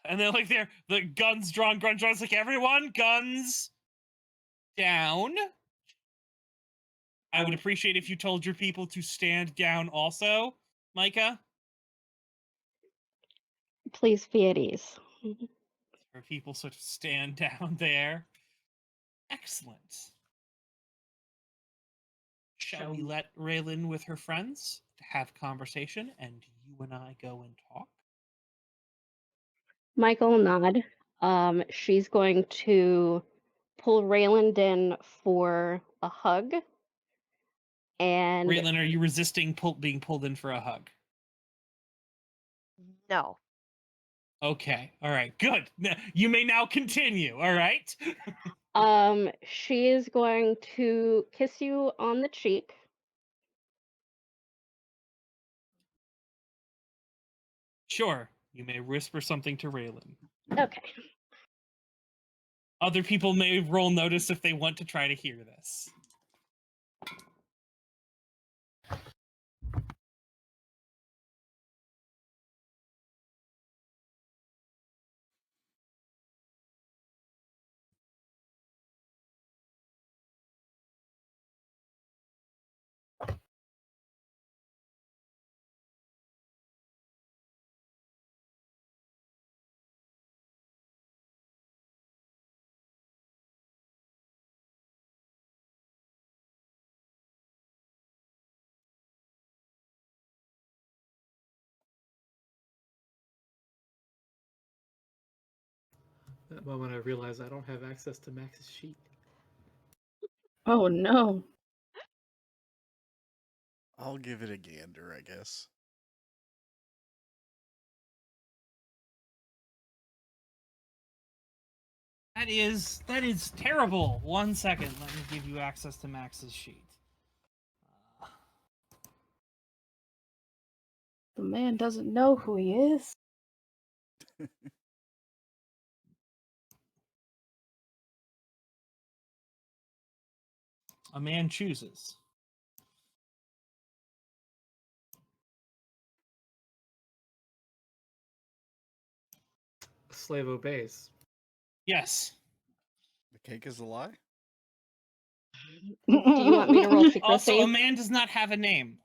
And they're like, the guns drawn, it's like, everyone, guns down. I would appreciate if you told your people to stand down also, Myka. Please be at ease. Her people sort of stand down there. Excellent. Shall we let Reylen with her friends to have conversation and you and I go and talk? Michael nod. She's going to pull Rayland in for a hug. And Reylen, are you resisting being pulled in for a hug? No. Okay, all right, good. You may now continue, all right? she is going to kiss you on the cheek. Sure, you may whisper something to Reylen. Okay. Other people may roll notice if they want to try to hear this. That moment I realized I don't have access to Max's sheet. Oh no. I'll give it a gander, I guess. That is terrible. 1 second, let me give you access to Max's sheet. The man doesn't know who he is. A man chooses. A slave obeys. Yes. The cake is a lie? Do you want me to roll secrecy? Also, a man does not have a name.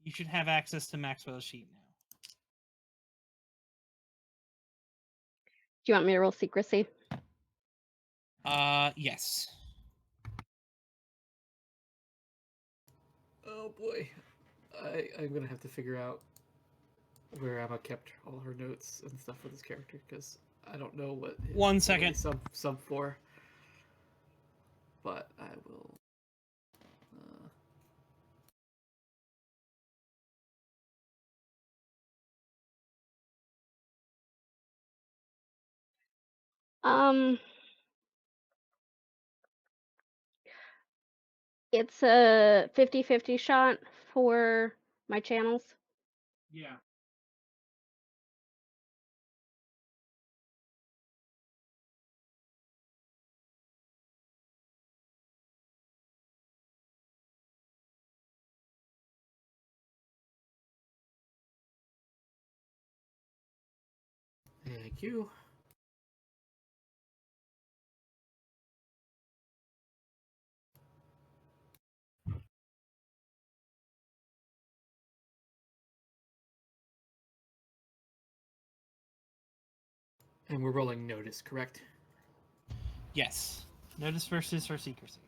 You should have access to Maxwell's sheet now. Do you want me to roll secrecy? Yes. Oh boy. I'm gonna have to figure out where Emma kept all her notes and stuff for this character, because I don't know what 1 second. Sub for. But I will. It's a 50-50 shot for my channels. Yeah. Thank you. And we're rolling notice, correct? Yes. Notice versus her secrecy.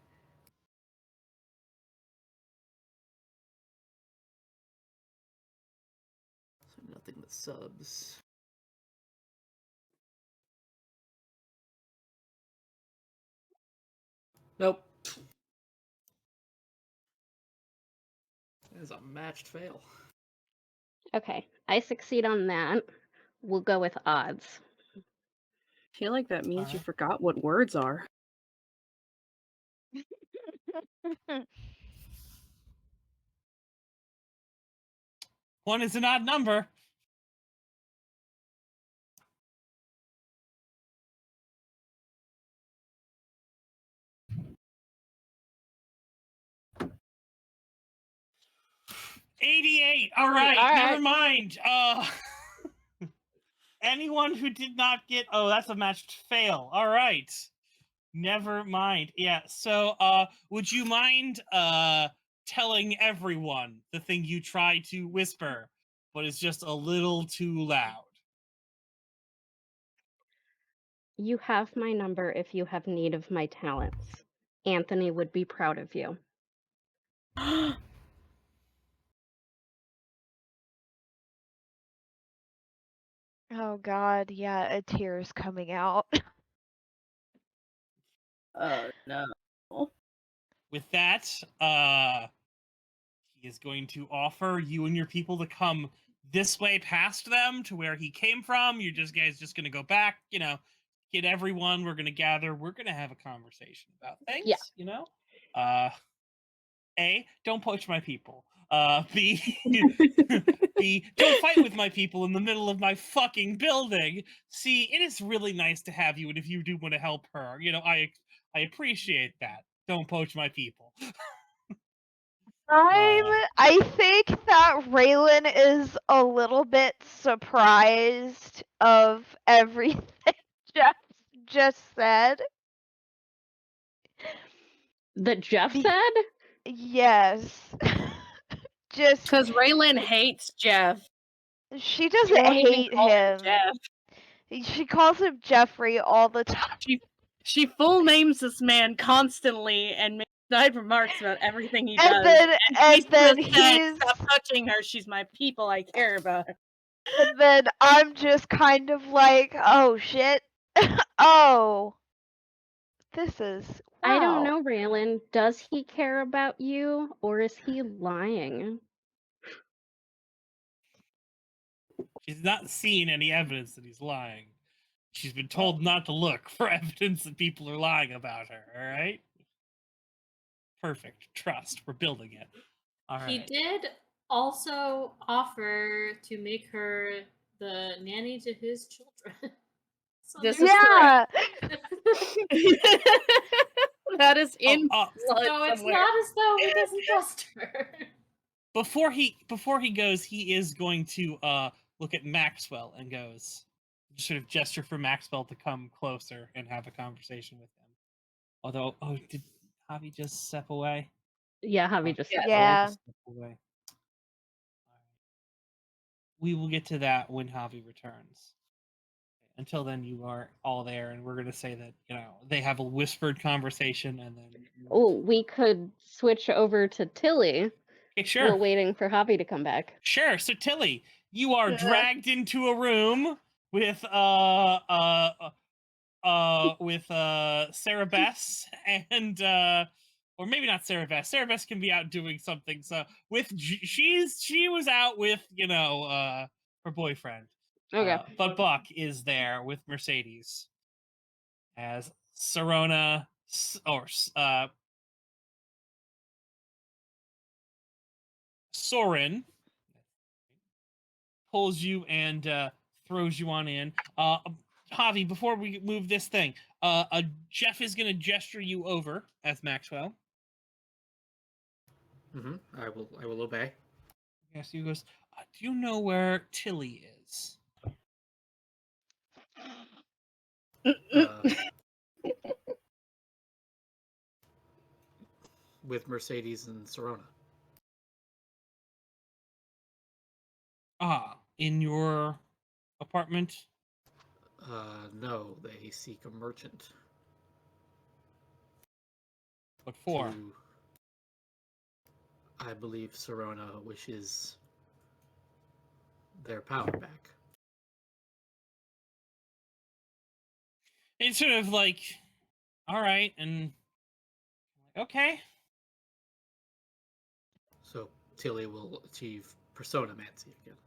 So nothing but subs. Nope. That is a matched fail. Okay, I succeed on that. We'll go with odds. I feel like that means you Alright. forgot what words are. One is an odd number. $88. All right, never mind. Anyone who did not get, oh, that's a matched fail. All right, never mind. Yeah. So, would you mind telling everyone the thing you try to whisper, but is just a little too loud? You have my number if you have need of my talents. Anthony would be proud of you. Oh God, yeah, a tear's coming out. Oh no. With that, he is going to offer you and your people to come this way past them to where he came from. You guys just going to go back, get everyone. We're going to gather. We're going to have a conversation about things, A, don't poach my people. B, B, don't fight with my people in the middle of my fucking building. C, it is really nice to have you, and if you do want to help her, I appreciate that. Don't poach my people. I think that Reylen is a little bit surprised of everything Jeff just said. That Jeff Be- said? Yes. Just Because Reylen hates Jeff. she She doesn't won't even hate call him. Jeff. She calls him Jeffrey all the time. She full names this man constantly and makes snide remarks about everything he And does. then said, he's "Stop touching her. She's my people. I care about her." and then I'm just kind of like, oh shit. Oh. This is I don't wow. know, Raylan. Does he care about you, or is he lying? She's not seen any evidence that he's lying. She's been told not to look for evidence that people are lying about her, all right? Perfect. Trust. We're building it. All right. He did also offer to make her the nanny to his children. So This there's is Yeah. That is in no, it's somewhere. not as though he doesn't trust her. Before he goes, he is going to look at Maxwell and goes, sort of gesture for Maxwell to come closer and have a conversation with him. Although, did Javi just step away? Yeah, Javi just stepped away. Yeah. Step away. All right. We will get to that when Javi returns. Until then, you are all there, and we're going to say that they have a whispered conversation, and then. Oh, we could switch over to Tilly. Okay, sure. While waiting for Javi to come back. Sure. So Tilly, you are dragged into a room with Sara Bess and or maybe not Sara Bess. Sara Bess can be out doing something. So she was out with her boyfriend. Okay. But Buck is there with Mercedes as Sorona Soren pulls you and throws you on in. Javi, before we move this thing, Jeff is going to gesture you over as Maxwell. I will obey. Yes, he goes, do you know where Tilly is? with Mercedes and Serona. In your apartment? No, they seek a merchant. What for? I believe Serona wishes their power back. It's sort of like, all right, and okay. So Tilly will achieve Persona Mancy again.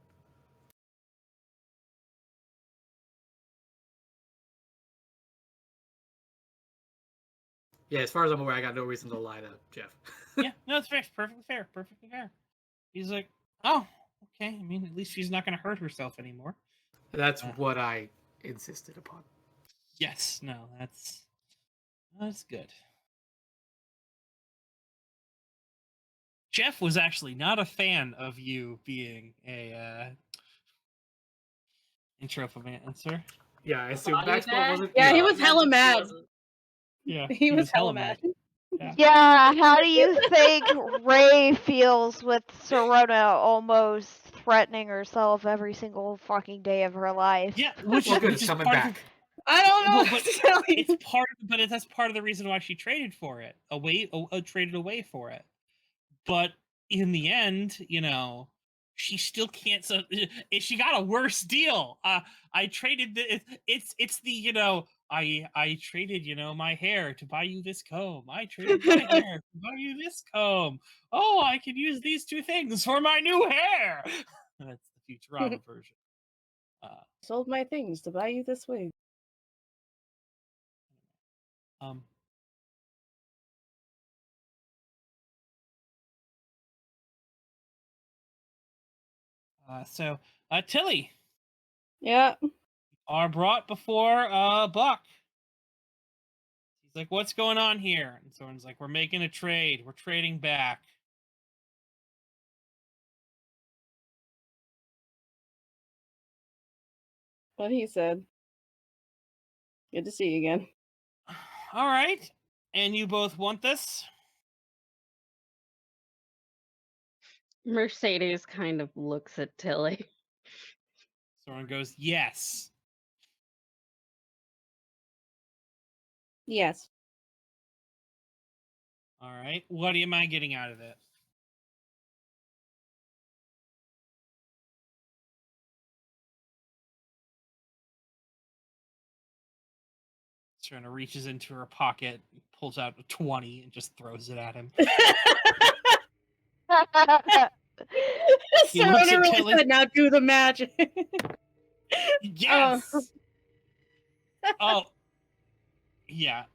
Yeah, as far as I'm aware, I got no reason to lie to Jeff. Yeah, no, it's fair. Perfectly fair. Perfectly fair. He's like, oh, okay. I mean, at least she's not going to hurt herself anymore. That's what I insisted upon. Yes, no, that's good. Jeff was actually not a fan of you being a Anthropomancer. Yeah, I assume Maxwell wasn't. Yeah, he was hella mad. Yeah, he was hella mad. Yeah, how do you think Ray feels with Serona almost threatening herself every single fucking day of her life? Yeah, which is coming part back. of, I don't know. well, but it's part, but that's part of the reason why she traded for it, traded away for it. But in the end, you know, she still can't. So she got a worse deal. I traded it's the, you know, I traded, you know, my hair to buy you this comb. I traded my hair to buy you this comb. Oh, I can use these two things for my new hair. That's the Futurama version. Sold my things to buy you this wig. So Tilly. Yeah. Are brought before Buck. He's like, what's going on here? And someone's like, we're making a trade. We're trading back. What he said. Good to see you again. All right. And you both want this? Mercedes kind of looks at Tilly. Someone goes, yes. Yes. All right. What am I getting out of it? Serena reaches into her pocket, pulls out a 20, and just throws it at him. He looks at really Tilly. said, now do the magic. Yes. Oh. Yeah.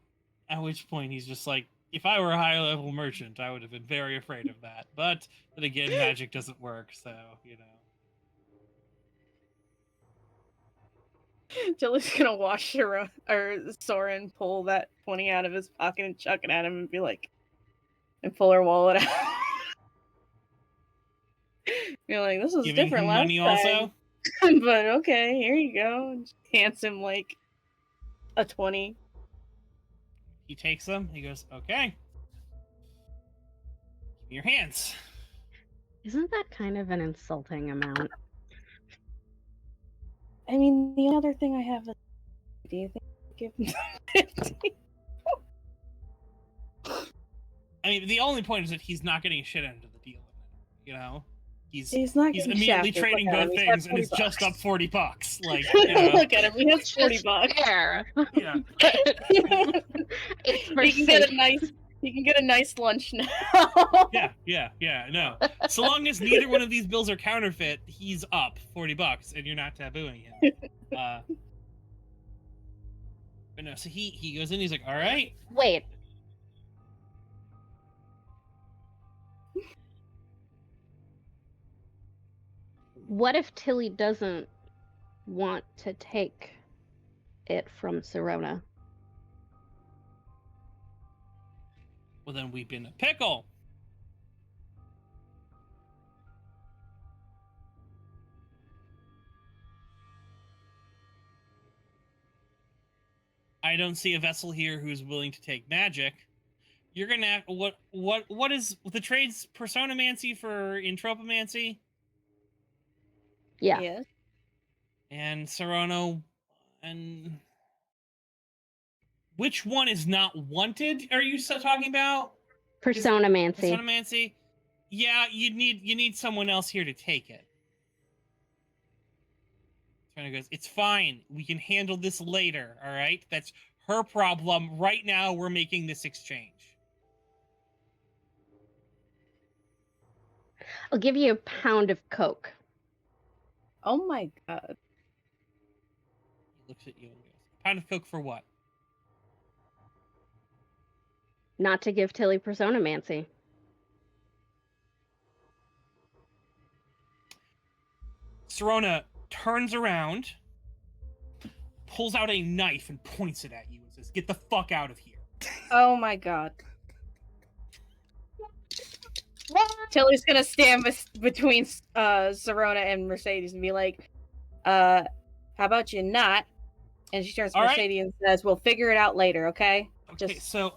At which point he's just like, if I were a higher level merchant, I would have been very afraid of that. But again, magic doesn't work, so, you know. Tilly's gonna watch Soren pull that 20 out of his pocket and chuck it at him and be like, and pull her wallet out. Be like, this was Giving different him last money time. also? But okay, here you go. And hands him like a 20. He takes them. He goes, okay. Give me your hands. Isn't that kind of an insulting amount? I mean, the other thing I have is, do you think I give him 50? I mean, the only point is that he's not getting shit out of the deal. You know? He's not immediately shafted. trading Look at both him. things, and it's just up $40. Like, you know. Look at him. He has 40 bucks. Fair. Yeah. It's He can get a nice lunch now. Yeah, no. So long as neither one of these bills are counterfeit, he's up $40, and you're not tabooing him. But no, so he goes in, he's like, all right. Wait. What if Tilly doesn't want to take it from Serona? Well, then we've been a pickle. I don't see a vessel here who's willing to take magic. You're gonna have, what is the trade's personomancy for entropomancy? Yeah. Yes. And Serrano, and which one is not wanted? Are you talking about? Personomancy. Personomancy? Yeah, you need someone else here to take it. Serrano goes, it's fine. We can handle this later, all right? That's her problem. Right now, we're making this exchange. I'll give you a pound of coke. Oh my god. He looks at you and goes, a pound of coke for what? Not to give Tilly personomancy. Serrano turns around, pulls out a knife and points it at you and says, get the fuck out of here. Oh my god. Tilly's gonna stand between Serona and Mercedes and be like, how about you not? And she turns to All right. Mercedes and says, we'll figure it out later, okay? Okay, so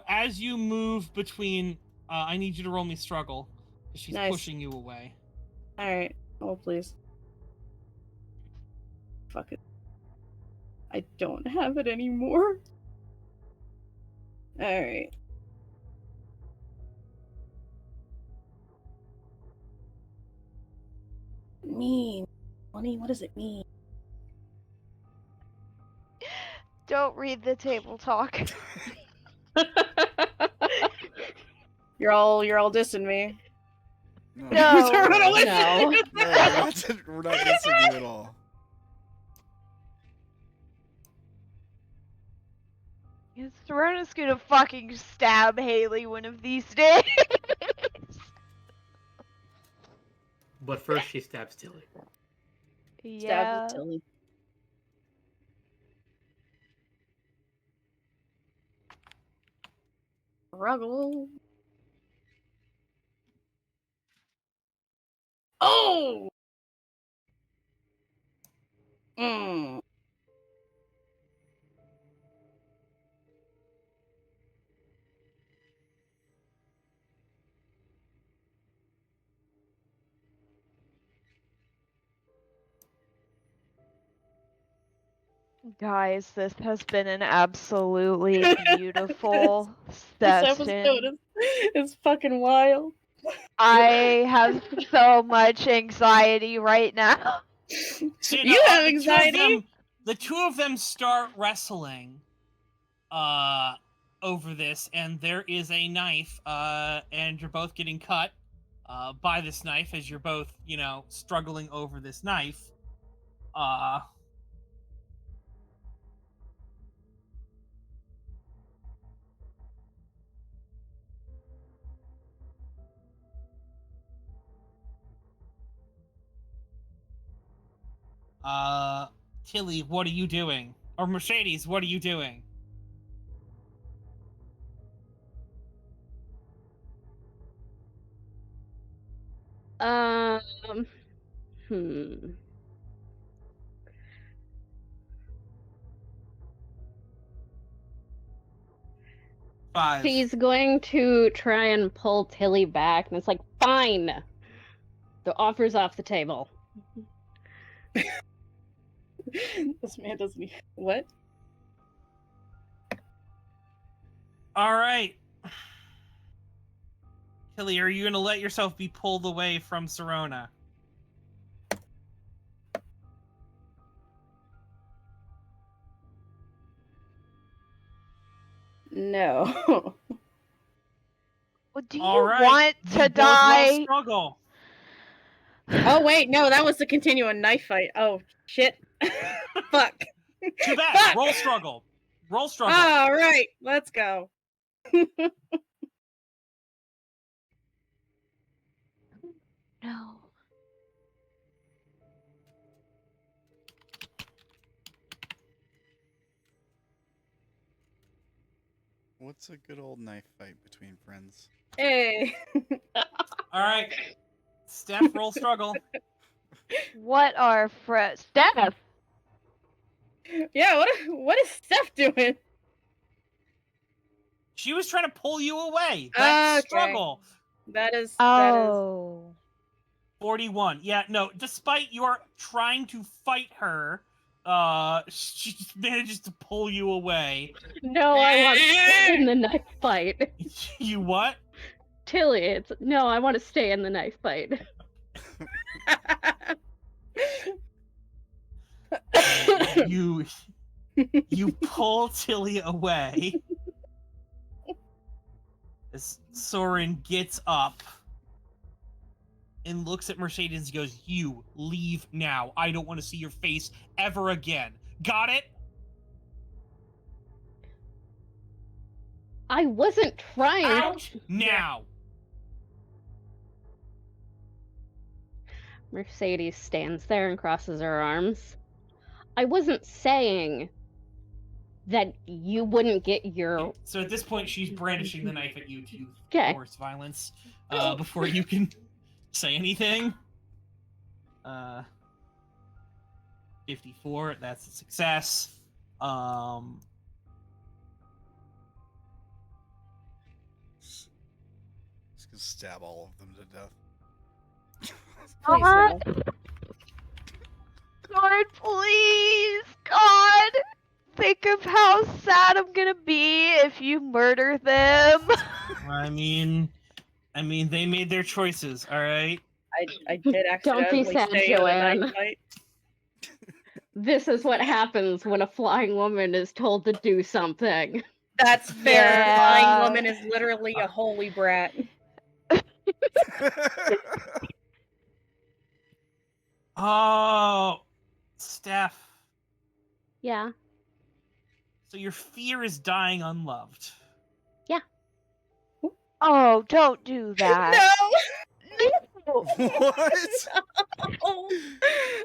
as you move between, I need you to roll me struggle, because she's Nice. pushing you away. Alright. Oh, please. Fuck it. I don't have it anymore. Alright. Mean. Funny, what does it mean? Don't read the table talk. You're all dissing me. No. No, No. we're not dissing you at all. Yes, Serena's gonna fucking stab Haley one of these days. But first, she stabs Tilly. Yeah. Stab Tilly. Struggle. Oh! Mm. Guys, this has been an absolutely beautiful This session. episode is fucking wild. I have so much anxiety right now. So, You have the anxiety? The two of them start wrestling over this, and there is a knife, and you're both getting cut by this knife as you're both, struggling over this knife. Tilly, what are you doing? Or Mercedes, what are you doing? Hmm. Five. She's going to try and pull Tilly back, and it's like, fine. The offer's off the table. This man doesn't even... What? All right. Tilly, are you going to let yourself be pulled away from Serona? No. Do you All right. want You to both roll die? struggle. Oh, wait, no, that was the continuing knife fight. Oh, shit. Fuck. Too bad. Fuck. Roll struggle. Roll struggle. All right, let's go. No. What's a good old knife fight between friends? Hey. All right. Steph, roll struggle. What are Steph? Yeah, what is Steph doing? She was trying to pull you away. That Okay. struggle. That is Oh. 41. Yeah, no, despite your trying to fight her, she just manages to pull you away. No, I want to stay in the knife fight. You what? Tilly, no, I want to stay in the knife fight. You pull Tilly away as Soren gets up and looks at Mercedes and goes, "You leave now. I don't want to see your face ever again. Got it?" I wasn't trying. Out now. Mercedes stands there and crosses her arms. I wasn't saying that you wouldn't get your... So at this point, she's brandishing the knife at you to Okay. force violence before you can say anything. 54, that's a success. Just gonna stab all of them to death. Please God. no. God, please. God. Think of how sad I'm gonna be if you murder them. I mean, they made their choices, all right? I did Don't be accidentally sad, stay in a Joanne. knife fight. This is what happens when a flying woman is told to do something. That's fair. Yeah. Flying woman is literally a holy brat. Oh, Steph. Yeah. So your fear is dying unloved. Oh, don't do that. No! What?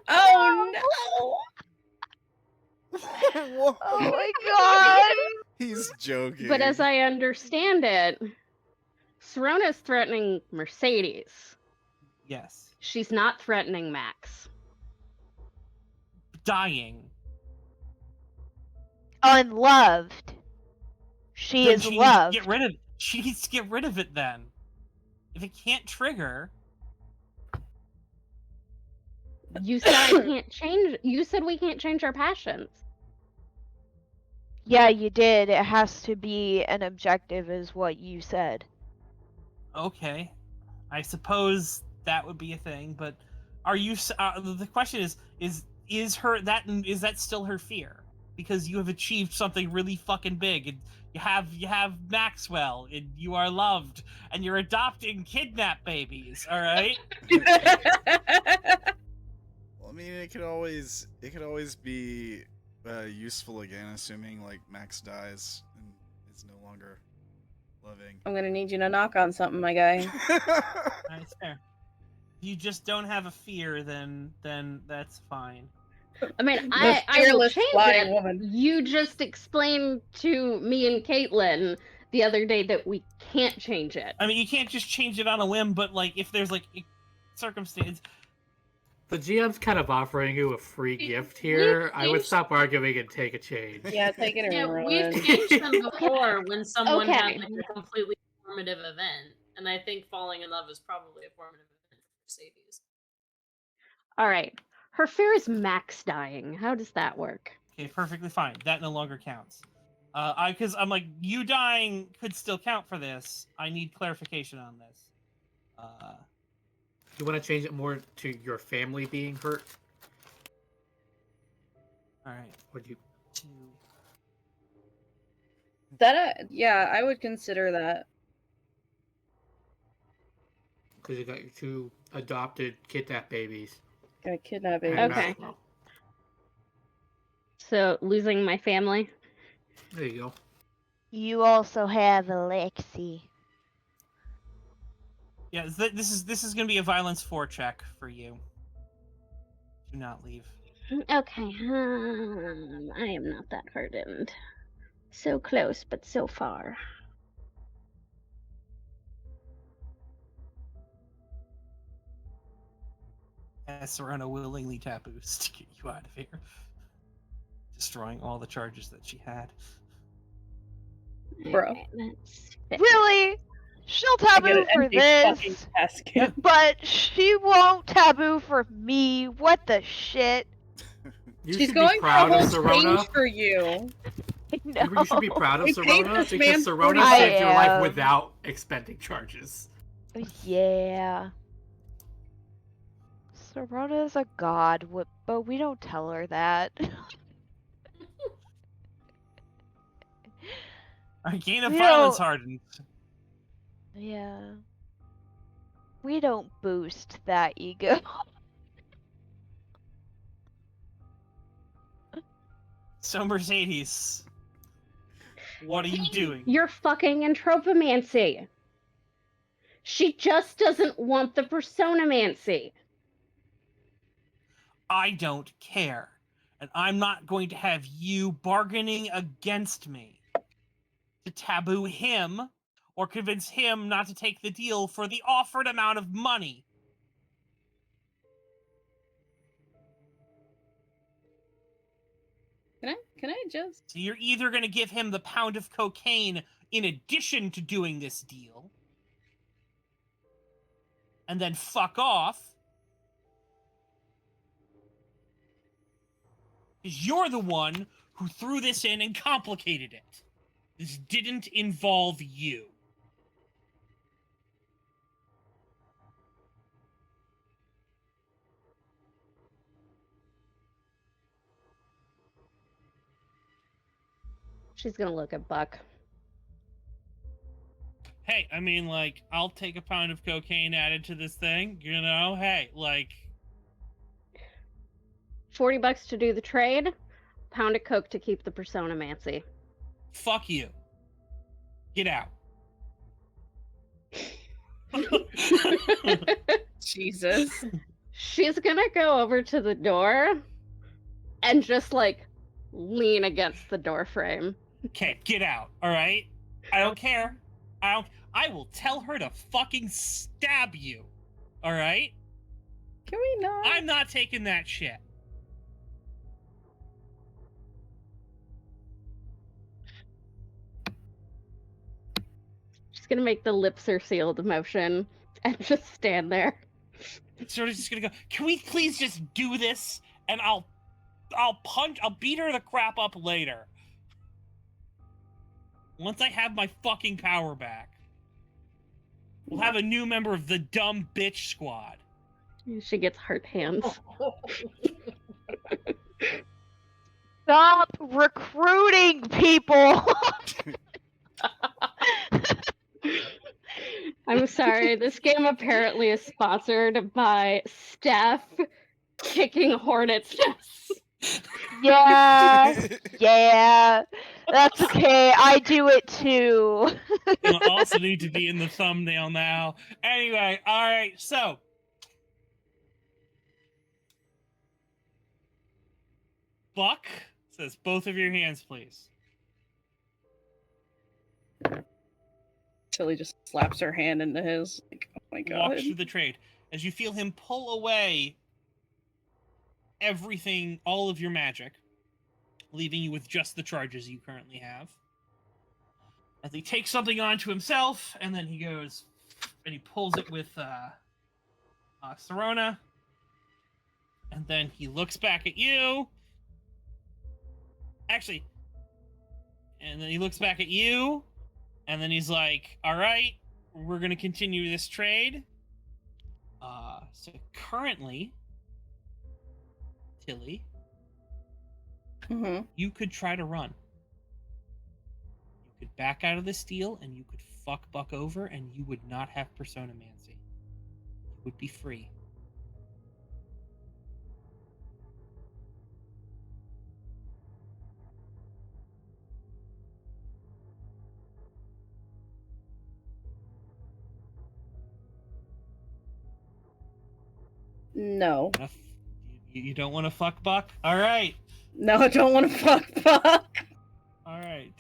Oh no! What? Oh my god. He's joking. But as I understand it, Serona's threatening Mercedes. Yes. She's not threatening Max. Dying. Unloved. She Then is she needs to loved. get rid of. She needs to get rid of it then. If it can't trigger. You said I can't change. You said we can't change our passions. Yeah, you did. It has to be an objective, is what you said. Okay, I suppose that would be a thing, but are you? The question is that still her fear? Because you have achieved something really fucking big, and you have Maxwell, and you are loved, and you're adopting kidnap babies. All right. Well, I mean, it could always be useful again, assuming like Max dies and is no longer living. I'm gonna need you to knock on something, my guy. That's fair. If you just don't have a fear, then that's fine. I mean, The I will fearless change flying it. woman. You just explained to me and Caitlin the other day that we can't change it. I mean, you can't just change it on a whim, but like if there's like a circumstance. The GM's kind of offering you a free gift here. I would stop arguing and take a change. Yeah, take it Yeah, and we've run. changed them before when someone Okay. had like a completely formative event, and I think falling in love is probably a formative event for Mercedes. All right. Her fear is Max dying. How does that work? Okay, perfectly fine. That no longer counts. Because I'm like, you dying could still count for this. I need clarification on this. You want to change it more to your family being hurt? All right. Would you? That yeah, I would consider that. Because you got your two adopted kidnap babies. Gonna kidnap it. and Okay. Maxwell. So, losing my family? There you go. You also have Alexi. Yeah, this is gonna be a violence 4 check for you. Do not leave. Okay. I am not that hardened. So close, but so far. Serrano willingly taboos to get you out of here. destroying all the charges that she had. Bro. Alright, that's fair. Really? She'll I get taboo an for empty fucking this, desk. but she won't taboo for me. What the shit? You She's should going be proud for a of whole Serona. change for you. No. You should be proud of They paid Serona this because man Serona I saved your life am. without expending charges. Yeah. Sorona's a god, but we don't tell her that. Arcane of We Violence don't- hardened. Yeah. We don't boost that ego. So Mercedes, what are you doing? You're fucking Anthropomancy. She just doesn't want the Personamancy. I don't care. And I'm not going to have you bargaining against me to taboo him or convince him not to take the deal for the offered amount of money. Can I just? So you're either going to give him the pound of cocaine in addition to doing this deal, and then fuck off, because you're the one who threw this in and complicated it. This didn't involve you. She's gonna look at Buck. Hey, I mean, like, I'll take a pound of cocaine added to this thing, you know? Hey, like... $40 to do the trade, pound of coke to keep the Personamancy. Fuck you. Get out. Jesus. She's gonna go over to the door and just, like, lean against the door frame. Okay, get out, alright? I don't care. I will tell her to fucking stab you. Alright? Can we not? I'm not taking that shit. She's gonna make the lips are sealed motion and just stand there. Sort of just gonna go, can we please just do this? And I'll beat her the crap up later. Once I have my fucking power back. We'll have a new member of the dumb bitch squad. She gets heart hands. Stop recruiting people! I'm sorry, this game apparently is sponsored by Steph kicking hornets' nests. Yeah, yeah. That's okay. I do it too. It'll also need to be in the thumbnail now. Anyway, alright, so. Buck says, both of your hands, please. Tilly just slaps her hand into his. Like, oh my god. Walks through the trade. As you feel him pull away everything, all of your magic, leaving you with just the charges you currently have. As he takes something onto himself, and then he goes, and he pulls it with Serona. And then he looks back at you. Actually, and then he looks back at you, and then he's like, all right, we're going to continue this trade. So currently, Tilly, you could try to run. You could back out of this deal, and you could fuck Buck over, and you would not have Personamancy. You would be free. No. You don't want to fuck Buck? All right. No, I don't want to fuck Buck. All right.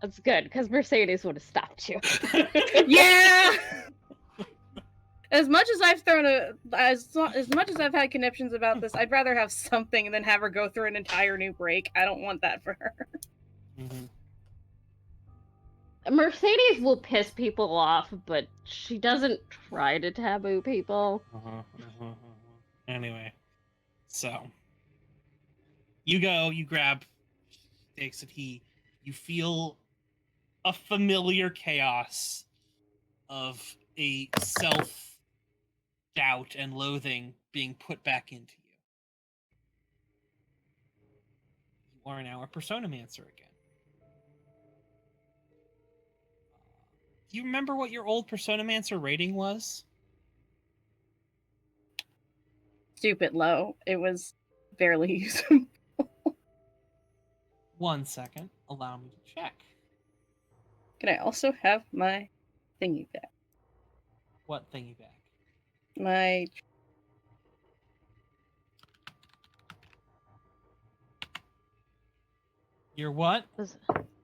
That's good, because Mercedes would have stopped you. Yeah! As much as I've as much as I've had conniptions about this, I'd rather have something than have her go through an entire new break. I don't want that for her. Mm-hmm. Mercedes will piss people off, but she doesn't try to taboo people. Anyway, so you go, you grab stakes of heat, you feel a familiar chaos of a self doubt and loathing being put back into you. You are now a Personamancer again. Do you remember what your old Personamancer rating was? Stupid low. It was barely usable. 1 second. Allow me to check. Can I also have my thingy back? What thingy back? My Your what?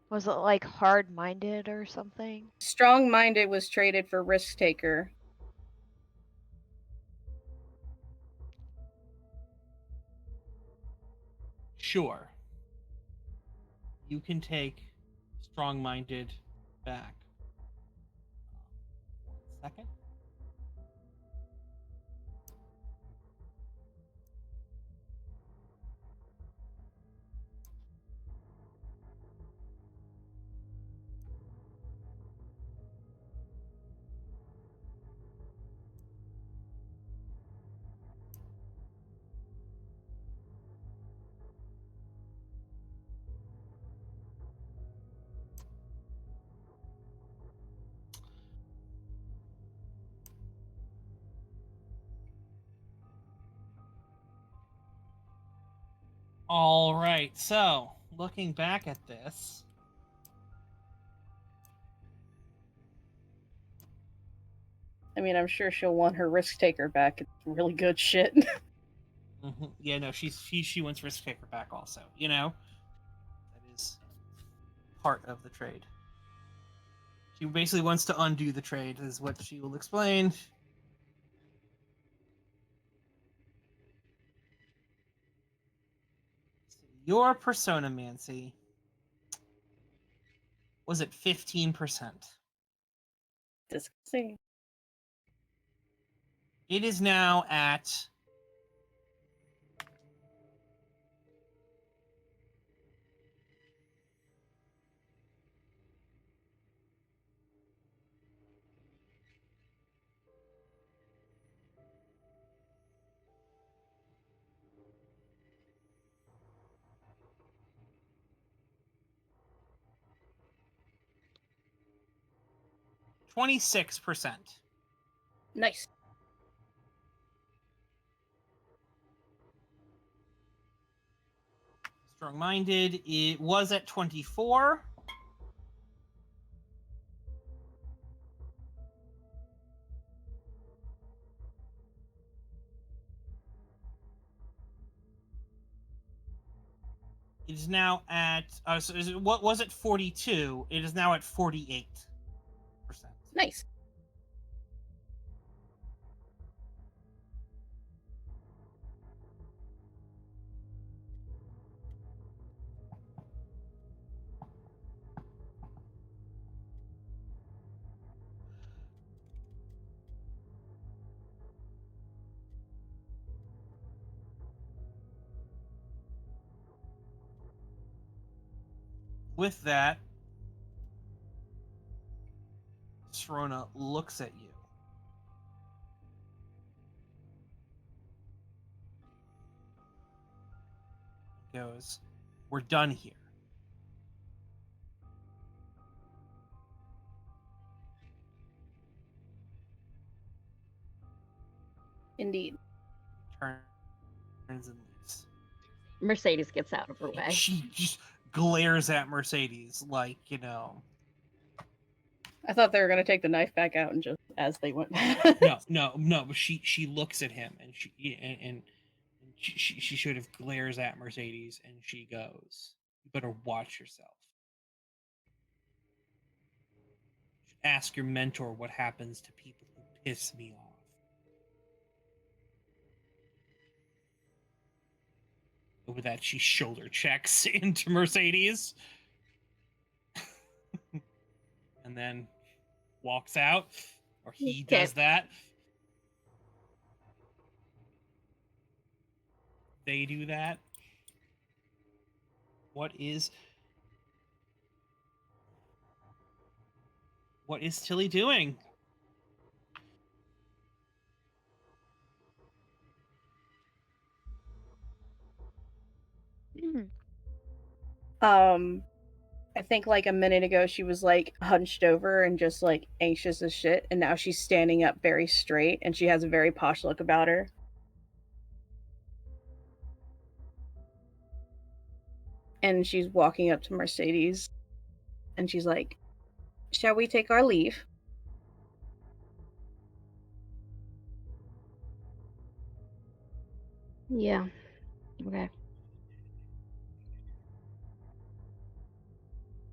Was it like hard-minded or something? strong-minded was traded for risk taker. Sure. You can take strong-minded back. 1 second. All right. So, looking back at this, I mean, I'm sure she'll want her risk taker back. It's really good shit. yeah, no, she wants risk taker back also. You know, that is part of the trade. She basically wants to undo the trade, is what she will explain. Your Personamancy was at 15%. Disgusting. It is now at 26%. Nice. Strong-minded, it was at 24. It is now at what was it 42? It is now at 48%. Nice. With that, Srona looks at you. Goes, "We're done here." Indeed. Turns and leaves. Mercedes gets out of her way. She just glares at Mercedes like, you know. I thought they were gonna take the knife back out and just as they went. No. But she looks at him and she sort of glares at Mercedes and she goes, "You better watch yourself. Ask your mentor what happens to people who piss me off." With that, she shoulder checks into Mercedes. And then walks out. Or he does that. They do that. What is Tilly doing? I think like a minute ago she was like hunched over and just like anxious as shit, and now she's standing up very straight and she has a very posh look about her. And she's walking up to Mercedes and she's like, "Shall we take our leave?" Yeah. Okay.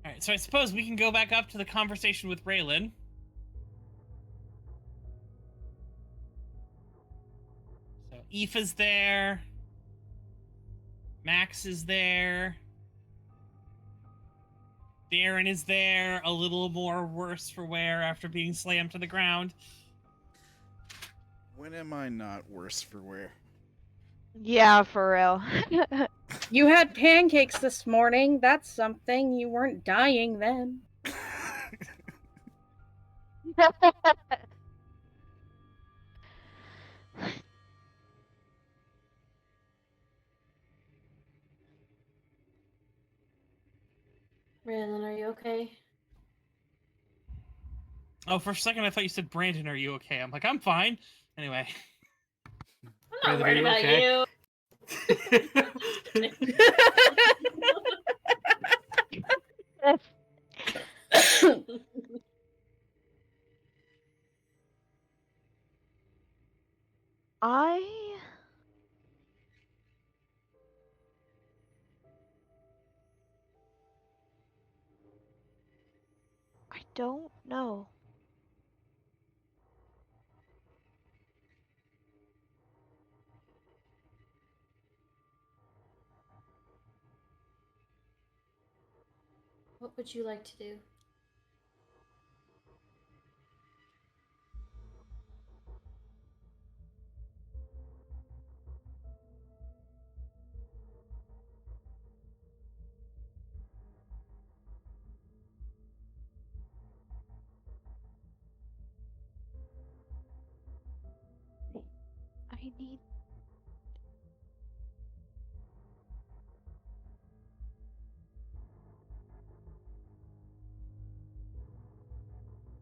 All right, so I suppose we can go back up to the conversation with Reylen. So Aoife's there. Max is there. Darren is there, a little more worse for wear after being slammed to the ground. When am I not worse for wear? Yeah, for real. You had pancakes this morning. That's something. You weren't dying then. Raylan, are you okay? Oh, for a second I thought you said, Brandon, are you okay? I'm like, I'm fine. Anyway. I'm not Brandon, are worried you about okay? you. I don't know. What would you like to do?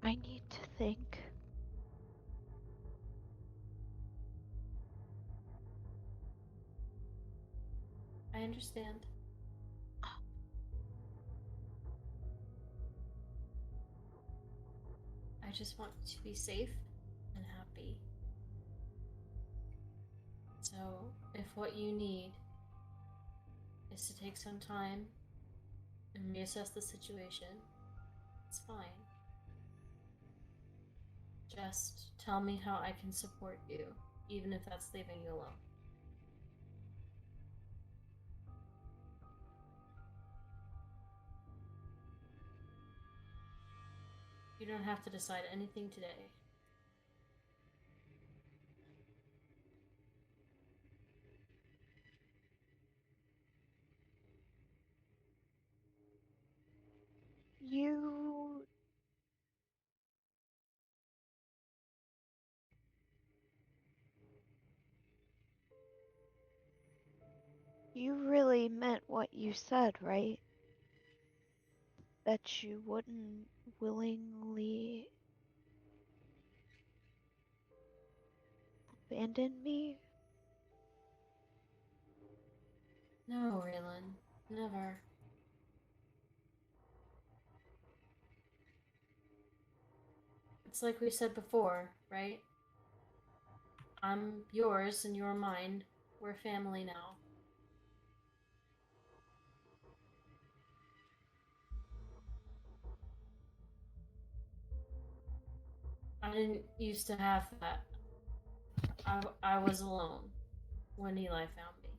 I need to think. I understand. I just want you to be safe and happy. So, if what you need is to take some time and reassess the situation, it's fine. Just tell me how I can support you, even if that's leaving you alone. You don't have to decide anything today. You really meant what you said, right? That you wouldn't willingly abandon me? No, Raylan, never. It's like we said before, right? I'm yours and you're mine. We're family now. I didn't used to have that. I was alone when Eli found me.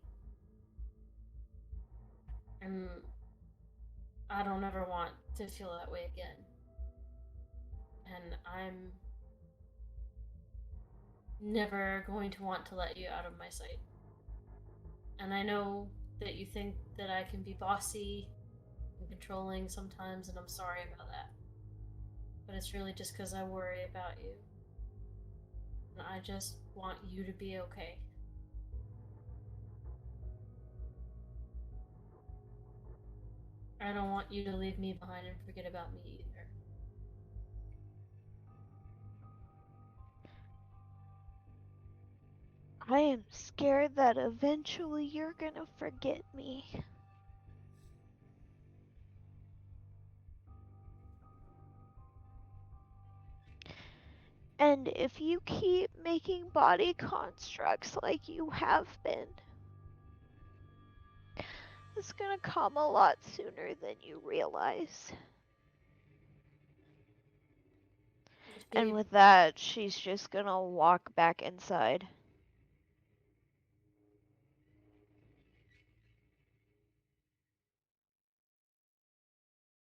And I don't ever want to feel that way again. And I'm never going to want to let you out of my sight. And I know that you think that I can be bossy and controlling sometimes, and I'm sorry about that. But it's really just because I worry about you. And I just want you to be okay. I don't want you to leave me behind and forget about me either. I am scared that eventually you're gonna forget me. And if you keep making body constructs like you have been, it's gonna come a lot sooner than you realize. And with that, she's just gonna walk back inside.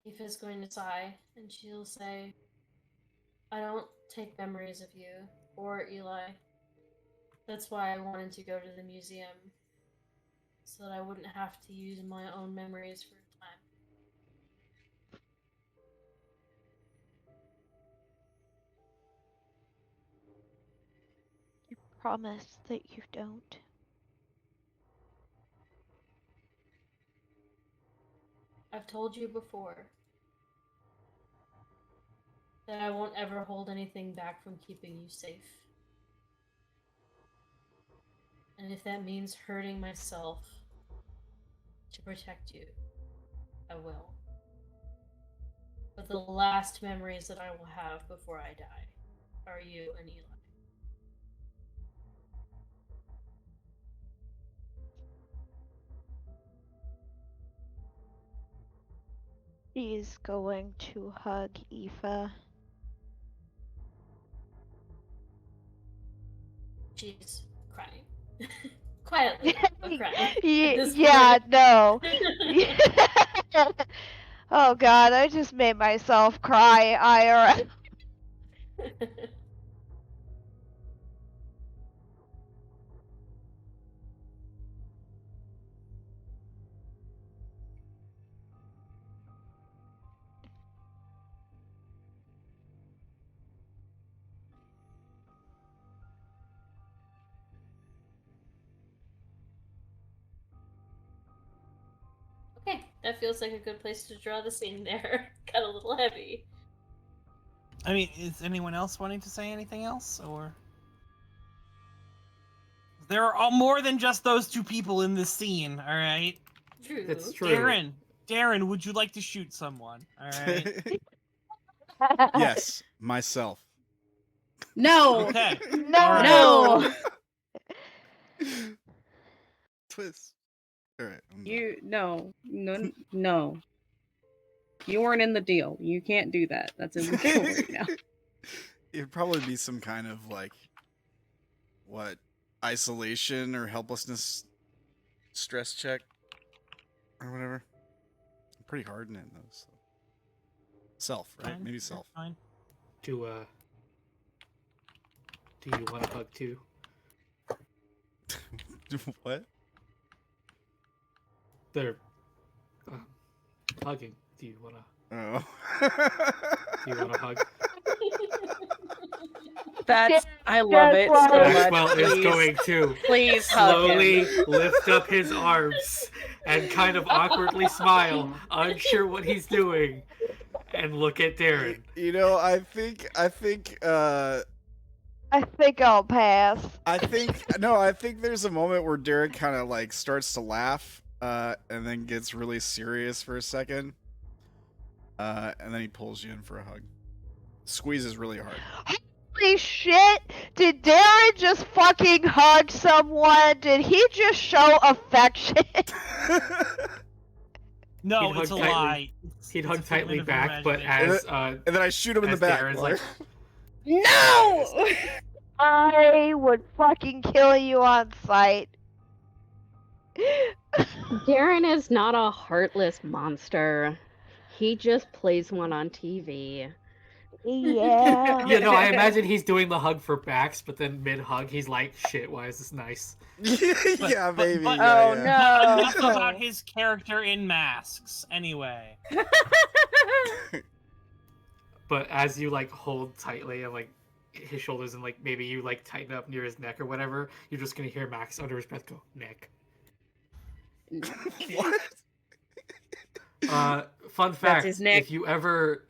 Aoife is going to sigh, and she'll say, I don't take memories of you, or Eli. That's why I wanted to go to the museum, so that I wouldn't have to use my own memories for time. You promise that you don't. I've told you before that I won't ever hold anything back from keeping you safe. And if that means hurting myself to protect you, I will. But the last memories that I will have before I die are you and Eli. He's going to hug Aoife. She's crying. Quietly, but crying. Yeah, no. Oh god, I just made myself cry, IRL. Okay, that feels like a good place to draw the scene there. Got a little heavy. I mean, is anyone else wanting to say anything else, or? There are more than just those two people in this scene, alright? True. That's true. Darren, would you like to shoot someone, alright? Yes, myself. No. Okay. No. All right. No. Twist. All right. No. You weren't in the deal. You can't do that. That's illegal right now. It'd probably be some kind of isolation or helplessness stress check or whatever. I'm pretty hard in it though. So. Self, right? Fine. Maybe self. Fine. Do you want a hug too? What? They're hugging. Do you want to? Oh. Do you want a hug? I love it so much. Maxwell is Please. going to Please hug him. slowly lift up his arms and kind of awkwardly smile, unsure what he's doing, and look at Darren. You know, I think I think I'll pass. I think there's a moment where Darren kind of starts to laugh, and then gets really serious for a second, and then he pulls you in for a hug. Squeezes really hard. Holy shit! Did Darren just fucking hug someone? Did he just show affection? No, He'd it's a hug tightly. lie. He'd It's hug a tightly figment of back, but imagination. as And then I shoot him in the as back. Darren's like, No! I would fucking kill you on sight. Darren is not a heartless monster. He just plays one on TV. Yeah. Yeah, no, I imagine he's doing the hug for Bax, but then mid-hug, he's like, shit, why is this nice? Yeah, maybe. but- yeah, Oh, yeah. no. Enough about his character in Masks, anyway. But as you, like, hold tightly and, like, his shoulders and, like, maybe you, like, tighten up near his neck or whatever, you're just gonna hear Max under his breath go, neck. What? Fun fact, his neck. if you ever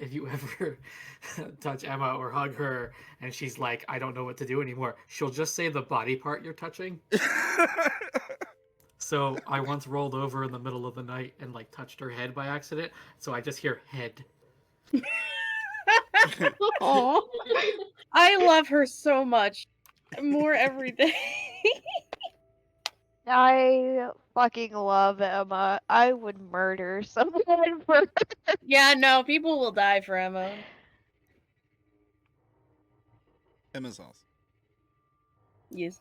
touch Emma or hug her and she's like, I don't know what to do anymore, she'll just say the body part you're touching. So I once rolled over in the middle of the night and like touched her head by accident, so I just hear head. Aw. I love her so much. More every day. I fucking love Emma. I would murder someone for her. Yeah, no, people will die for Emma. Emma's awesome. Yes.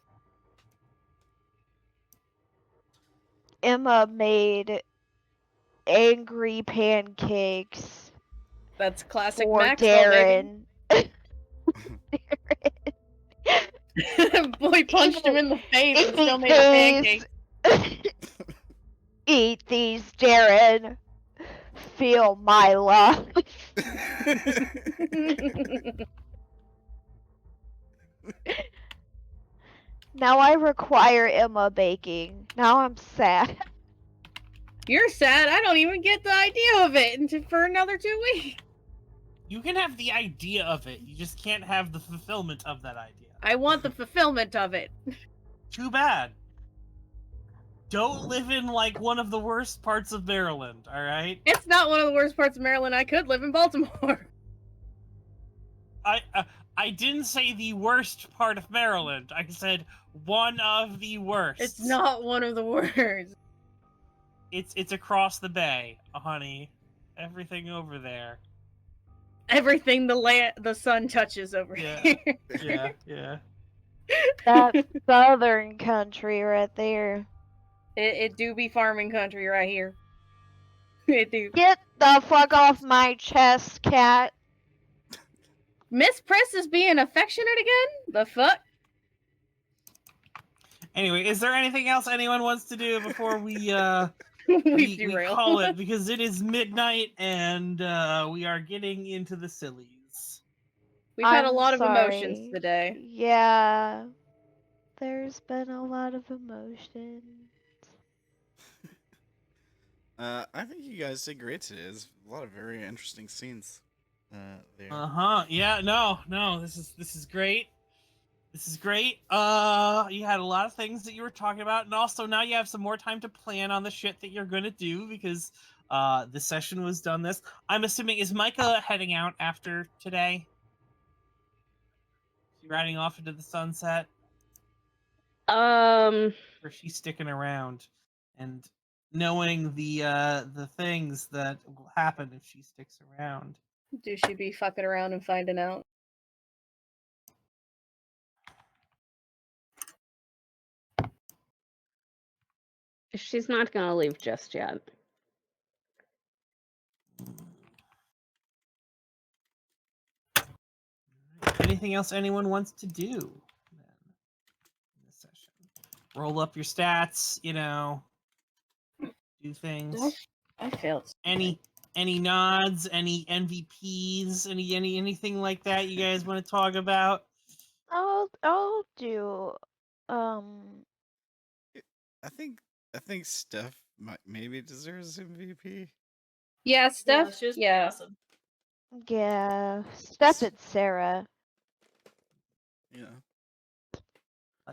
Emma made angry pancakes That's classic for Maxwell, Darren. Boy punched him in the face and still made a pancake. Eat these, Darren. Feel my love. Now I require Emma baking. Now I'm sad. You're sad. I don't even get the idea of it for another 2 weeks. You can have the idea of it, you just can't have the fulfillment of that idea. I want the fulfillment of it. Too bad. Don't live in, like, one of the worst parts of Maryland, alright? It's not one of the worst parts of Maryland. I could live in Baltimore. I didn't say the worst part of Maryland. I said one of the worst. It's not one of the worst. It's across the bay, honey. Everything over there. Everything the sun touches over Yeah. here. Yeah. That southern country right there. It do be farming country right here. It do. Get the fuck off my chest, cat. Miss Press is being affectionate again? The fuck? Anyway, is there anything else anyone wants to do before we we we call it? Because it is midnight and we are getting into the sillies. We've had a I'm lot of emotions sorry. today. Yeah. There's been a lot of emotions. I think you guys did great today. There's a lot of very interesting scenes there. Yeah. No. This is great. This is great. You had a lot of things that you were talking about, and also now you have some more time to plan on the shit that you're gonna do because the session was done. I'm assuming, is Myka heading out after today? She riding off into the sunset, or she's sticking around and knowing the things that will happen if she sticks around? Do she be fucking around and finding out? She's not gonna leave just yet. Anything else anyone wants to do then in this session? Roll up your stats, do things. I failed. Any nods, any MVPs, anything like that you guys want to talk about? I'll do I think Steph maybe deserves MVP. Yeah, Steph. she was pretty Yeah. awesome. yeah. Steph and Sarah. Yeah.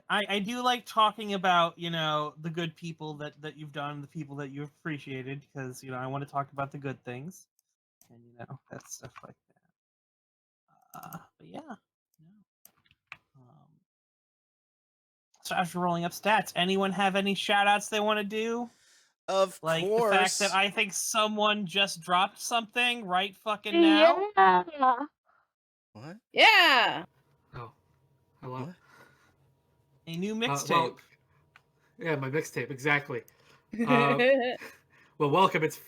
I do like talking about, the good people that you've done, the people that you've appreciated, because, I want to talk about the good things. And, that stuff like that. But yeah. So after rolling up stats, anyone have any shout outs they want to do? Of Like course. the fact that I think someone just dropped something right fucking now? Yeah. What? Yeah. Oh, hello. What? A new Well, mixtape. yeah, my mixtape, exactly. Well, welcome. It's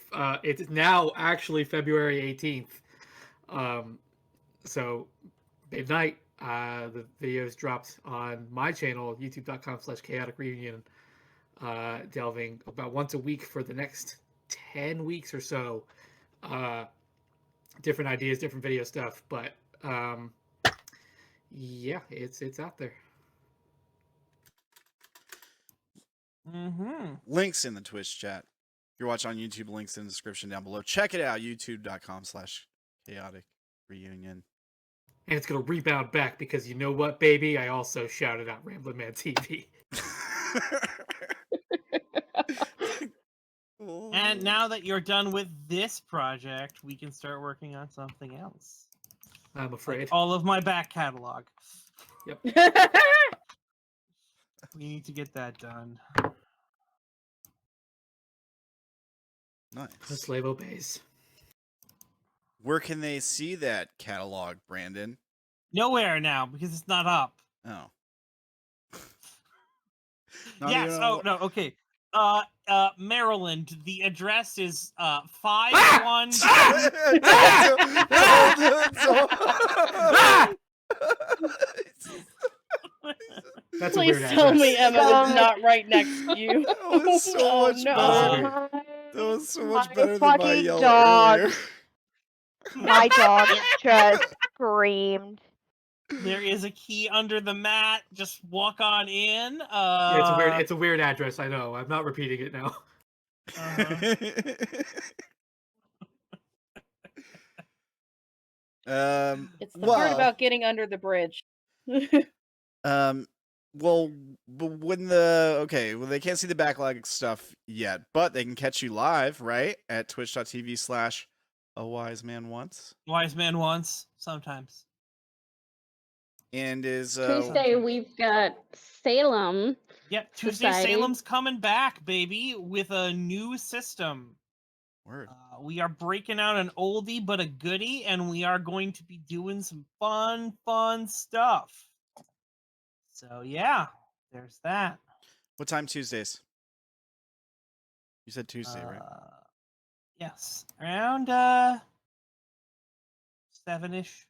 now actually February 18th. So midnight. The videos dropped on my channel, youtube.com/ChaoticReunion, delving about once a week for the next 10 weeks or so. Different ideas, different video stuff, but yeah, it's out there. Links in the Twitch chat. If you're watching on YouTube, links in the description down below. Check it out, youtube.com/ChaoticReunion. And it's going to rebound back because you know what, baby? I also shouted out RamblinManTV. And now that you're done with this project, we can start working on something else. I'm afraid. Like all of my back catalog. Yep. We need to get that done. Nice. The slave obeys. Where can they see that catalog, Brandon? Nowhere now because it's not up. Oh. Yes. Oh no. Okay. Maryland. The address is 51. That's a Please weird tell address. me Emma was not right next to you. That was so Oh, much no. better. That was so much better than my fucking yell dog. earlier. My dog just screamed. There is a key under the mat. Just walk on in. Yeah, it's a weird address. I know. I'm not repeating it now. It's the part about getting under the bridge. Well, but when they can't see the backlog stuff yet, but they can catch you live, right? At twitch.tv/AWiseManOnce. AWiseManOnce, sometimes. And is Tuesday we've got Salem. Yep, Tuesday Society. Salem's coming back, baby, with a new system. Word. We are breaking out an oldie but a goodie, and we are going to be doing some fun stuff. So yeah, there's that. What time Tuesdays? You said Tuesday, right? Yes, around 7-ish.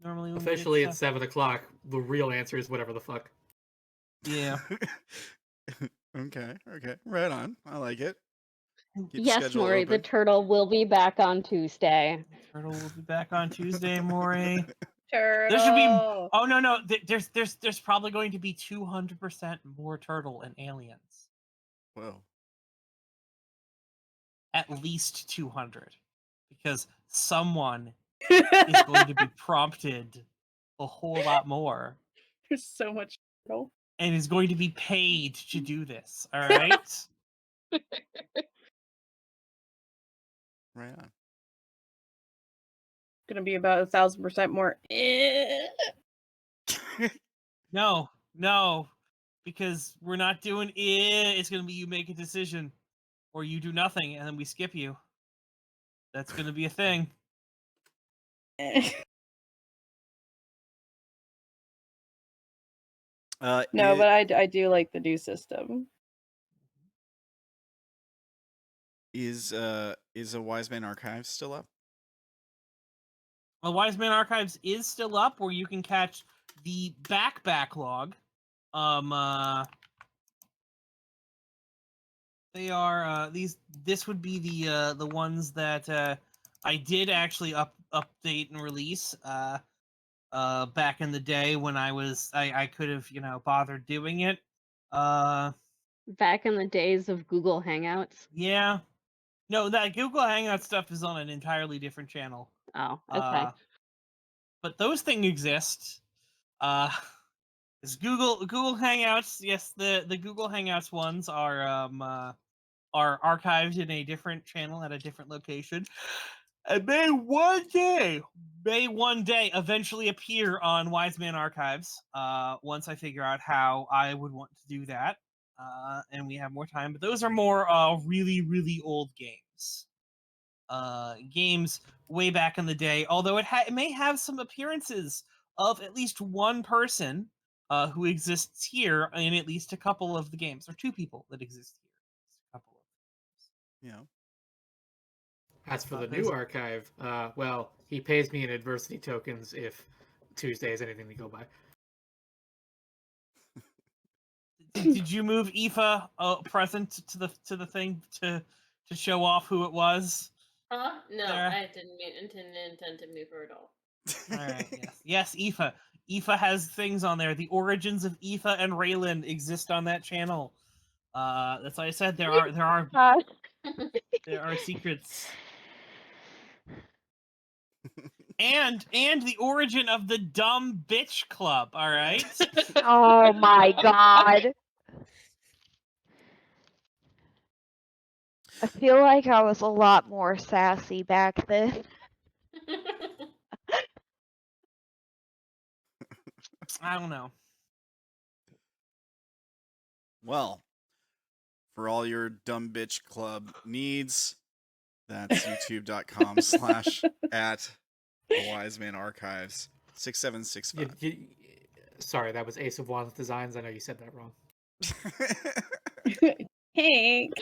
Normally, when we get Officially, it's stuff. 7:00. The real answer is whatever the fuck. Yeah. Okay. Right on. I like it. Keep the Yes, schedule Maury, the open. turtle will be back on Tuesday. Turtle will be back on Tuesday, Maury. Turtle. There should be. Oh no. There's probably going to be 200% more turtle and aliens. Whoa. At least 200, because someone is going to be prompted a whole lot more, There's so much turtle. and is going to be paid to do this. All right. Right on. Gonna be about 1,000% more. No, because we're not doing it. It's going to be you make a decision, or you do nothing, and then we skip you. That's going to be a thing. No, but I do like the new system. Is a Wise Man Archive still up? Well, Wise Man Archives is still up, where you can catch the backlog. They are this would be the ones that I did actually update and release back in the day when I could have bothered doing it. Back in the days of Google Hangouts. Yeah. No, that Google Hangout stuff is on an entirely different channel. Oh, okay. But those things exist. Is Google Hangouts? Yes, the Google Hangouts ones are archived in a different channel at a different location, and may one day eventually appear on Wise Man Archives. Once I figure out how I would want to do that, and we have more time. But those are more really old games. Games way back in the day. Although it may have some appearances of at least one person who exists here in at least a couple of the games, or two people that exist here. As for the new archive, well, he pays me in adversity tokens if Tuesday is anything to go by. Did you move Aoife present to the thing to show off who it was? Huh? No, Sarah? I didn't intend to move her at all. All right. Yes, Aoife. Aoife has things on there. The origins of Aoife and Reylen exist on that channel. That's why I said there are secrets. And the origin of the dumb bitch club. All right. Oh my god. I feel like I was a lot more sassy back then. I don't know. Well, for all your dumb bitch club needs, that's youtube.com/@AWiseManOnce 6765. Sorry, that was AceofWandsDesigns. I know you said that wrong. Thanks.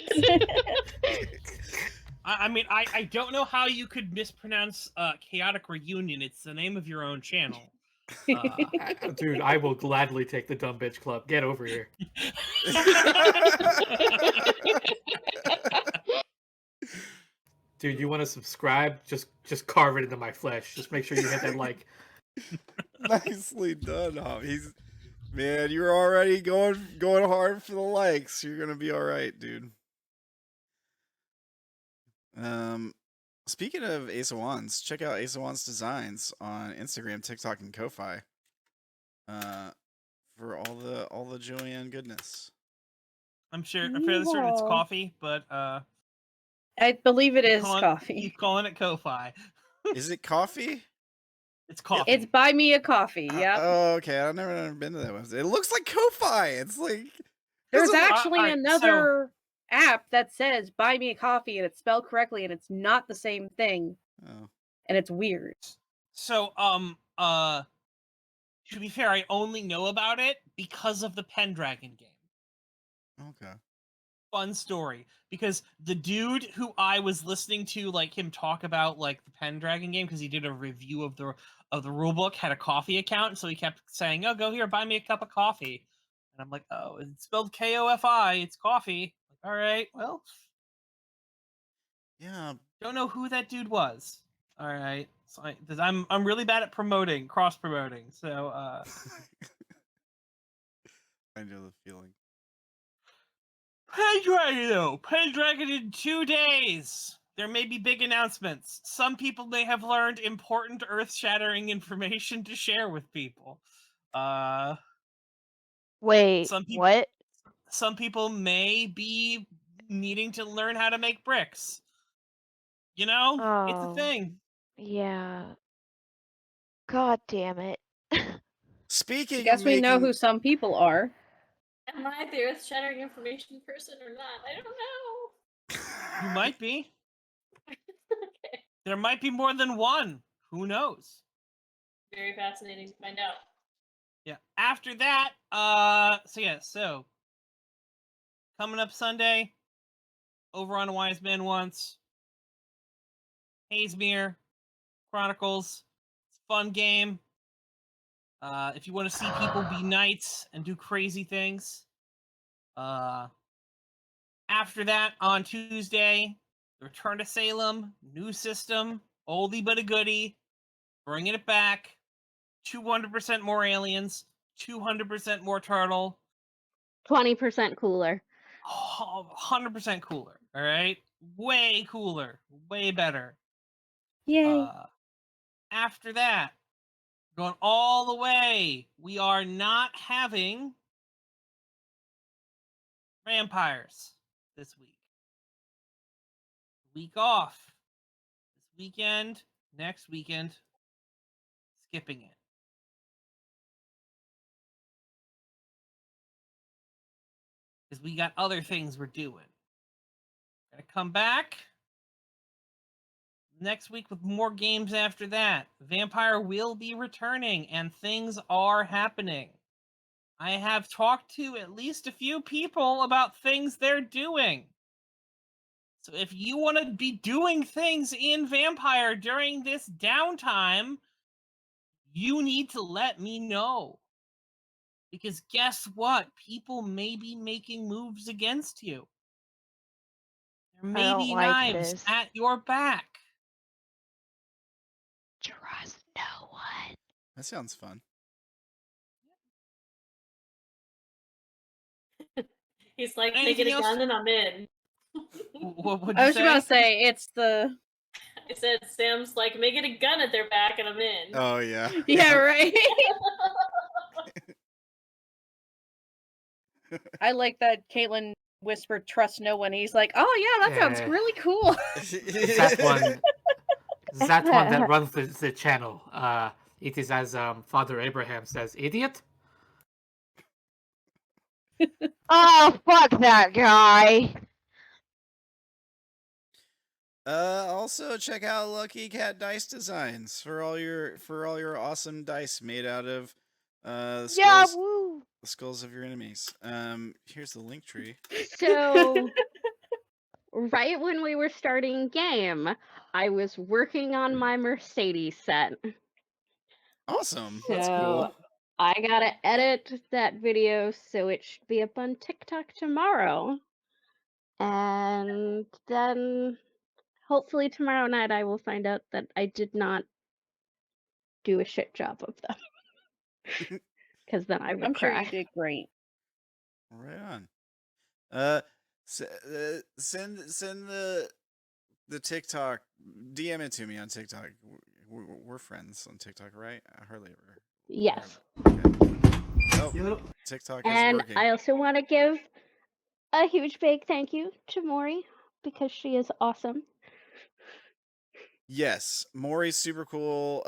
I mean, I don't know how you could mispronounce ChaoticReunion. It's the name of your own channel. Dude, I will gladly take the dumb bitch club. Get over here. Dude, you want to subscribe? Just carve it into my flesh. Just make sure you hit that like. Nicely done, Javi. Man, you're already going hard for the likes. You're gonna be all right, dude. Speaking of Ace of Wands, check out AceofWandsDesigns on Instagram, TikTok, and Ko-Fi. For all the joy and goodness. I'm fairly certain it's coffee, but I believe it is coffee. Keep calling it Ko-Fi. Is it coffee? It's coffee. It's buy me a coffee. Yep. Oh, okay. I've never been to that website. It looks like Ko-Fi. It's like there's actually another app that says buy me a coffee and it's spelled correctly and it's not the same thing. Oh. And it's weird. So to be fair, I only know about it because of the Pendragon game. Okay. Fun story, because the dude who I was listening to, like, him talk about, like, the Pendragon game, because he did a review of the rulebook, had a coffee account, so he kept saying, "Oh, go here, buy me a cup of coffee." And I'm like, "Oh, it's spelled Kofi, it's coffee." Like, all right, well, yeah, don't know who that dude was. All right, so I'm really bad at cross promoting, so I know the feeling. Pendragon, though. Pendragon in 2 days. There may be big announcements. Some people may have learned important earth-shattering information to share with people. Wait, what? Some people may be needing to learn how to make bricks. You know? Oh, it's a thing. Yeah. God damn it. Speaking I guess we know who some people are. Am I the earth-shattering information person or not? I don't know. You might be. Okay. There might be more than one. Who knows? Very fascinating to find out. Yeah. After that, so coming up Sunday, over on AWiseManOnce, Hazemere Chronicles. It's a fun game. If you want to see people be knights and do crazy things. After that, on Tuesday, the Return to Salem, new system, oldie but a goodie, bringing it back, 200% more aliens, 200% more turtle, 20% cooler. 100% cooler. All right, way cooler, way better. Yay! After that, going all the way, we are not having vampires this week. Week off. This weekend, next weekend, skipping it. Because we got other things we're doing. Gonna come back next week with more games after that. Vampire will be returning and things are happening. I have talked to at least a few people about things they're doing. So if you want to be doing things in Vampire during this downtime, you need to let me know. Because guess what? People may be making moves against you. There I may don't be like knives this. at your back. Trust no one. That sounds fun. He's like, make it Anything a else? gun and I'm in. What would I you was about to say it's the I said, Sam's like, make it a gun at their back and I'm in. Oh yeah. yeah right. I like that Caitlin whispered, "Trust no one." He's like, "Oh yeah, that sounds Yeah. really cool." That one. That one that runs the channel. It is as Father Abraham says, idiot. Oh, fuck that guy. Also check out Lucky Cat Dice Designs for all your awesome dice made out of the Yeah, skulls, woo. the skulls of your enemies. Here's the link tree. So, right when we were starting game, I was working on my Mercedes set. Awesome. So, That's cool. I gotta edit that video so it should be up on TikTok tomorrow. And then hopefully tomorrow night I will find out that I did not do a shit job of them. Because then I would I'm sure cry. you did great. Right on. Send the TikTok. DM it to me on TikTok. We're friends on TikTok, right? I hardly ever. Yes. Oh, TikTok is And working. I also want to give a huge big thank you to Maury because she is awesome. Yes, Maury's super cool.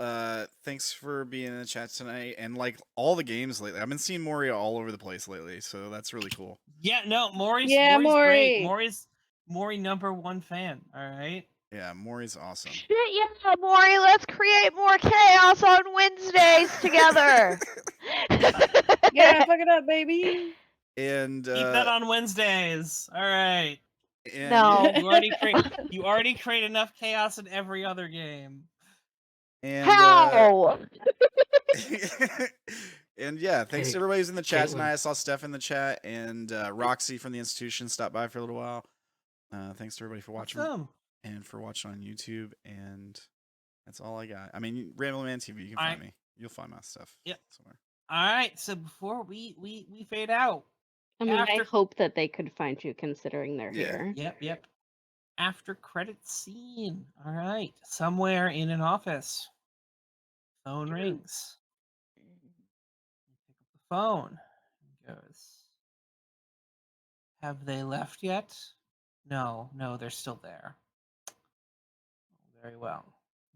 Thanks for being in the chat tonight, and like all the games lately. I've been seeing Maury all over the place lately, so that's really cool. Yeah, no, Maury's great. Maury #1 fan. All right. Yeah, Maury's awesome. Shit, yeah, Maury, let's create more chaos on Wednesdays together. Yeah, fuck it up, baby. And Keep that on Wednesdays. All right. and No. You already create enough chaos in every other game. And How? and yeah, thanks Hey, to everybody who's in the chat Caitlin. tonight. I saw Steph in the chat, and Roxy from the institution stopped by for a little while. Thanks to everybody for watching and for watching on YouTube. And that's all I got. I mean, RamblinManTV, you can find me. You'll find my stuff. Yep. Somewhere. All right. So before we fade out, I mean, I hope that they could find you considering they're here. Yep. After credit scene. All right. Somewhere in an office. Phone rings. Pick up the phone. He goes, have they left yet? No, they're still there. Very well.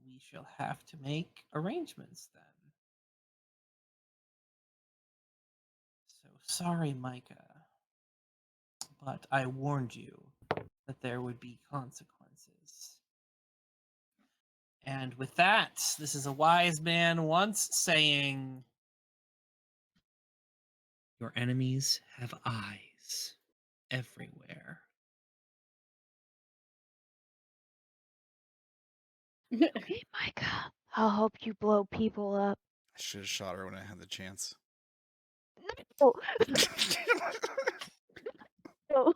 We shall have to make arrangements then. So sorry, Myka, but I warned you that there would be consequences. And with that, this is a wise man once saying, your enemies have eyes everywhere. Okay, Myka, I'll help you blow people up. I should have shot her when I had the chance. No. No.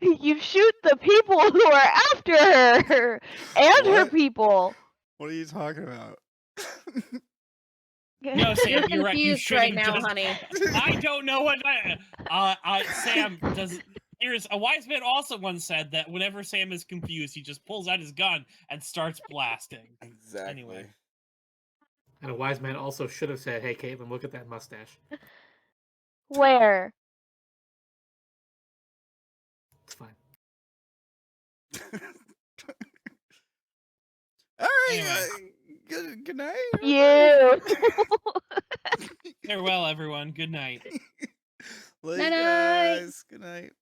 You shoot the people who are after her and her What? people. What are you talking about? No, Sam, You're you're right. You confused right shouldn't now, just... honey. I don't know what. Sam does. Here's a wise man also once said that whenever Sam is confused, he just pulls out his gun and starts blasting. Exactly. Anyway. And a wise man also should have said, "Hey, Caitlin, look at that mustache." Where? It's fine. All right. Anyway. Good night. You. Farewell, everyone. Good night. Love you Night-night. guys. Good night.